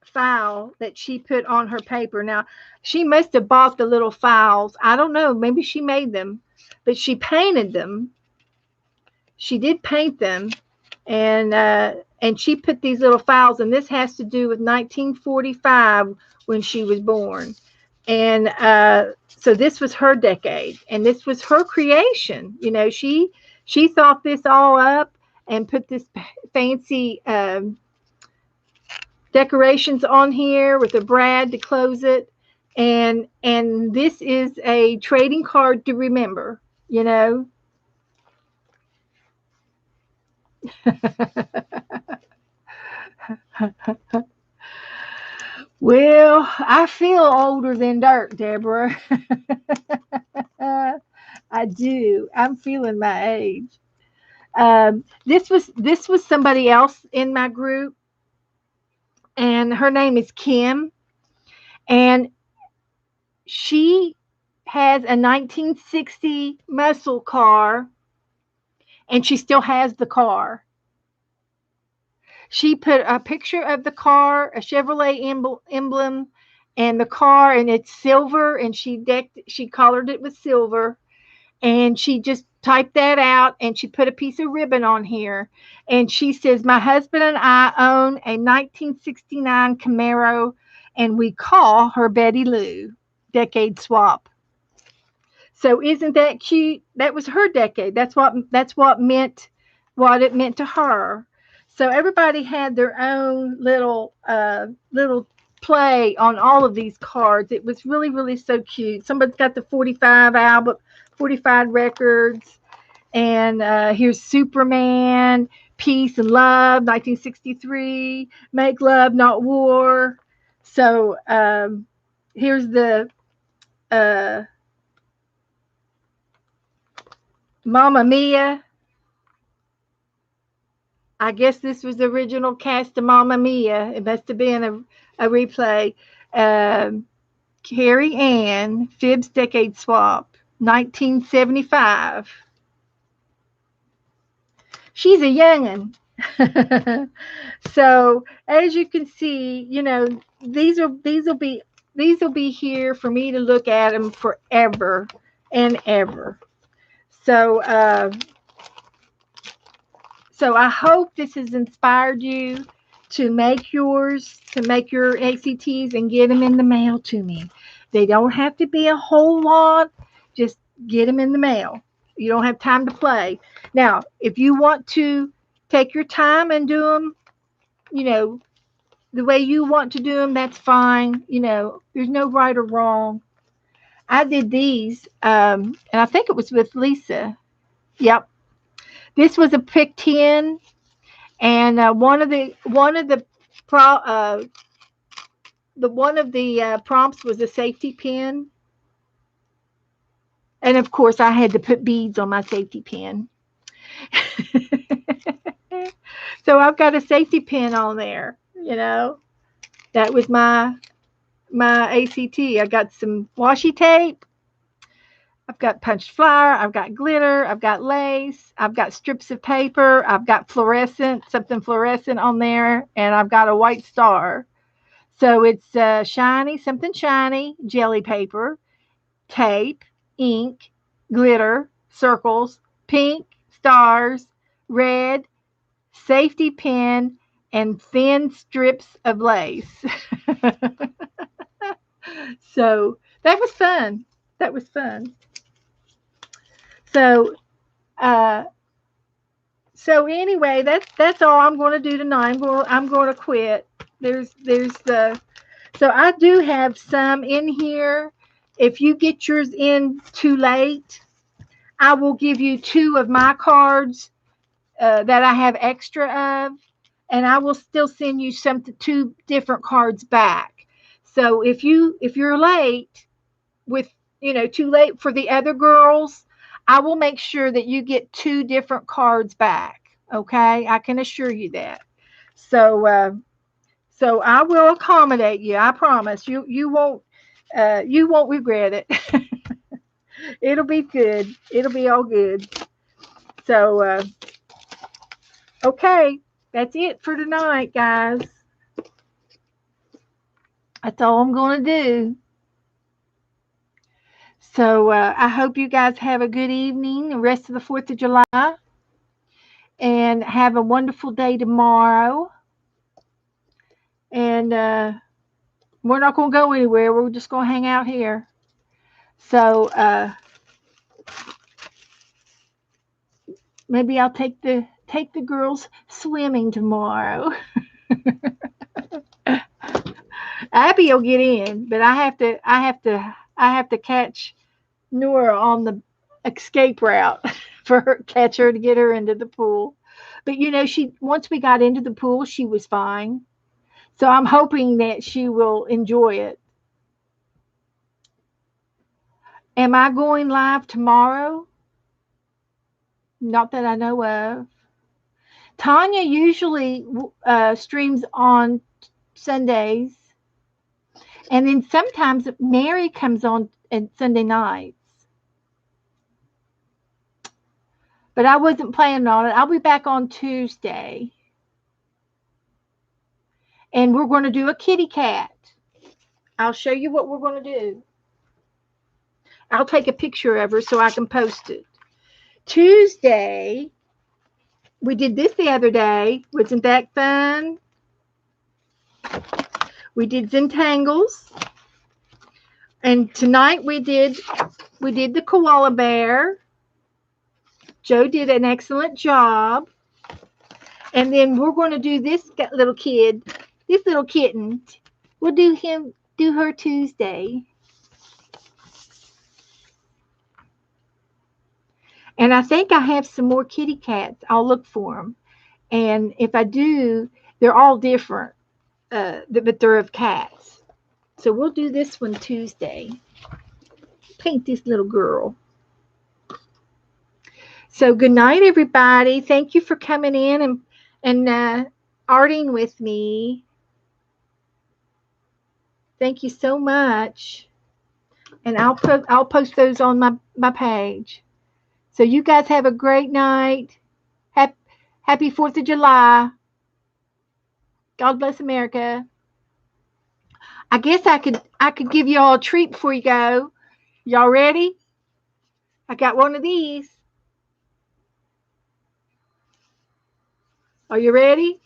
Speaker 1: File that she put on her paper. Now, she must have bought the little files. I don't know. Maybe she made them. But she painted them. She did paint them. And she put these little files, and this has to do with 1945 when she was born. And so this was her decade, and this was her creation. You know, she thought this all up and put this fancy decorations on here with a brad to close it. And this is a trading card to remember, you know. Well, I feel older than dirt, Deborah. I do. I'm feeling my age. This was somebody else in my group, and her name is Kim, and she has a 1960 muscle car, and she still has the car. She put a picture of the car, a Chevrolet emblem, and the car, and it's silver, and she colored it with silver, and she just typed that out, and she put a piece of ribbon on here, and she says, "My husband and I own a 1969 Camaro, and we call her Betty Lou. Decade swap." So isn't that cute? That was her decade. That's what it meant to her. So everybody had their own little play on all of these cards. It was really, really so cute. Somebody's got the 45 album, 45 records, and here's Superman, Peace and Love, 1963, Make Love, Not War. So here's the uh, Mamma Mia. I guess this was the original cast of Mamma Mia. It must have been a replay. Carrie Ann, Fibs Decade Swap, 1975. She's a young'un. So as you can see, you know, these will be here for me to look at them forever and ever. So so I hope this has inspired you to make your ACTs and get them in the mail to me. They don't have to be a whole lot. Just get them in the mail. You don't have time to play. Now, if you want to take your time and do them, you know, the way you want to do them, that's fine. You know, there's no right or wrong. I did these, and I think it was with Lisa. Yep. This was a pick 10, and one of the prompts was a safety pin, and of course I had to put beads on my safety pin. So I've got a safety pin on there. You know, that was my my ACT. I got some washi tape. I've got punched flower. I've got glitter. I've got lace. I've got strips of paper. I've got something fluorescent on there, and I've got a white star. So it's something shiny, jelly paper, tape, ink, glitter, circles, pink, stars, red, safety pin, and thin strips of lace. So that was fun. That was fun. So uh, so anyway, that's all I'm going to do tonight. I'm going to quit. There's the So I do have some in here. If you get yours in too late, I will give you two of my cards that I have extra of, and I will still send you two different cards back. So if you're late with too late for the other girls, I will make sure that you get two different cards back. Okay, I can assure you that. So so I will accommodate you. I promise you won't regret it. It'll be good. It'll be all good. So okay, that's it for tonight, guys. That's all I'm going to do. So I hope you guys have a good evening, the rest of the 4th of July, and have a wonderful day tomorrow. And we're not going to go anywhere. We're just going to hang out here. So maybe I'll take the girls swimming tomorrow. Abby will get in, but I have to catch Nora on the escape route for her, catch her to get her into the pool. But she once we got into the pool, she was fine. So I'm hoping that she will enjoy it. Am I going live tomorrow? Not that I know of. Tanya usually streams on Sundays, and then sometimes Mary comes on Sunday nights. But I wasn't planning on it. I'll be back on Tuesday. And we're going to do a kitty cat. I'll show you what we're going to do. I'll take a picture of her so I can post it. Tuesday, we did this the other day. Wasn't that fun? We did Zentangles. And tonight we did the koala bear. Joe did an excellent job. And then we're going to do this little kitten. We'll do her Tuesday. And I think I have some more kitty cats. I'll look for them. And if I do, they're all different, but they're of cats. So we'll do this one Tuesday. Paint this little girl. So good night, everybody. Thank you for coming in and arting with me. Thank you so much. And I'll post those on my page. So you guys have a great night. Happy 4th of July. God bless America. I guess I could give you all a treat before you go. Y'all ready? I got one of these. Are you ready?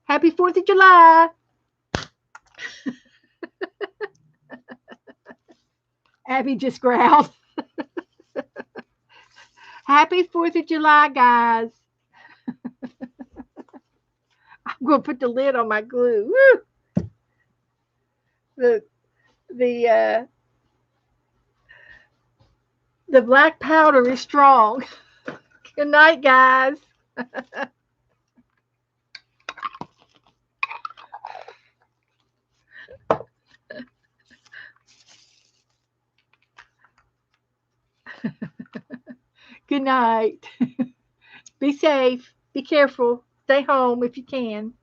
Speaker 1: Happy 4th of July. Abby just growled. Happy 4th of July, guys. I'm going to put the lid on my glue. Woo! The black powder is strong. Good night, guys. Good night. Be safe. Be careful. Stay home if you can.